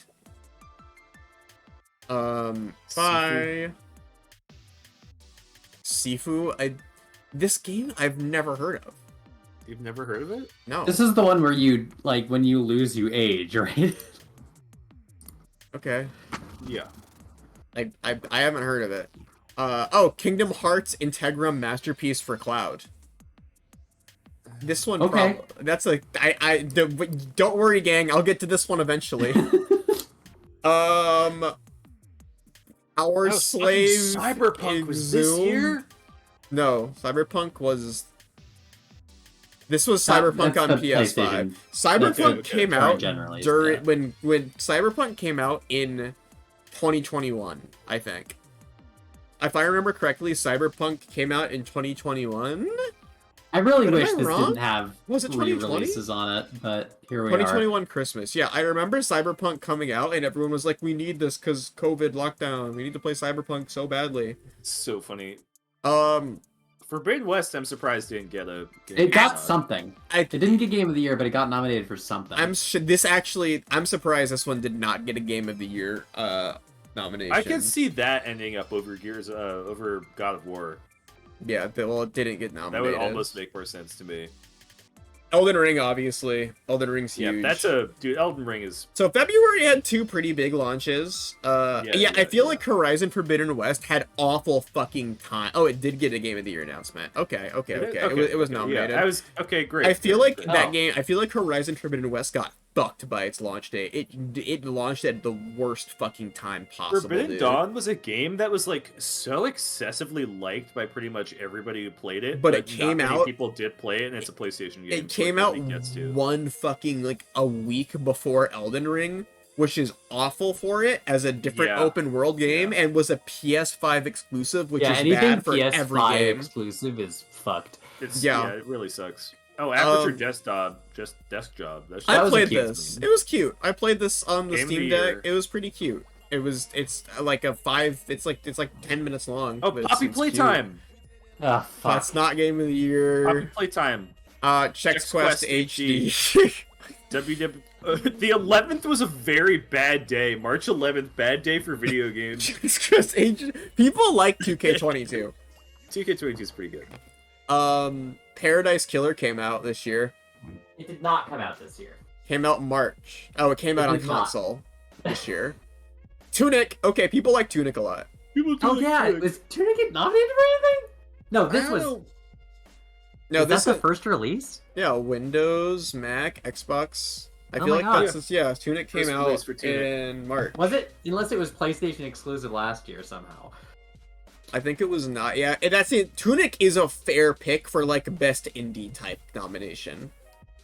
Sifu. This game I've never heard of. You've never heard of it? No. This is the one where you, like, when you lose, you age, right? Okay. Yeah. I haven't heard of it. Oh, Kingdom Hearts Integrum Masterpiece for Cloud. This one, Okay. That's a don't worry, gang. I'll get to this one eventually. Our Slave Cyberpunk was this Exhumed? year? No, Cyberpunk was. This was Cyberpunk on That's the PS5. PlayStation. Cyberpunk came out generally, during yeah. when Cyberpunk came out in 2021, I think. If I remember correctly, Cyberpunk came out in 2021. I really But am wish I this wrong? didn't have Was it 2020? re-releases on it, but here we 2021 Christmas. Yeah, I remember Cyberpunk coming out and everyone was like, "We need this because COVID lockdown. We need to play Cyberpunk so badly." So funny. Forbidden West, I'm surprised didn't get a. It got something. It didn't get Game of the Year, but it got nominated for something. I'm surprised this one did not get a Game of the Year nomination. I can see that ending up over over God of War. Yeah, well, it didn't get nominated. That would almost make more sense to me. Elden Ring, obviously. Elden Ring's huge. Yeah, dude. Elden Ring is. So February had two pretty big launches. I feel like Horizon Forbidden West had awful fucking time. Oh, it did get a Game of the Year announcement. Okay. It was nominated. Yeah, okay, great. I feel like that game. I feel like Horizon Forbidden West got fucked by its launch date. It launched at the worst fucking time possible. Forbidden Dawn was a game that was like so excessively liked by pretty much everybody who played it, but it came not many out. people did play it, and it's a PlayStation game. It came out one fucking like a week before Elden Ring, which is awful for it as a different open world game, and was a PS5 exclusive, which is bad for PS5 every game. Exclusive is fucked. It really sucks. Oh, Aperture Desktop, just desk job. I played this. It was cute. I played this on the Game of the Steam Deck. Year. It was pretty cute. It's like a 5. It's like 10 minutes long. Oh, but Poppy it's Playtime. Ah, fuck. That's not Game of the Year. Poppy Playtime. Chex Quest HD. The 11th was a very bad day. March 11th, bad day for video games. Chex Quest HD. People like 2K22. 2K22 is pretty good. Paradise Killer came out this year. It did not come out this year. Came out in March. Oh, it came out on did not. console this year. Tunic. Okay, people like Tunic a lot. Oh yeah, was Tunic get nominated for anything? No, this was. No, this is the first release. Yeah, Windows, Mac, Xbox. I Oh feel my like God. that's Tunic came First out release for Tunic. in March. Was it? Unless it was PlayStation exclusive last year somehow. I think it was not. Yeah, that's it. Tunic is a fair pick for like best indie type nomination.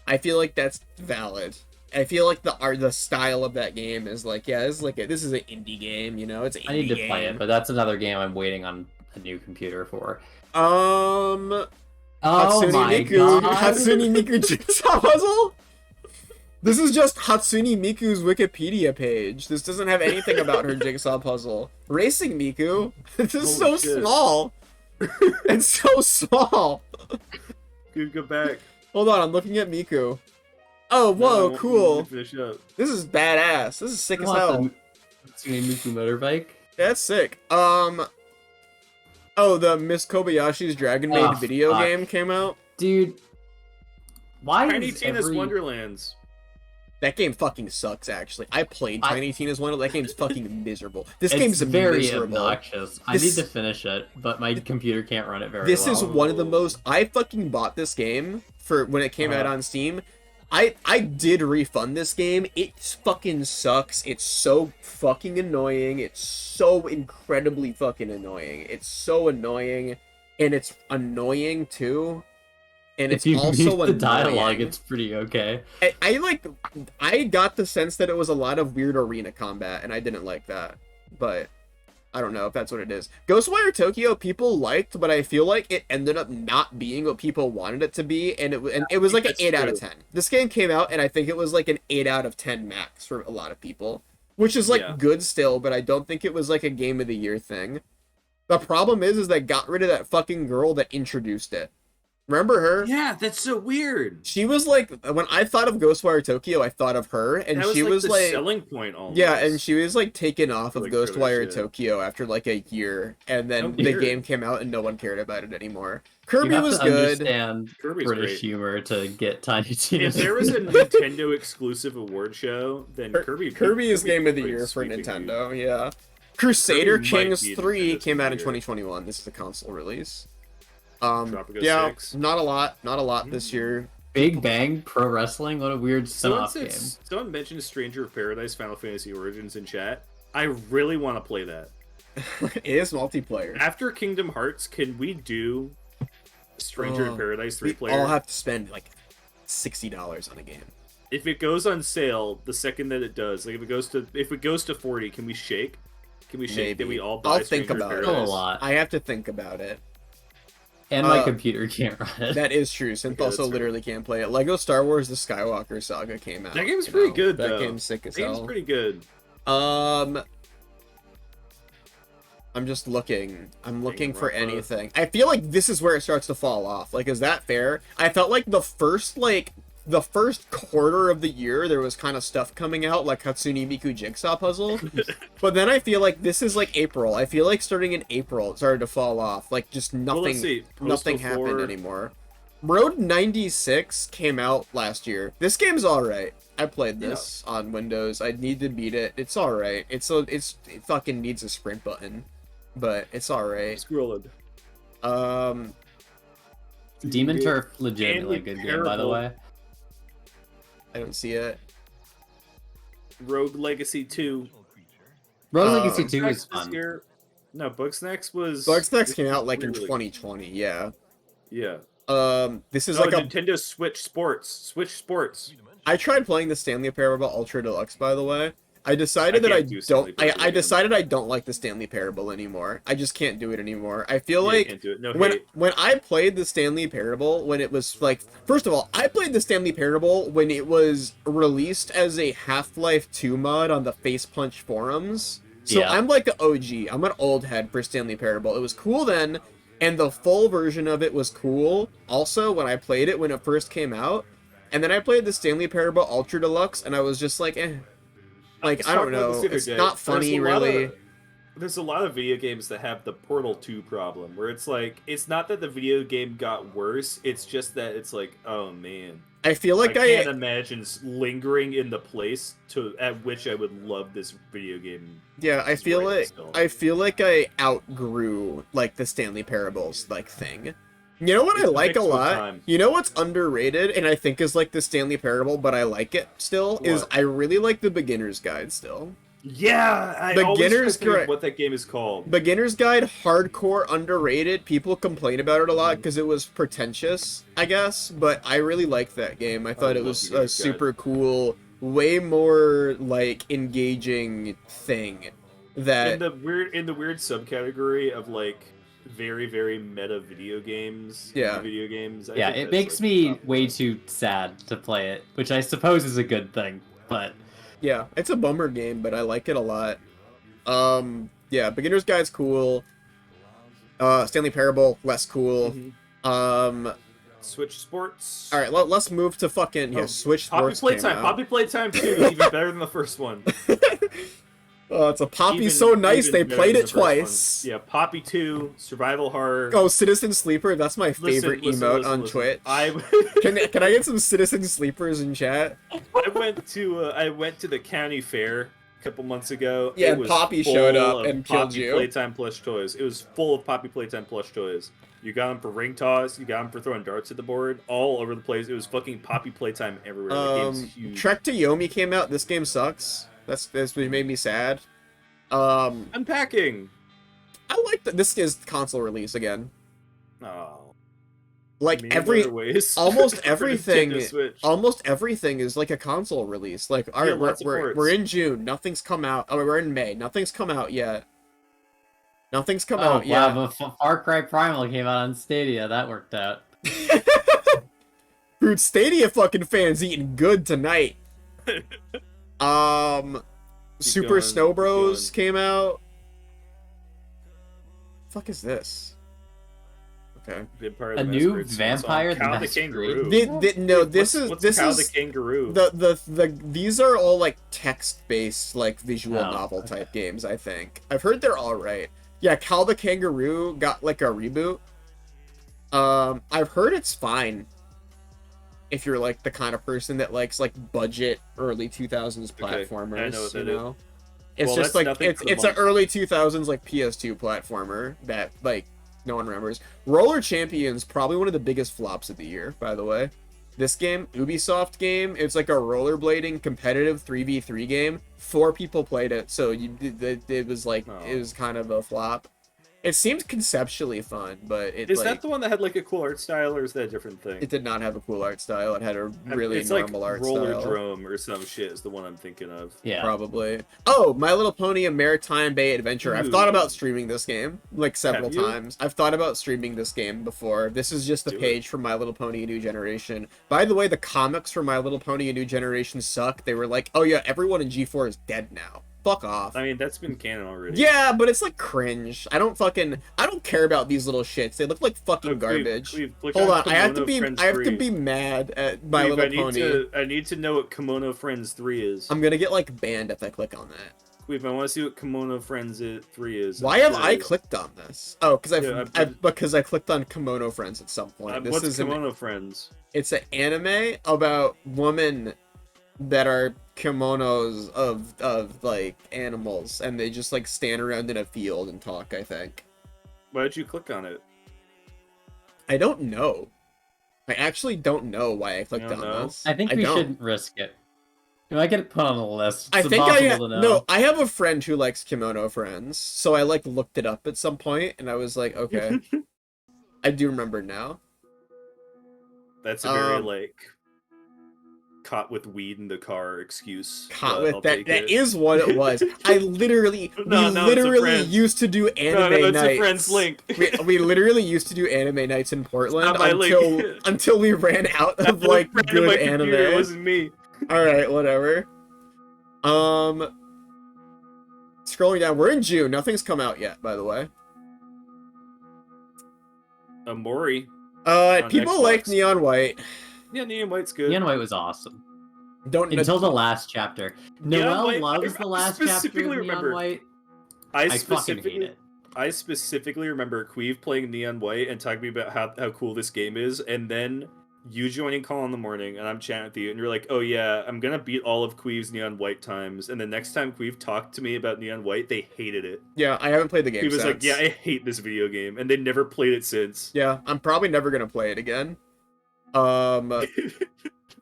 I feel like that's valid. I feel like the style of that game is like, yeah, this is an indie game, you know, it's an indie I need to game. play it, but that's another game I'm waiting on a new computer for. Oh Hatsune my God. Hatsune Miku Jigsaw Puzzle? This is just Hatsune Miku's Wikipedia page. This doesn't have anything about her jigsaw puzzle. Racing Miku? This is so small. It's so small. Dude, go back. Hold on, I'm looking at Miku. Oh, whoa, No, cool. finish up. This is badass. This is sick as hell. Hatsune Miku motorbike. That's sick. Oh, the Miss Kobayashi's Dragon Maid video fuck. game came out. Dude, why Tiny is Tina's every... Wonderlands. That game fucking sucks, actually. I played Tiny Tina's Wonderland. That game's fucking miserable. This It's game's very miserable. obnoxious. I need to finish it, but my computer can't run it very This well. is one of the most... I fucking bought this game for when it came out on Steam. I did refund this game. It fucking sucks. It's so fucking annoying. It's so incredibly fucking annoying. It's so annoying. And it's annoying, too. And it's if you also mute the annoying. dialogue, it's pretty okay. I got the sense that it was a lot of weird arena combat, and I didn't like that. But I don't know if that's what it is. Ghostwire Tokyo people liked, but I feel like it ended up not being what people wanted it to be, and it was like an 8 out of 10. This game came out, and I think it was like an 8 out of 10 max for a lot of people, which is like good still, but I don't think it was like a game of the year thing. The problem is they got rid of that fucking girl that introduced it. Remember her? Yeah, that's so weird. She was like, when I thought of Ghostwire Tokyo, I thought of her, and she was the like selling point almost. Yeah, and she was like taken off of Like, Ghostwire Tokyo after like a year, and then the game came out and no one cared about it anymore. Kirby you have was to good. Understand Kirby's British great. humor to get Tiny Tina. If there was a Nintendo exclusive award show, then Kirby is game of the year for Nintendo. Yeah, Crusader Kirby might Kings be 3 Nintendo's came out in year. 2021. This is a console release. Tropico Yeah, 6. not a lot this year. Big Bang Pro Wrestling. What a weird spin-off game. Someone mentioned Stranger of Paradise Final Fantasy Origins in chat. I really want to play that. It is multiplayer. After Kingdom Hearts, can we do Stranger of Paradise 3 player? I'll have to spend like $60 on a game. If it goes on sale, the second that it does, like if it goes to 40, can we shake? Can we shake? Maybe. Then we all buy I'll think Stranger of about it. Paradise? A lot. I have to think about it. And my computer can't run it. That is true. Synth also literally can't play it. Lego Star Wars: The Skywalker Saga came out. That game's pretty good, That though. game's sick as That game's hell. pretty good. I'm just looking. I'm looking for anything. I feel like this is where it starts to fall off. Like, is that fair? I felt like the first quarter of the year there was kind of stuff coming out like Hatsune Miku Jigsaw Puzzle, but then I feel like this is like April. I feel like starting in April it started to fall off. Like just nothing, nothing happened anymore. Road 96 came out last year. This game's all right. I played this on Windows. I need to beat it. It's all right. It fucking needs a sprint button, but it's all right. Scrolled. Demon Turf, legitimately a good game, by the way. I don't see it. Rogue Legacy 2. Rogue Legacy 2 is fun. No, Bugsnax was... Bugsnax came out like in 2020, yeah. Yeah. This is like a Nintendo Switch Sports. I tried playing the Stanley Parable Ultra Deluxe, by the way. I decided that I decided I don't like the Stanley Parable anymore. I just can't do it anymore. I feel like when I played the Stanley Parable, when it was like, first of all, I played the Stanley Parable when it was released as a Half-Life 2 mod on the Face Punch forums. So I'm like an OG. I'm an old head for Stanley Parable. It was cool then, and the full version of it was cool also when I played it when it first came out. And then I played the Stanley Parable Ultra Deluxe, and I was just like, eh. Like, I don't know, it's not funny, really. There's a lot of video games that have the Portal 2 problem, where it's like, it's not that the video game got worse, it's just that it's like, oh man. I feel like I can't imagine lingering in the place at which I would love this video game. Yeah, I feel like I outgrew, like, the Stanley Parables, like, thing. You know what I like a lot? You know what's underrated, and I think is like the Stanley Parable, but I like it still, is I really like the Beginner's Guide still. Yeah, I always forget what that game is called. Beginner's Guide, hardcore underrated. People complain about it a lot because it was pretentious, I guess, but I really liked that game. I thought it was a super cool, way more, like, engaging thing. That in the weird subcategory of, like, very, very meta video games. Yeah. Video games. Yeah, it makes me way too sad to play it, which I suppose is a good thing, but... Yeah, it's a bummer game, but I like it a lot. Yeah, Beginner's Guide's cool. Stanley Parable, less cool. Switch Sports. Alright, let's move to fucking, Switch Sports Poppy Playtime 2 is even better than the first one. Oh, it's a Poppy so nice they played it twice. Yeah, Poppy 2, Survival Horror. Oh, Citizen Sleeper, that's my favorite emote on Twitch. Can I get some Citizen Sleepers in chat? I went to the county fair a couple months ago. Yeah, and Poppy showed up and killed you. Poppy Playtime plush toys. It was full of Poppy Playtime plush toys. You got them for ring toss. You got them for throwing darts at the board. All over the place. It was fucking Poppy Playtime everywhere. The game's huge. Trek to Yomi came out. This game sucks. That's what made me sad. Unpacking. I like that. This is console release again. Oh. Like almost everything is like a console release. Like, all right, we're in June. Nothing's come out. Oh, we're in May. Nothing's come out yet. Nothing's come Oh, out yet. wow, but Far Cry Primal came out on Stadia. That worked out. Dude, Stadia fucking fans eating good tonight. Super Snow Bros came out. Fuck is this? Okay. A new Vampire the Cow the Kangaroo. No, this is Cow the Kangaroo. These are all like text-based, like visual Oh, novel type games. I think I've heard they're all right. Yeah, Cow the Kangaroo got like a reboot. I've heard it's fine. If you're like the kind of person that likes like budget early 2000s platformers, I know what that is. It's Well, just that's like nothing for the it's an month. early 2000s like PS2 platformer that like no one remembers. Roller Champions, probably one of the biggest flops of the year, by the way. This game, Ubisoft game, it's like a rollerblading competitive 3v3 game. 4 people played it, so it was like it was kind of a flop. It seemed conceptually fun, but Is that the one that had like a cool art style, or is that a different thing? It did not have a cool art style. It had a really it's normal like art Roller style. Drome or some shit is the one I'm thinking of. Yeah. Probably. Oh, My Little Pony: A Maritime Bay Adventure. I've thought about streaming this game like several Have you? times. I've thought about streaming this game before. This is just a page from My Little Pony: A New Generation. By the way, the comics for My Little Pony: A New Generation suck. They were like, oh yeah, everyone in G4 is dead now. Fuck off. I mean, that's been canon already. Yeah, but it's like cringe. I don't care about these little shits. They look like fucking garbage. Look Hold on, on I have to Kimono be Friends mad at My Qweave, Little Pony. I need to know what Kimono Friends 3 is. I'm gonna get like banned if I click on that. Qweave, I want to see what Kimono Friends 3 is. Why have I clicked on this? Oh, because because I clicked on Kimono Friends at some point. This what's is Kimono Friends? It's an anime about women that are kimonos of like animals, and they just like stand around in a field and talk. I think. Why did you click on it? I don't know. I actually don't know why I clicked on this. I think we shouldn't risk it. You might get it put on the list. I It's think impossible to know. no. I have a friend who likes Kimono Friends, so I like looked it up at some point, and I was like, okay. I do remember now. That's a very like caught with weed in the car excuse. Caught but with I'll that. take That it. is what it was. I literally, we literally used to do anime it's nights. a friend's link. we literally used to do anime nights in Portland Not my link. until we ran out of like good anime. It wasn't me. All right, whatever. Scrolling down, we're in June. Nothing's come out yet, by the way. Amori. People Xbox. like Neon White. Yeah, Neon White's good. Neon White was awesome. Don't until the last chapter. Noelle White, loves the last chapter of Neon White. I fucking hate it. I specifically remember Qweave playing Neon White and talking about how cool this game is, and then you joining Call in the Morning, and I'm chatting with you, and you're like, oh yeah, I'm gonna beat all of Queeve's Neon White times, and the next time Qweave talked to me about Neon White, they hated it. Yeah, I haven't played the game He was since. like, yeah, I hate this video game, and they never played it since. Yeah, I'm probably never gonna play it again.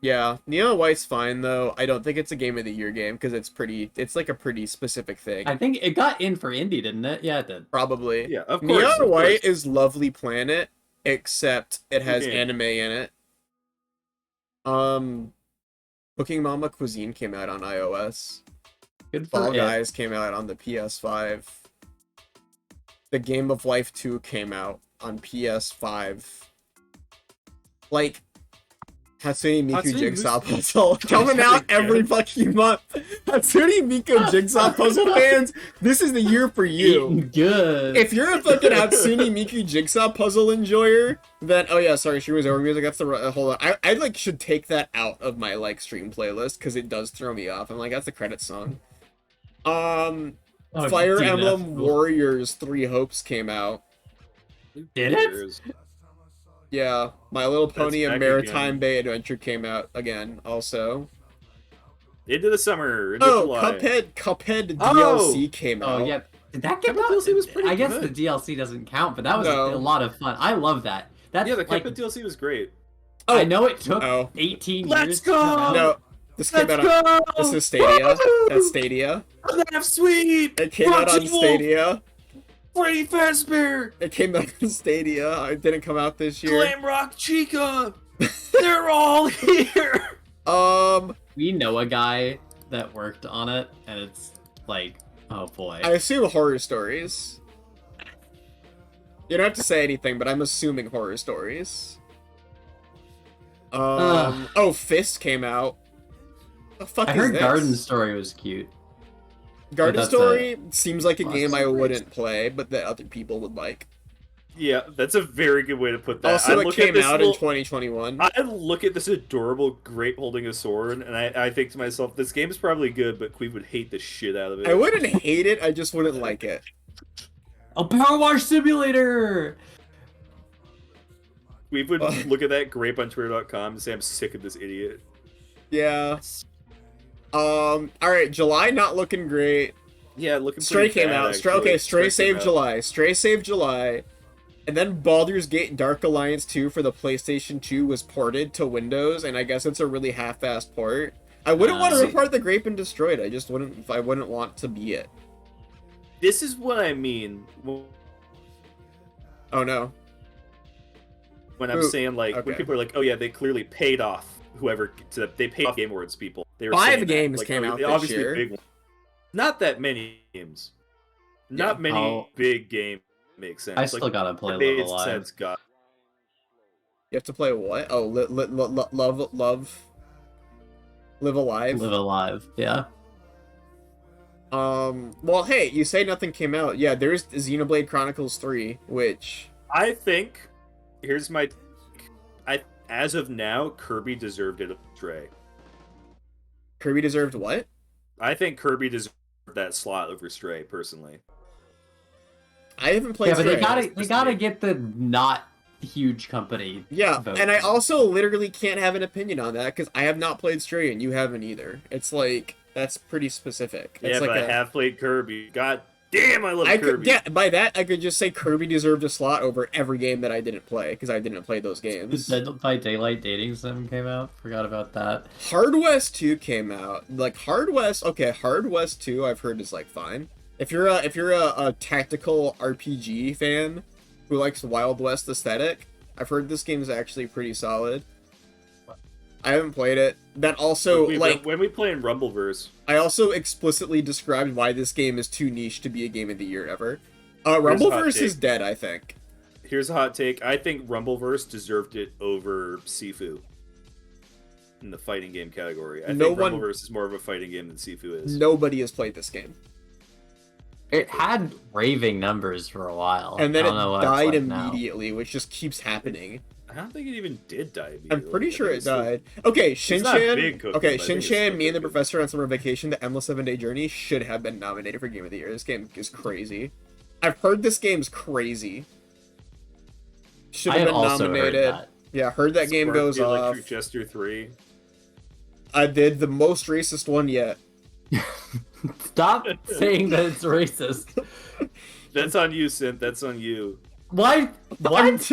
Yeah, Neon White's fine though. I don't think it's a Game of the Year game because it's like a pretty specific thing. I think it got in for indie, didn't it? Yeah, it did. Probably. Yeah, of course. Neon White is Lovely Planet, except it has anime in it. Cooking Mama Cuisine came out on iOS. Good for Fall it. Guys came out on the PS5. The Game of Life 2 came out on PS5. Like, Hatsune Miku Jigsaw Puzzle coming out every fucking month. Hatsune Miku Jigsaw Puzzle fans, this is the year for you. Good. If you're a fucking Hatsune Miku Jigsaw Puzzle enjoyer, then oh yeah, sorry, Streamers Over Music. That's the hold on. I like should take that out of my like stream playlist because it does throw me off. I'm like, that's the credit song. Fire dude, Emblem that's cool. Warriors 3 Hopes came out. Did it? Yeah, My Little Pony That's and back Maritime again. Bay Adventure came out again, also. Into the summer. Into Oh, July. Cuphead Oh! DLC came out. Oh yeah, did that get Cuphead out? DLC was pretty I guess good. the DLC doesn't count, but that was No. a lot of fun. I love that. That's Yeah, the like, Cuphead DLC was great. Oh. I know it took Oh. 18 Let's years. go! To come out. No, this came Let's out on... go! This is Stadia. Woo! That's Stadia. That's sweet! It came out on Rocky Wolf! Stadia. Freddy Fazbear! It came out on Stadia. It didn't come out this year. Glam Rock Chica! They're all here! We know a guy that worked on it, and it's like, oh boy. I assume horror stories. You don't have to say anything, but I'm assuming horror stories. Fist came out. The fuck I is heard this? Garden Story was cute. Garden that's Story seems like a Lost game I Stories. wouldn't play, but that other people would like. Yeah, that's a very good way to put that. Also, I it look at came this out in little- 2021. I look at this adorable grape holding a sword, and I think to myself, this game is probably good, but Qweave would hate the shit out of it. I wouldn't hate it, I just wouldn't like it. A Power Wash Simulator! Qweave would look at that grape on Twitter.com and say, I'm sick of this idiot. Yeah. Alright, July not looking great. Yeah, looking Stray pretty came bad, out. actually. Stray came saved out. July. Stray saved July. And then Baldur's Gate Dark Alliance 2 for the PlayStation 2 was ported to Windows, and I guess it's a really half-assed port. I wouldn't want to report the Grape and destroy it. I wouldn't want to be it. This is what I mean. Oh no. When I'm saying, like, when people are like, oh yeah, they clearly paid off whoever, they paid off Game Awards people. They were 5 saying that. games Like, came out this obviously year. Big ones. Not that many games. Not many big games make sense. I still gotta play what made Live Alive. sense got. You have to play what? Oh, Live Alive? Live Alive, yeah. Well, hey, you say nothing came out. Yeah, there's Xenoblade Chronicles 3, which... I think, here's my... as of now, Kirby deserved it of Stray. Kirby deserved what? I think Kirby deserved that slot over Stray, personally. I haven't played Yeah, but Stray. they gotta get the not huge company. Yeah, vote. and I also literally can't have an opinion on that because I have not played Stray and you haven't either. It's like, that's pretty specific. That's Yeah, like but I have played Kirby. God damn, I love Kirby. Yeah, by that, I could just say Kirby deserved a slot over every game that I didn't play because I didn't play those games. Dead by Daylight Dating Sim came out. Forgot about that. Hard West 2 came out. Like, Hard West 2 I've heard is, like, fine. If you're a tactical RPG fan who likes Wild West aesthetic, I've heard this game is actually pretty solid. I haven't played it. That also, when we play in Rumbleverse, I also explicitly described why this game is too niche to be a game of the year ever. Rumbleverse is dead, I think. Here's a hot take. I think Rumbleverse deserved it over Sifu in the fighting game category. I think Rumbleverse is more of a fighting game than Sifu is. Nobody has played this game. It had raving numbers for a while. And then I it don't know what it's died like now. immediately, which just keeps happening. I don't think it even did die. I'm pretty sure it died. Okay, big, Shin-Chan, Me and the Professor on Summer Vacation, The Endless 7-Day Journey should have been nominated for Game of the Year. This game is crazy. I've heard this game's crazy. Should have been nominated. Yeah, heard that game goes off. Electric Jester 3. I did the most racist one yet. Stop saying that it's racist. That's on you, Synth. That's on you. What?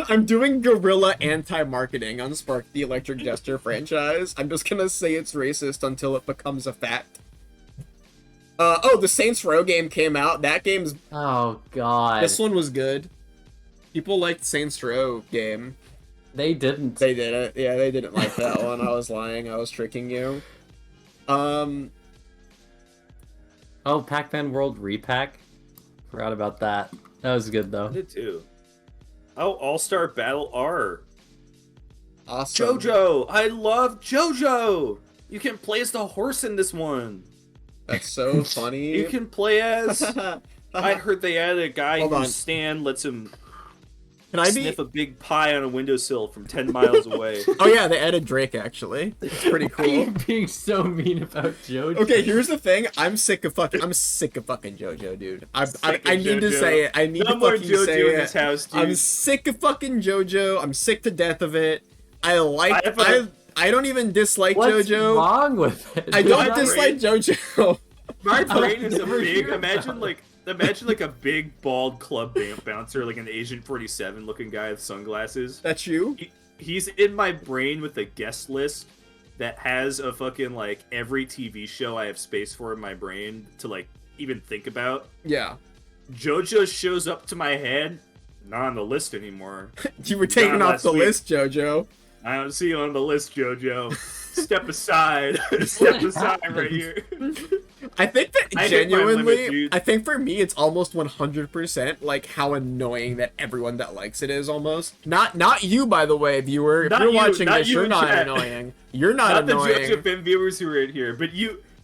I'm doing guerrilla anti-marketing on Spark the Electric Jester franchise. I'm just gonna say it's racist until it becomes a fact. The Saints Row game came out. That game's... Oh, God. This one was good. People liked Saints Row game. They didn't. They didn't. Yeah, they didn't like that one. I was lying. I was tricking you. Oh, Pac-Man World Repack? Forgot about that. That was good, though. I did too. Oh, All-Star Battle R. Awesome. JoJo! I love JoJo! You can play as the horse in this one. That's so funny. You can play as... I heard they added a guy Hold on. whose stand lets him Can I sniff a big pie on a windowsill from 10 miles away. Oh yeah, they added Drake actually. It's pretty Why are you cool. being so mean about JoJo? Okay, here's the thing. I'm sick of fucking JoJo, dude. I need to JoJo. say it. I need No to more fucking JoJo say in it. this house, dude. I'm sick of fucking JoJo. I'm sick to death of it. I don't even dislike What's JoJo. wrong with it? I don't dislike JoJo. My brain is a never big... hear Imagine like a big bald club bouncer, like an Agent 47 looking guy with sunglasses. That's you? He's in my brain with a guest list that has a fucking, like, every TV show I have space for in my brain to, like, even think about. Yeah. JoJo shows up to my head, not on the list anymore. You were taken Not off last the week. list, JoJo. I don't see you on the list, JoJo. Step aside. Step aside right here. I think that I hit my limit, genuinely, dude. I think for me, it's almost 100% like how annoying that everyone that likes it is almost. Not you, by the way, viewer. If Not you're you, watching not this, you you're in not chat. annoying. You're not Not annoying. the JoJo fan viewers who are in here, but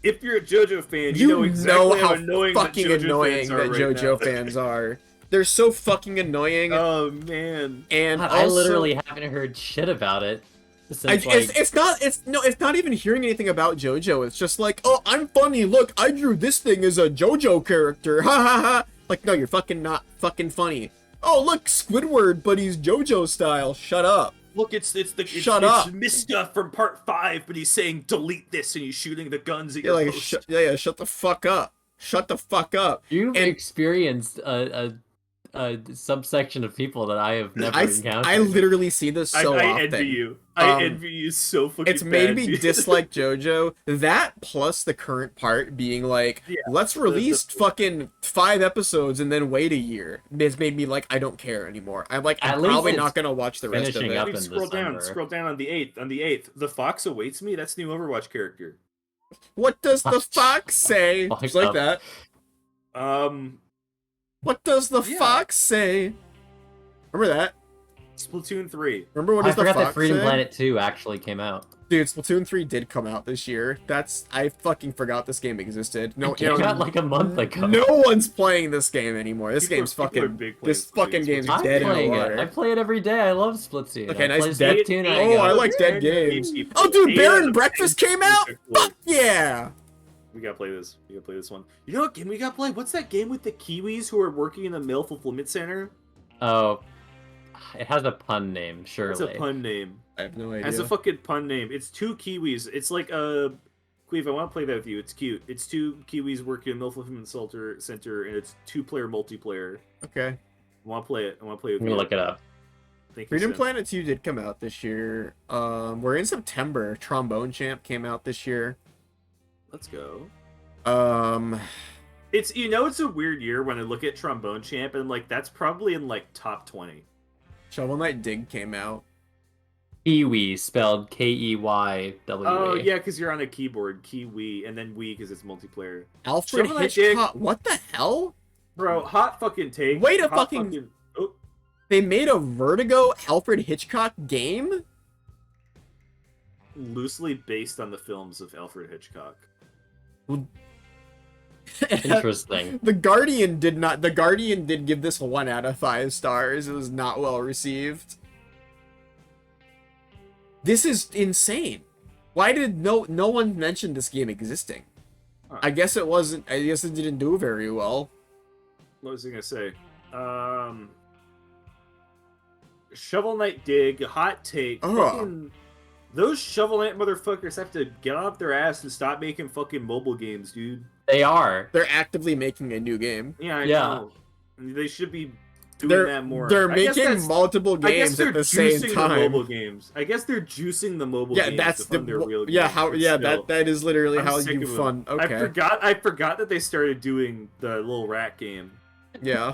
if you're a JoJo fan, You know exactly how annoying fucking that JoJo annoying fans are that right JoJo now. fans are. They're so fucking annoying. Oh man. And God, also, I literally haven't heard shit about it since it's not even hearing anything about JoJo. It's just like, oh, I'm funny. Look, I drew this thing as a JoJo character. Ha ha ha. Like, no, you're fucking not fucking funny. Oh, look, Squidward, but he's JoJo style. Shut up. Look, it's Shut up. Miska from part 5, but he's saying delete this and he's shooting the guns at Yeah, your like, post. shut the fuck up. Shut the fuck up. You've And experienced a subsection of people that I have never encountered. I literally see this so I often. envy you. I envy you so fucking It's made bad, me dude. dislike JoJo. That plus the current part being like, Yeah, let's release fucking 5 episodes and then wait a year. It's made me like, I don't care anymore. I'm like, I'm At least probably it's not gonna watch the rest of finishing it. up Dude, in scroll December. down on the 8th. On the 8th, the fox awaits me. That's new Overwatch character. What does the fox say? Fuck Just like up. that. What does the Yeah. fox say? Remember that? Splatoon 3. Remember what I does the forgot fox that Freedom say? Planet 2 actually came out. Dude, Splatoon 3 did come out this year. I fucking forgot this game existed. No, It came out like a month ago. No one's playing this game anymore. This game's people are fucking. big This playing fucking Splatoon. game's I'm dead in the playing it. water. I play it every day. I love Splatoon. Okay, I nice play dead. Splatoon and I Oh, go, I like dead Dead games. Games. Oh, dude, Eight Baron out of Breakfast 10 came out. people. Fuck yeah! We gotta play this. We gotta play this one. You know what game we gotta play? What's that game with the Kiwis who are working in the mail fulfillment center? Oh, it has a pun name, surely. It's a pun name. I have no idea. It has a fucking pun name. It's 2 Kiwis. It's like a Qweave, I want to play that with you. It's cute. It's 2 Kiwis working in the mail fulfillment center, and it's 2-player multiplayer. Okay. I want to play it. I want to play it with I'm you. gonna look it up. Thank you, Freedom Sim. Planet 2 did come out this year. We're in September. Trombone Champ came out this year. Let's go. It's it's a weird year when I look at Trombone Champ and like that's probably in like top 20. Shovel Knight Dig came out. Kiwi, spelled Keywa. Oh yeah, because you're on a keyboard, Kiwi, and then Wii because it's multiplayer. Alfred Shovel Knight Dig, Hitchcock. What the hell? bro, hot fucking take. Wait a Hot fucking- Oh, They made a Vertigo Alfred Hitchcock game? loosely based on the films of Alfred Hitchcock. Interesting. The Guardian did give this 1 out of 5 stars. It was not well received. This is insane. Why did no one mention this game existing? Huh. I guess it didn't do very well. What was I gonna say? Shovel Knight Dig, hot take. Ugh. Fucking, those Shovel Knight motherfuckers have to get off their ass and stop making fucking mobile games, dude. They are. They're actively making a new game. Yeah, I Yeah. know. They should be doing that more. They're I guess making that's- multiple I guess games they're at the same juicing the time. mobile games. I guess they're juicing the mobile Yeah, games that's to fund their real games. but still. that is literally I'm how sick you of 'em. fund. Okay. I forgot that they started doing the little rat game. Yeah.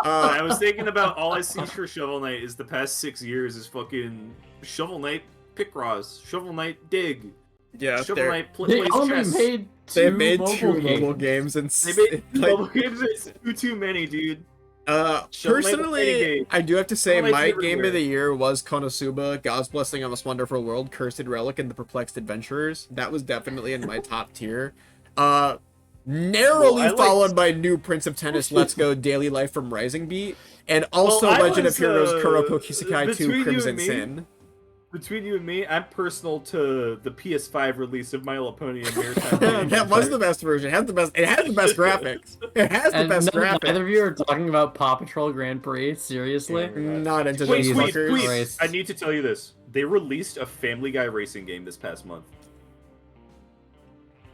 I was thinking about all I see for Shovel Knight is the past 6 years is fucking Shovel Knight Picross, Shovel Knight Dig, Yeah, Shovel they're- Knight They plays only chess. made They two made mobile 2 games. mobile games and They made like, mobile games. It's too many, dude. Shovel Knight personally, game. I do have to say Shovel my Knight's game of everywhere. the year was Konosuba, God's Blessing on this Wonderful World, Cursed Relic, and the Perplexed Adventurers. That was definitely in my top tier. Narrowly Well, I liked- followed by New Prince of Tennis, Let's Go, Daily Life from Rising Beat, and also Well, I Legend was, of Heroes Kuroko Kisekai 2 between you Crimson and me, Sin. Between you and me, I'm personal to the PS5 release of My Little Pony and Maritime. That was the best version. It has the best graphics. It has the And best graphics. neither of you are talking about Paw Patrol Grand Prix? Seriously? Not into Wait, these wait, fuckers. wait. Christ. I need to tell you this. They released a Family Guy racing game this past month.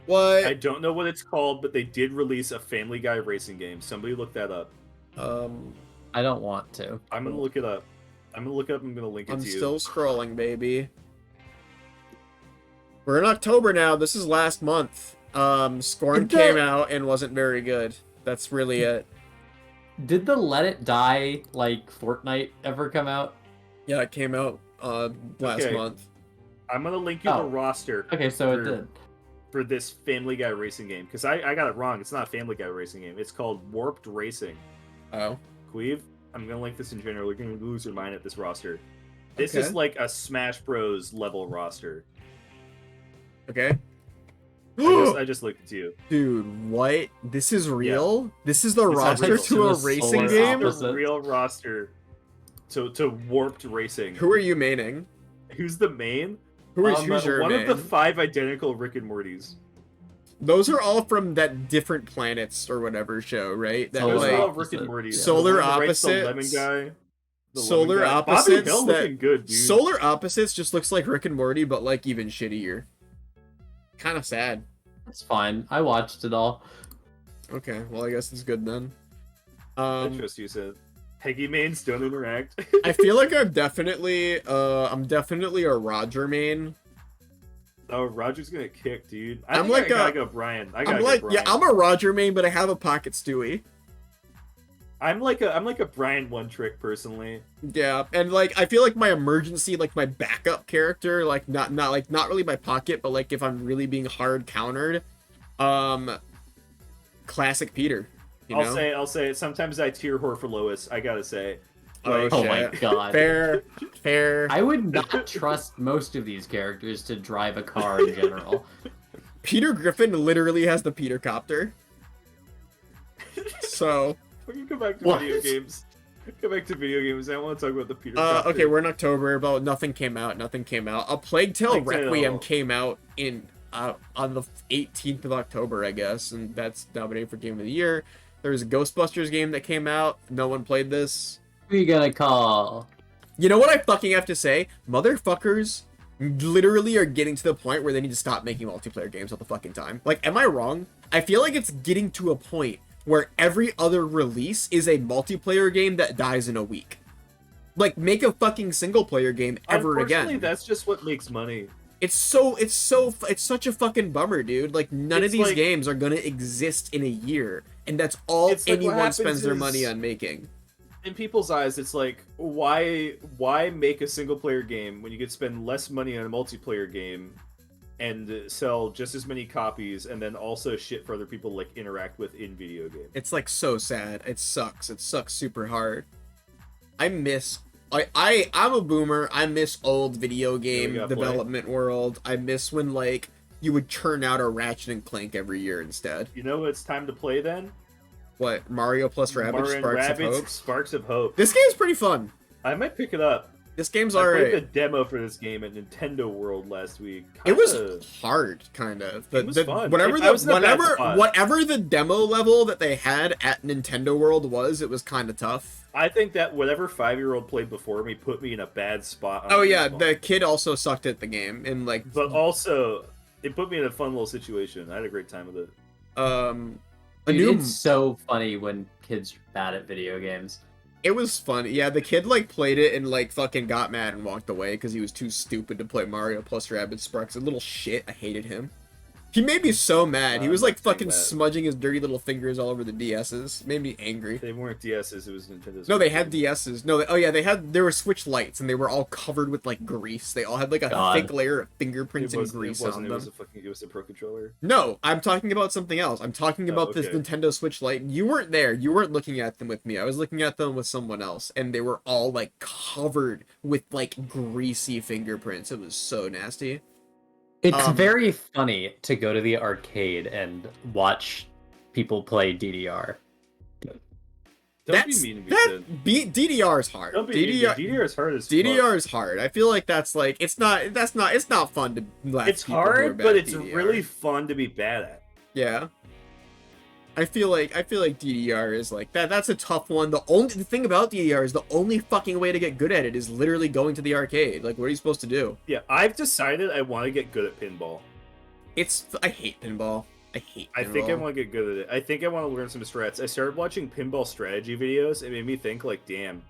What? I don't know what it's called, but they did release a Family Guy racing game. Somebody look that up. I don't want to. I'm gonna look it up. I'm gonna look it up. I'm gonna link it I'm to you. still scrolling, baby. We're in October now. This is last month. Scorn came out and wasn't very good. That's really it. Did the Let It Die, like, Fortnite ever come out? Yeah, it came out last Okay. month. I'm gonna link you the Oh. roster. Okay, so it did. for this Family Guy racing game, because I got it wrong. It's not a Family Guy racing game. It's called Warped Racing. Oh. Qweave, I'm gonna link this in general. You're gonna lose your mind at this roster. This Okay. is like a Smash Bros. Level roster. Okay. I just linked it to you. Dude, what? This is real? This is the It's roster real. to a racing game? The real roster to Warped Racing. Who are you maining? Who's the main? Who's your one main? of the 5 identical Rick and Mortys. Those are all from that Different Planets or whatever show, right? That Those like are all Rick and Morty. Solar The one that writes the Opposites. Lemon guy. Solar Lemon guy. Bobby Opposites. Hill that- looking good, dude. Solar Opposites just looks like Rick and Morty, but like even shittier. Kind of sad. It's fine. I watched it all. Okay, well I guess it's good then. I trust you, said. Peggy mains don't interact. I feel like I'm definitely a Roger main. Oh, Roger's gonna kick, dude. I'm think like I gotta a- go Brian. I I'm gotta like, go Brian. yeah, I'm a Roger main, but I have a Pocket Stewie. I'm like a Brian one trick personally. Yeah, and like I feel like my emergency, like my backup character, like not really my pocket, but like if I'm really being hard countered, classic Peter. You know? I'll say sometimes I tier whore for Lois. I gotta say. Oh, Oh my shit. god. Fair. I would not trust most of these characters to drive a car in general. Peter Griffin literally has the Peter copter. So. We can go back to What? video games. Go back to video games. I want to talk about the Peter. Okay, we're in October, but nothing came out. A Plague Tale Plague Tale. Requiem came out in on the 18th of October, I guess, and that's nominated for Game of the Year. There was a Ghostbusters game that came out. No one played this. Who you gonna call? You know what I fucking have to say? Motherfuckers literally are getting to the point where they need to stop making multiplayer games all the fucking time. Like, am I wrong? I feel like it's getting to a point where every other release is a multiplayer game that dies in a week. Like, make a fucking single player game ever Unfortunately, again. that's just what makes money. It's such a fucking bummer, dude. Like, none of It's these like- games are gonna exist in a year, and that's all It's like what anyone spends happens their is- money on making. In people's eyes, it's like, why make a single player game when you could spend less money on a multiplayer game and sell just as many copies and then also shit for other people to like interact with in video games? It's like so sad. It sucks super hard. I'm a boomer. I miss old video game gotta play. development world. I miss when like you would churn out a Ratchet and Clank every year instead. You know it's time to play then? What, Mario plus Rabbids Mario and Sparks of Rabbids Hope? Sparks of Hope. This game's pretty fun. I might pick it up. This game's I played the alright. demo for this game at Nintendo World last week. It was Kinda- hard, kind of. It was fun. Whatever I was in a bad whatever spot. whatever the demo level that they had at Nintendo World was, it was kind of tough. I think that whatever 5-year-old played before me put me in a bad spot. On Oh yeah, Xbox. the kid also sucked at the game, and like, But also, it put me in a fun little situation. I had a great time with it. a Dude, new. it's so funny when kids are bad at video games. It was fun. Yeah, the kid like played it and like fucking got mad and walked away because he was too stupid to play Mario plus Rabbids Sparks. A little shit. I hated him. He made me so mad. He was like I'm not saying fucking that. smudging his dirty little fingers all over the DSs. Made me angry. They weren't DSs, it was Nintendo's. No, they had DSs. No, they were Switch Lights, and they were all covered with like grease. They all had like a God. thick layer of fingerprints and grease on It them. was a Pro Controller. No, I'm talking about something else. I'm talking about this okay. Nintendo Switch Lite. You weren't there. You weren't looking at them with me. I was looking at them with someone else, and they were all like covered with like greasy fingerprints. It was so nasty. It's very funny to go to the arcade and watch people play DDR. Don't be mean to me, Sid. DDR is hard. Don't be mean to me. DDR is hard as fuck. DDR is hard. I feel like that's like it's not fun to laugh. It's hard, but it's really fun to be bad at. Yeah. I feel like DDR is like that. That's a tough one. The thing about DDR is the only fucking way to get good at it is literally going to the arcade. Like, what are you supposed to do? Yeah, I've decided I want to get good at pinball. I hate pinball. I think I want to get good at it. I think I want to learn some strats. I started watching pinball strategy videos. It made me think, like, damn.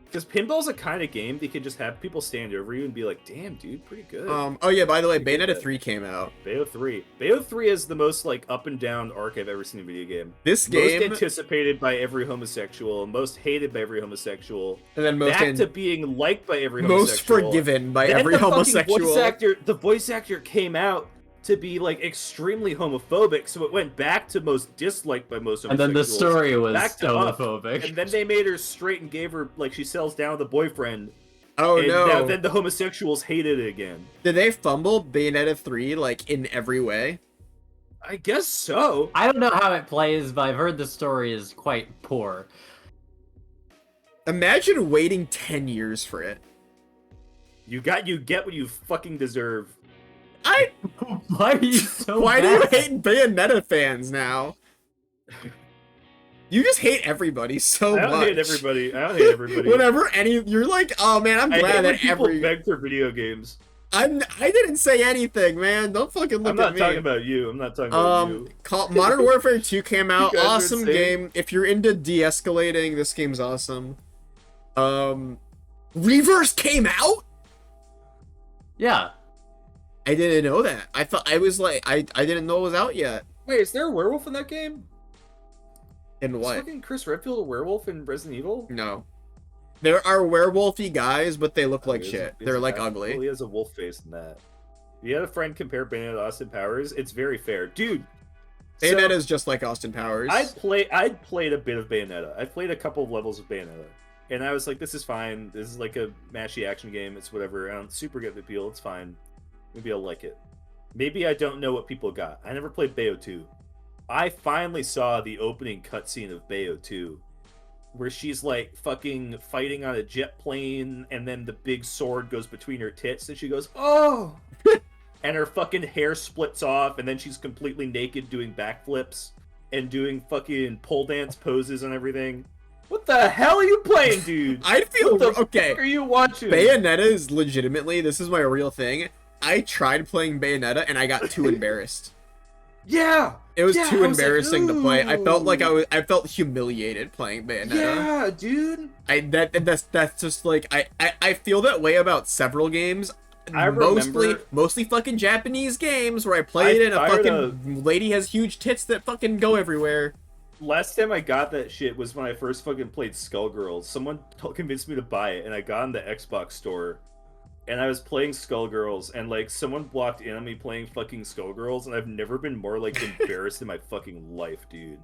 Because pinball's a kind of game that you can just have people stand over you and be like, damn, dude, pretty good. Oh yeah, by the way, Bayonetta 3 came out. Bayo 3. Bayo 3 is the most, like, up and down arc I've ever seen in a video game. This game... Most anticipated by every homosexual, most hated by every homosexual, and then back to being liked by every most homosexual. forgiven by Then every the fucking homosexual. The voice actor came out to be like extremely homophobic, so it went back to most disliked by most And homosexuals. then the story was back to up, homophobic. and then they made her straight and gave her like she settles down with a boyfriend. Oh and no! Then the homosexuals hated it again. Did they fumble Bayonetta 3 like in every way? I guess so. I don't know how it plays, but I've heard the story is quite poor. Imagine waiting 10 years for it. You get what you fucking deserve. Why are you so Why do bad? you hate Bayonetta fans now? You just hate everybody so I don't much. hate everybody. I don't hate everybody. Whenever you're like, oh man, I'm I hate glad when that people every. beg for video games. I didn't say anything, man. Don't fucking look I'm at not me. talking about you. I'm not talking about you. Modern Warfare 2 came out. You guys are Awesome insane. game. If you're into de-escalating, this game's awesome. Reverse came out? Yeah. I didn't know that. I thought I was like I didn't know it was out yet. Wait, is there a werewolf in that game? In Is what? fucking Chris Redfield a werewolf in Resident Evil? No. There are werewolfy guys, but they look like He shit. has They're a- like Well, ugly. he has a wolf face in that. If you had a friend compare Bayonetta to Austin Powers, it's very fair. Dude, Bayonetta so is just like Austin Powers. I'd played a bit of Bayonetta. I played a couple of levels of Bayonetta. And I was like, this is fine. This is like a mashy action game. It's whatever. I don't super get the appeal. It's fine. Maybe I'll like it. Maybe I don't know what people got. I never played Bayo 2. I finally saw the opening cutscene of Bayo 2, where she's like fucking fighting on a jet plane, and then the big sword goes between her tits, and she goes, oh! And her fucking hair splits off, and then she's completely naked doing backflips and doing fucking pole dance poses and everything. What the hell are you playing, dude? I feel What the okay. fuck are you watching? Bayonetta is legitimately, this is my real thing. I tried playing Bayonetta and I got too embarrassed. Yeah. It was Yeah, too I was like, embarrassing to play. I felt like "Ooh." I felt humiliated playing Bayonetta. Yeah, dude. That's just like I feel that way about several games. I remember- Mostly fucking Japanese games where I played it and a fucking lady has huge tits that fucking go everywhere. Last time I got that shit was when I first fucking played Skullgirls. Someone convinced me to buy it, and I got in the Xbox store, and I was playing Skullgirls, and like someone blocked in on me playing fucking Skullgirls, and I've never been more like embarrassed in my fucking life, dude.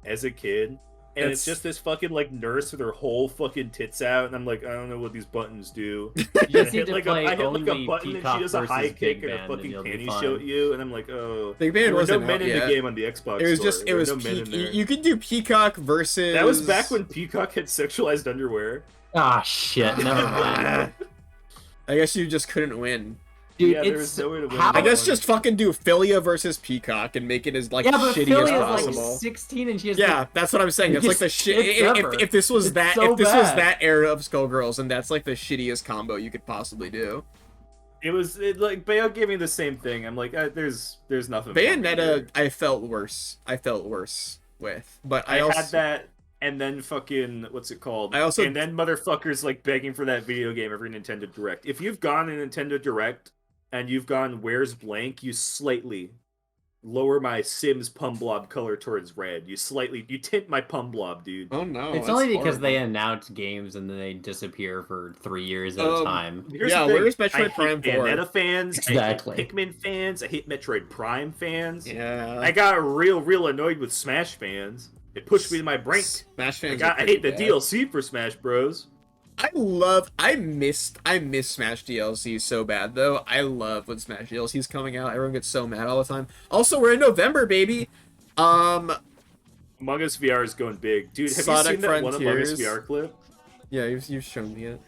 As a kid. And it's just this fucking like nurse with her whole fucking tits out, and I'm like, I don't know what these buttons do. You And just I need to hit play like a only button, and Peacock she does a high versus kick Big and a Band, and fucking you'll be panty fine. show at you, and I'm like, oh. Big Band there were no wasn't men out in yet. the game on the Xbox. It was store. just There it were was no men in there. you could do Peacock versus. That was back when Peacock had sexualized underwear. Ah, shit. Never mind. I guess you just couldn't win. Dude, Yeah, there it's was no way to win how- that I guess one. just fucking do Philia versus Peacock and make it as like yeah, but shitty Philly as is possible. like 16 and she has Yeah, that's what I'm saying. It's like the shit. It's ever. If this was It's that, so if this was bad. that era of Skullgirls, and that's like the shittiest combo you could possibly do. It like Bayo gave me the same thing. I'm like, there's nothing. for me Bayonetta, here. I felt worse. With, but I also had that, and then fucking what's it called? I also- and then motherfuckers like begging for that video game every Nintendo Direct. If you've gone to Nintendo Direct and you've gone where's blank, you slightly lower my Sims pum blob color towards red. You tint my pum blob, dude. Oh no, It's that's only because horrible. they announce games and then they disappear for 3 years at a time. Here's Yeah, the thing. where's I Metroid hate Prime 4? Bayonetta fans, Exactly. I hate Pikmin fans, I hate Metroid Prime fans. Yeah, I got real annoyed with Smash fans. It pushed me to my brink. Smash fans. I hate the DLC for Smash Bros. I miss Smash DLC so bad though. I love when Smash DLC's coming out. Everyone gets so mad all the time. Also, we're in November, baby. Among Us VR is going big, dude. Have Sonic you seen that one Among Us Frontiers. VR clip? Yeah, you've shown me it.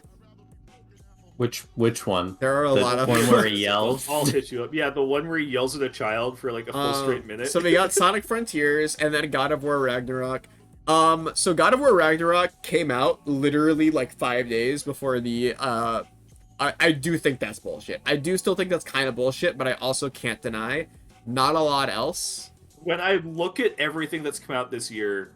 Which one? There are a The lot of one where he yells. I'll hit you up. Yeah, the one where he yells at a child for like a full straight minute. So we got Sonic Frontiers and then God of War Ragnarok. So God of War Ragnarok came out literally like 5 days before the I do think that's bullshit. I do still think that's kind of bullshit, but I also can't deny not a lot else. When I look at everything that's come out this year,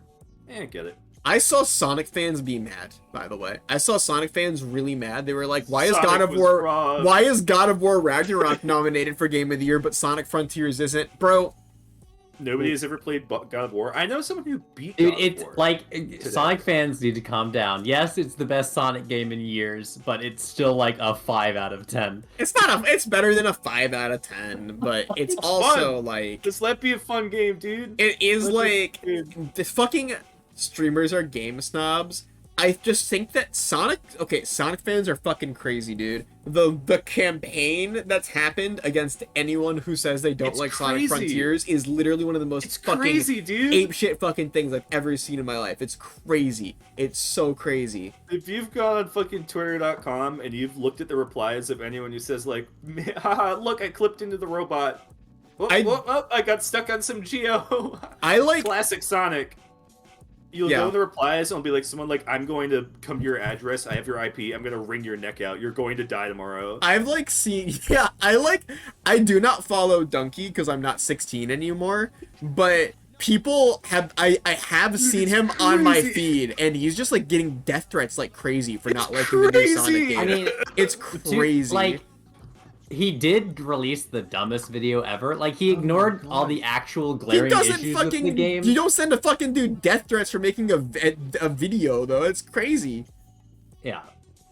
I get it. I saw Sonic fans be mad, by the way. I saw Sonic fans really mad. They were like, why is Sonic God of was War wrong. why is God of War Ragnarok nominated for Game of the Year but Sonic Frontiers isn't? Bro, Nobody has ever played God of War. I know someone who beat Dude, God of it's War like today. Sonic fans need to calm down. Yes, it's the best Sonic game in years, but it's still like a 5 out of 10. It's not it's better than a 5 out of 10, but it's also fun. like Just let be a fun game, dude. it is Let like it the fucking streamers are game snobs. I just think that Sonic fans are fucking crazy, dude. The campaign that's happened against anyone who says they don't like Sonic Frontiers is literally one of the most fucking crazy, dude. apeshit fucking things I've ever seen in my life. It's crazy. It's so crazy. If you've gone on fucking Twitter.com and you've looked at the replies of anyone who says like, haha, look, I clipped into the robot. I got stuck on some Geo. I like classic Sonic. You'll go in the replies and it'll be like someone like, I'm going to come to your address, I have your IP, I'm gonna wring your neck out, you're going to die tomorrow. I've like seen I do not follow Donkey because I'm not 16 anymore, but people have I have seen him on my feed and he's just like getting death threats like crazy for not liking the new Sonic game. I mean, it's crazy. Like, he did release the dumbest video ever. Like, he ignored all the actual glaring issues with the game. You don't send a fucking dude death threats for making a video, though. It's crazy. Yeah.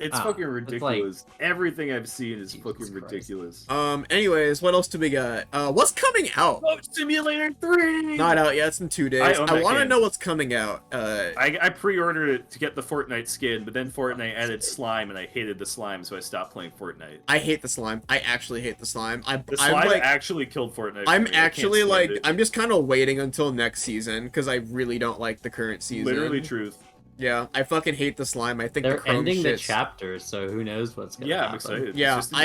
It's fucking ridiculous. Like, everything I've seen is fucking ridiculous. Anyways, what else do we got? What's coming out? Boat Simulator 3! Not out yet. It's in 2 days. I want to know what's coming out. I pre-ordered it to get the Fortnite skin, but then Fortnite added slime, and I hated the slime, so I stopped playing Fortnite. I hate the slime. I actually hate the slime. The slime actually killed Fortnite. I'm actually like, I'm just kind of waiting until next season, because I really don't like the current season. Literally truth. Yeah, I fucking hate the slime. I think they're the Chrome ending the shit's... chapter, so who knows what's gonna happen. I'm excited. Yeah, I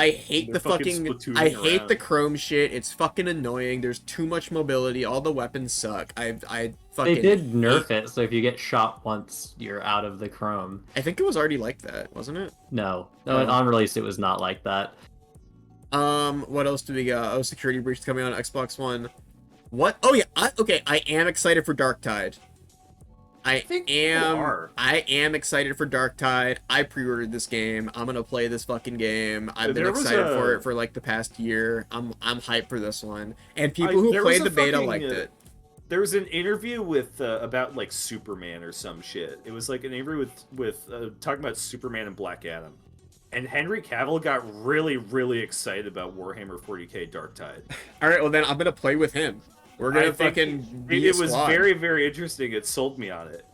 hate the fucking, I hate the Chrome shit. It's fucking annoying. There's too much mobility. All the weapons suck. I fucking. They did nerf it, so if you get shot once, you're out of the Chrome. I think it was already like that, wasn't it? No, on release it was not like that. What else do we got? Oh, Security Breach is coming on Xbox One. What? Oh yeah, I am excited for Darktide. I am excited for Darktide. I pre-ordered this game. I'm gonna play this fucking game. I've been excited for it for like the past year. I'm hyped for this one. And people who played the beta liked it. There was an interview with about like Superman or some shit. It was like an interview with talking about Superman and Black Adam. And Henry Cavill got really excited about Warhammer 40k Darktide. All right, well then I'm gonna play with him. We're gonna fucking be a squad. It was very interesting. It sold me on it.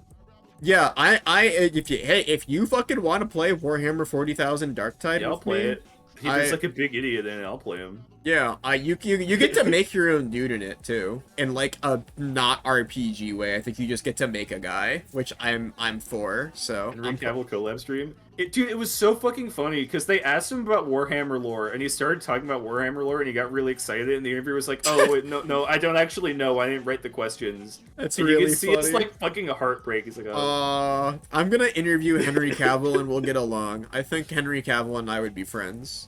Yeah, if you fucking want to play Warhammer 40,000 Darktide, yeah, I'll play it. He looks like a big idiot in it. I'll play him. Yeah, you get to make your own dude in it too, in like a not RPG way. I think you just get to make a guy, which I'm for. So Henry Cavill collab stream. Dude, it was so fucking funny because they asked him about Warhammer lore, and he started talking about Warhammer lore, and he got really excited. And the interviewer was like, "Oh wait, no, I don't actually know. I didn't write the questions." That's and really you can see funny. It's like fucking a heartbreak. He's like, "Oh." I'm gonna interview Henry Cavill, and we'll get along. I think Henry Cavill and I would be friends.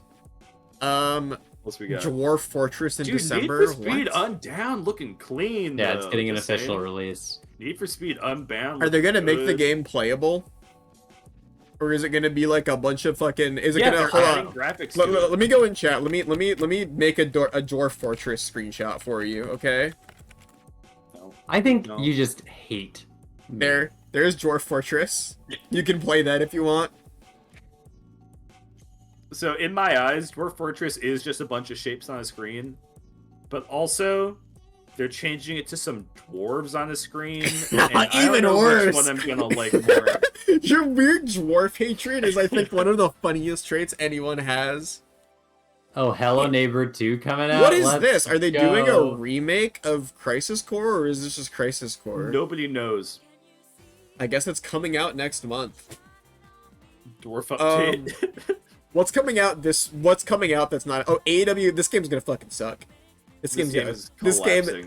What's we got? Dwarf Fortress in Dude, December. Need for Speed Undown looking clean. Yeah, though, it's getting an just official saying. release. Need for Speed Unbound. Are they gonna make the good. game playable? Or is it gonna be like a bunch of fucking? Is it gonna? they're Hold adding on. graphics. Let me go in chat. Let me make a Dwarf Fortress screenshot for you. Okay. I think you just hate. There's Dwarf Fortress. You can play that if you want. So in my eyes, Dwarf Fortress is just a bunch of shapes on a screen, but also they're changing it to some dwarves on the screen. And Even I don't know worse. which one I'm gonna like more. Your weird dwarf hatred is, I think, one of the funniest traits anyone has. Oh, Hello Neighbor 2 coming out? What is Let's this? Are they go. doing a remake of Crisis Core, or is this just Crisis Core? Nobody knows. I guess it's coming out next month. Dwarf update. What's coming out that's not... Oh, AEW, this game's gonna fucking suck. This game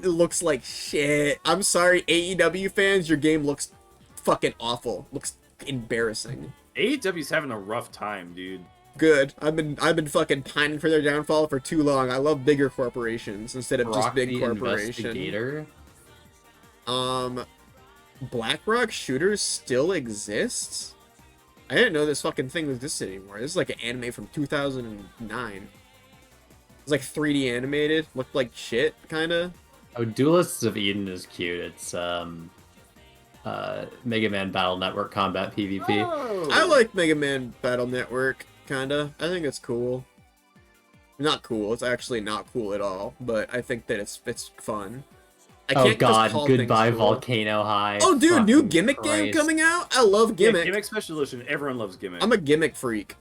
looks like shit. I'm sorry, AEW fans, your game looks fucking awful. Looks embarrassing. AEW's having a rough time, dude. Good. I've been fucking pining for their downfall for too long. I love bigger corporations instead of just big corporations. BlackRock Shooters still exists? I didn't know this fucking thing existed anymore. This is like an anime from 2009. It's like 3D animated. Looked like shit, kinda. Oh, Duelists of Eden is cute. It's Mega Man Battle Network Combat PvP. Oh. I like Mega Man Battle Network, kinda. I think it's cool. Not cool. It's actually not cool at all. But I think that it's fun. I Oh can't just god, call goodbye things cool. Volcano High. Oh dude, new Fucking Gimmick game Christ. coming out? I love Gimmick. Yeah, Gimmick Special Edition. Everyone loves Gimmick. I'm a Gimmick freak.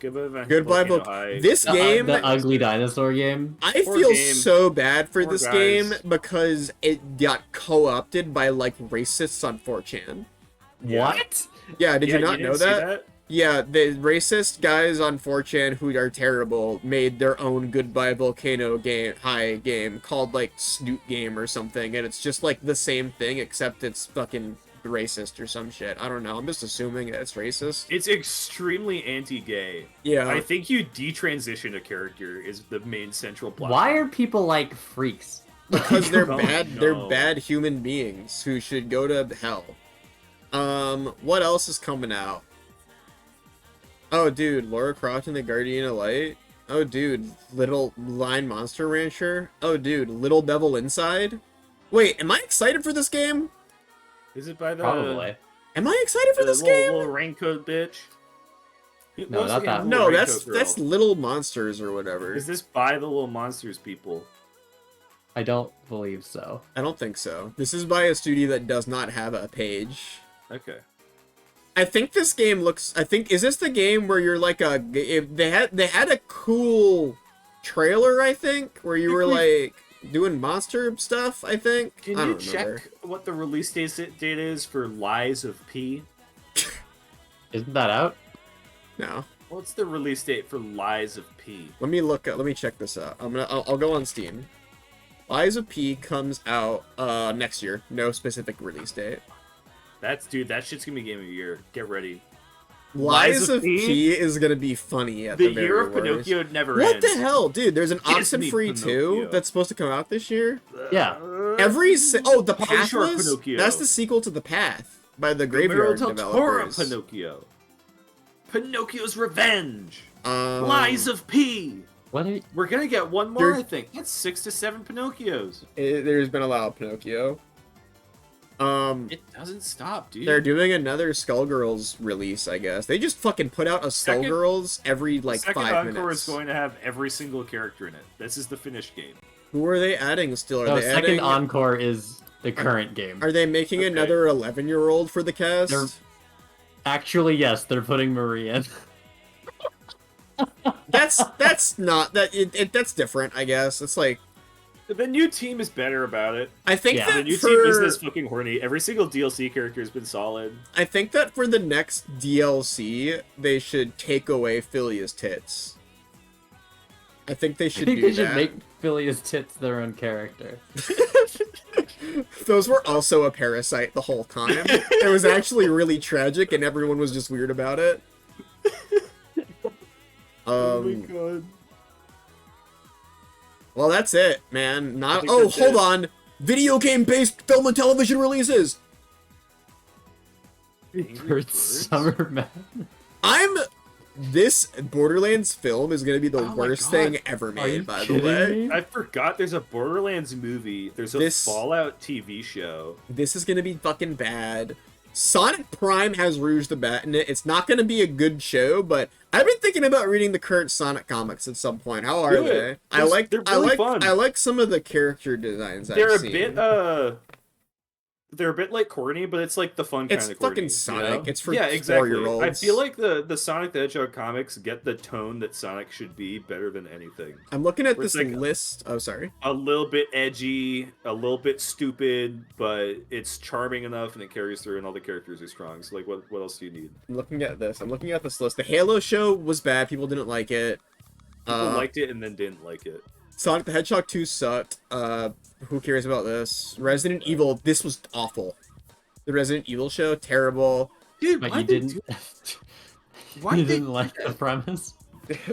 Goodbye Volcano High. This game, The ugly dinosaur game. I Poor feel game. so bad for Poor this guys. game because it got co-opted by like racists on 4chan. What? Yeah, did Yeah, you not know didn't see that? Yeah, the racist guys on 4chan who are terrible made their own Goodbye Volcano High game called like Snoot Game or something, and it's just like the same thing except it's fucking racist or some shit. I don't know. I'm just assuming that it's racist. It's extremely anti-gay. Yeah. I think you detransition a character is the main central plot. Why are people like freaks? Because they're don't bad. know. They're bad human beings who should go to hell. What else is coming out? Oh, dude, Lara Croft and the Guardian of Light. Oh, dude, Little Line Monster Rancher. Oh, dude, Little Devil Inside. Wait, am I excited for this game? Is it by the Probably. Am I excited for the this game? little raincoat bitch? No, What's not the that little No, raincoat girl? that's Little Monsters or whatever. Is this by the Little Monsters people? I don't believe so. I don't think so. This is by a studio that does not have a page. Okay. I think this game looks. Is this the game where you're like a? They had a cool trailer. I think where you were like doing monster stuff. I think. Can I you don't check remember. what the release date is for Lies of P? Isn't that out? No. What's the release date for Lies of P? Let me check this out. I'll go on Steam. Lies of P comes out next year. No specific release date. Dude, that shit's gonna be game of the year. Get ready. Lies of P is gonna be funny at The the very year of worst. Pinocchio never What ends. the hell, dude? There's an Disney Oxenfree 2 Pinocchio. that's supposed to come out this year. Yeah. The Pauly Path Shore was? Pinocchio. That's the sequel to The Path by the Guillermo Graveyard del Toro developers. Pinocchio. Pinocchio's Revenge. Um, Lies of P. What? We're gonna get one more, There- I think. That's 6 to 7 Pinocchios. There's been a lot of Pinocchio. It doesn't stop, dude. They're doing another Skullgirls release, I guess. They just fucking put out a Second- Skullgirls every like The second 5 Encore minutes. is going to have every single character in it. This is the finished game. Who are they adding still? Are No, they second adding? encore is the current game. Are they making Okay. another 11-year-old for the cast? They're- Actually, yes, they're putting Marie in. That's not that. That's different, I guess. It's like The new team is better about it. I think Yeah. The that new for team isn't as fucking horny. Every single DLC character has been solid. I think that for the next DLC, they should take away Philia's tits. I think they I should think do they should that. make Phileas Tits their own character. Those were also a parasite the whole time. It was actually really tragic, and everyone was just weird about it. Oh my god. Well, that's it, man. Not. think Oh, that's hold it. on. Video game-based film and television releases. Birds Summer Man. This Borderlands film is gonna be the Oh my worst God. thing ever you made. By the kidding way, me? I forgot there's a Borderlands movie. There's a This- Fallout TV show. this is gonna be fucking bad. Sonic Prime has Rouge the Bat in it. It's not gonna be a good show, but I've been thinking about reading the current Sonic comics at some point. How are Do it. they? I They're like. really I like. fun. I like some of the character designs They're I've a seen. bit they're a bit like corny, but it's like the fun kind It's of corny. fucking Sonic. It's for yeah, exactly. 4-year-olds. I feel like the Sonic the Hedgehog comics get the tone that Sonic should be better than anything. I'm looking at Where it's this like- list. Oh, sorry. A little bit edgy, a little bit stupid, but it's charming enough and it carries through, and all the characters are strong. So like, what else do you need? I'm looking at this. I'm looking at this list. The Halo show was bad. People didn't like it. People liked it and then didn't like it. Sonic the Hedgehog 2 sucked. Who cares about this? Resident Evil. This was awful. The Resident Evil show, terrible. Dude, But why you they didn't. do- why you they didn't do like that? the premise.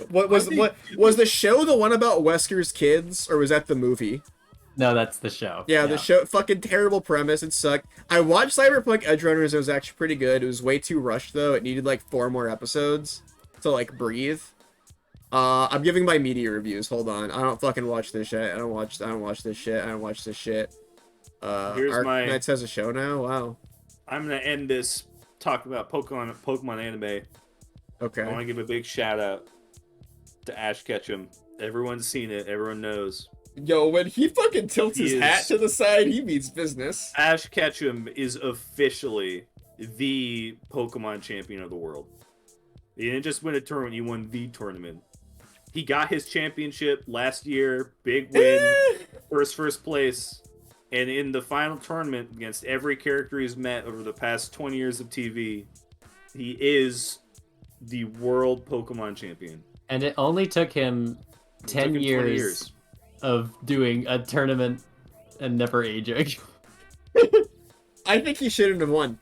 What was the show the one about Wesker's kids, or was that the movie? No, that's the show. Yeah, the show, fucking terrible premise. It sucked. I watched Cyberpunk Edgerunners. It was actually pretty good. It was way too rushed though. It needed like 4 more episodes to like breathe. I'm giving my media reviews. Hold on. I don't fucking watch this shit. I don't watch this shit. I don't watch this shit. Here's my. Arknights has a show now. Wow. I'm gonna end this talking about Pokemon anime. Okay. I want to give a big shout out to Ash Ketchum. Everyone's seen it. Everyone knows. Yo, when he fucking tilts his hat to the side, he means business. Ash Ketchum is officially the Pokemon champion of the world. He didn't just win a tournament, he won the tournament. He got his championship last year, big win, first place. And in the final tournament, against every character he's met over the past 20 years of TV, he is the world Pokemon champion. And it only took him 10 years of doing a tournament and never aging. I think he shouldn't have won.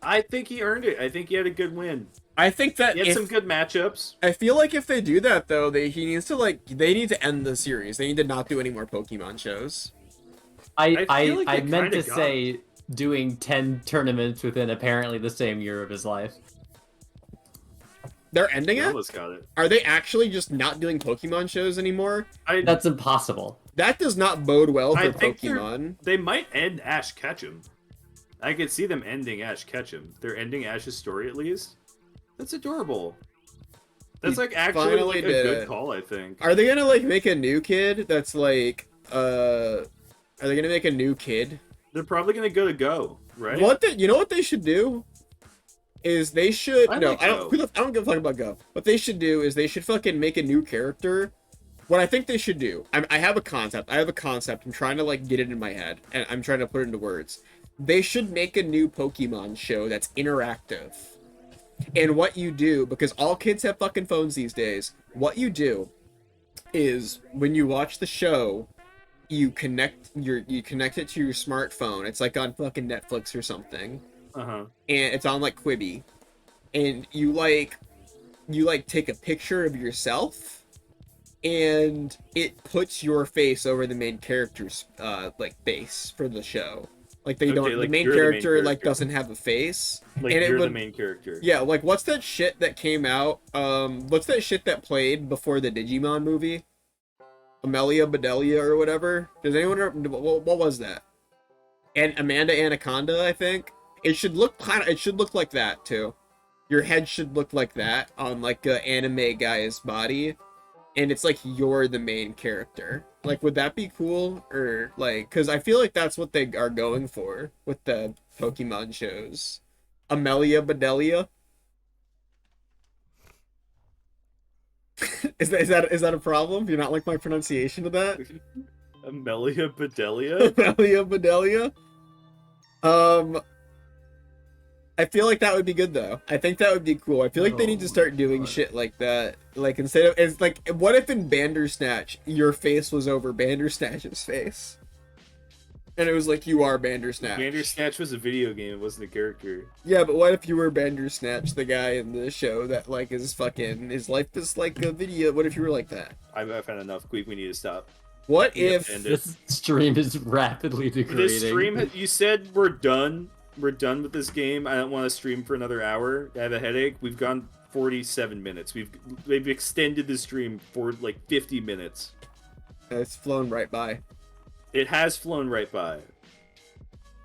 I think he earned it. I think he had a good win. I think that he had some good matchups. I feel like if they do that though, they need to end the series. They need to not do any more Pokemon shows. I meant to say doing 10 tournaments within apparently the same year of his life. They're ending it? Almost got it. Are they actually just not doing Pokemon shows anymore? That's impossible. That does not bode well for Pokemon. They might end Ash Ketchum. I could see them ending Ash Ketchum. They're ending Ash's story at least. That's adorable. That's like actually like a good call, I think. Are they gonna like make a new kid that's like are they gonna make a new kid? They're probably gonna go, right? You know what they should do? Is they should I don't give a fuck about Go. What they should do is they should fucking make a new character. What I think they should do, I have a concept. I'm trying to like get it in my head, and I'm trying to put it into words. They should make a new Pokemon show that's interactive. And what you do, because all kids have fucking phones these days, what you do is when you watch the show, you connect it to your smartphone. It's like on fucking Netflix or something. Uh-huh. And it's on like Qweave. And you take a picture of yourself, and it puts your face over the main character's like face for the show. Like they don't. The main character like doesn't have a face. Like and you're the main character. Yeah. Like what's that shit that came out? What's that shit that played before the Digimon movie? Amelia Bedelia or whatever. Does anyone remember? What was that? And Amanda Anaconda, I think. It should look like that too. Your head should look like that on like a anime guy's body, and it's like you're the main character. Like, would that be cool? Or like, because I feel like that's what they are going for with the Pokemon shows. Amelia Bedelia. Is that a problem? Do you not like my pronunciation of that? Amelia Bedelia? Amelia Bedelia? I feel like that would be good though. I think that would be cool. I feel like they need to start doing shit like that. Like instead of it's like what if in Bandersnatch your face was over Bandersnatch's face? And it was like you are Bandersnatch. Bandersnatch was a video game, it wasn't a character. Yeah, but what if you were Bandersnatch, the guy in the show that like is fucking his life is like a video? What if you were like that? I've had enough. Qweave, we need to stop. What if this stream is rapidly degrading? This stream, you said we're done. We're done with this game. I don't want to stream for another hour. I have a headache. We've gone 47 minutes. They've extended the stream for like 50 minutes. It's flown right by. It has flown right by.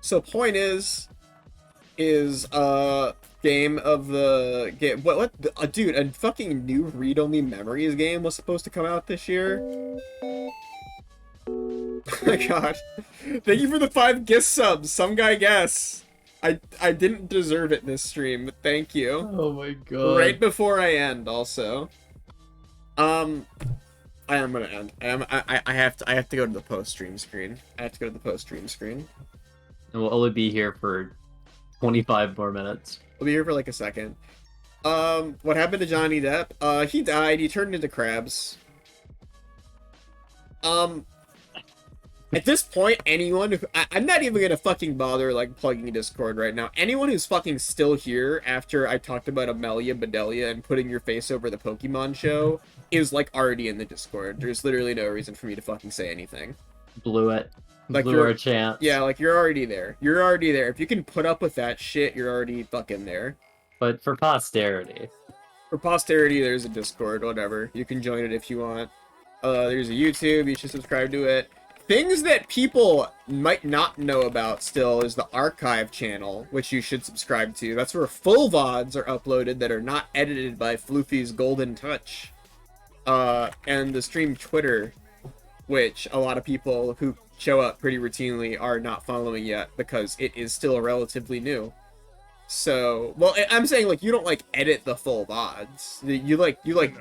So point is game of the game. What dude? A fucking new read-only memories game was supposed to come out this year. Oh my god! Thank you for the 5 gift subs. Some guy guess. I didn't deserve it this stream, but thank you. Oh my god. Right before I end, also. I am gonna end. I have to go to the post-stream screen. And we'll only be here for 25 more minutes. We'll be here for like a second. What happened to Johnny Depp? He died. He turned into crabs. At this point, anyone who... I'm not even gonna fucking bother, like, plugging Discord right now. Anyone who's fucking still here after I talked about Amelia Bedelia and putting your face over the Pokemon show is, like, already in the Discord. There's literally no reason for me to fucking say anything. Blew it. Like, blew our chance. Yeah, like, you're already there. You're already there. If you can put up with that shit, you're already fucking there. But for posterity. For posterity, there's a Discord, whatever. You can join it if you want. There's a YouTube, you should subscribe to it. Things that people might not know about still is the archive channel, which you should subscribe to. That's where full VODs are uploaded that are not edited by Floofy's Golden Touch. And the stream Twitter, which a lot of people who show up pretty routinely are not following yet because it is still relatively new. So, well, I'm saying, like, you don't, like, edit the full VODs. You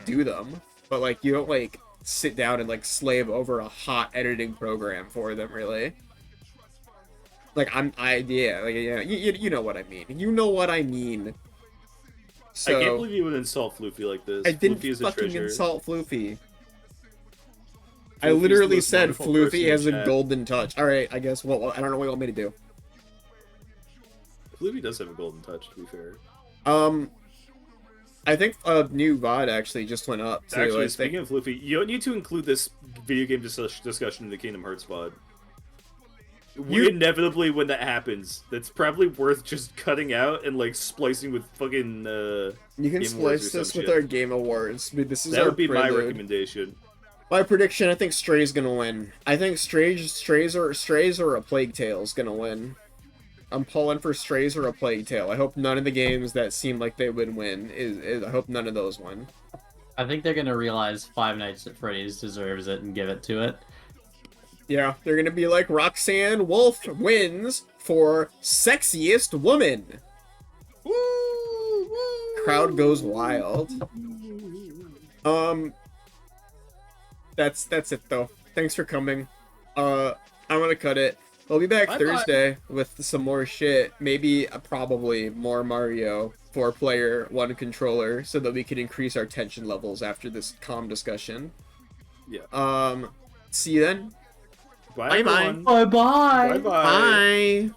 do them, but, like, you don't, like, sit down and, like, slave over a hot editing program for them, really. Like, you know what I mean. You know what I mean. So, I can't believe you would insult Floofy like this. I didn't Floofy is a fucking treasure. insult Floofy. I Floofy's literally the most said wonderful person Floofy in has a chat. golden touch. Alright, I guess, well, I don't know what you want me to do. Floofy does have a golden touch, to be fair. I think a new VOD actually just went up, too. Actually, I speaking of Floofy, you don't need to include this video game discussion in the Kingdom Hearts VOD. Inevitably, when that happens, that's probably worth just cutting out and, like, splicing with fucking, You can Game Awards or splice some this with shit. our Game Awards. This is That our would be my prelude. recommendation. My prediction, I think Stray's gonna win. I think Strays or a Plague Tale's gonna win. I'm pulling for Strays or a Plague Tale. I hope none of the games that seem like they would win I hope none of those win. I think they're gonna realize Five Nights at Freddy's deserves it and give it to it. Yeah, they're gonna be like Roxanne Wolf wins for sexiest woman. Woo! Crowd goes wild. That's it though. Thanks for coming. I'm gonna cut it. We'll be back Thursday with some more shit. Maybe, probably more Mario. 4-player, 1 controller, so that we can increase our tension levels after this calm discussion. Yeah. See you then. Bye, Bye-bye. everyone. Bye-bye. Bye-bye. Bye.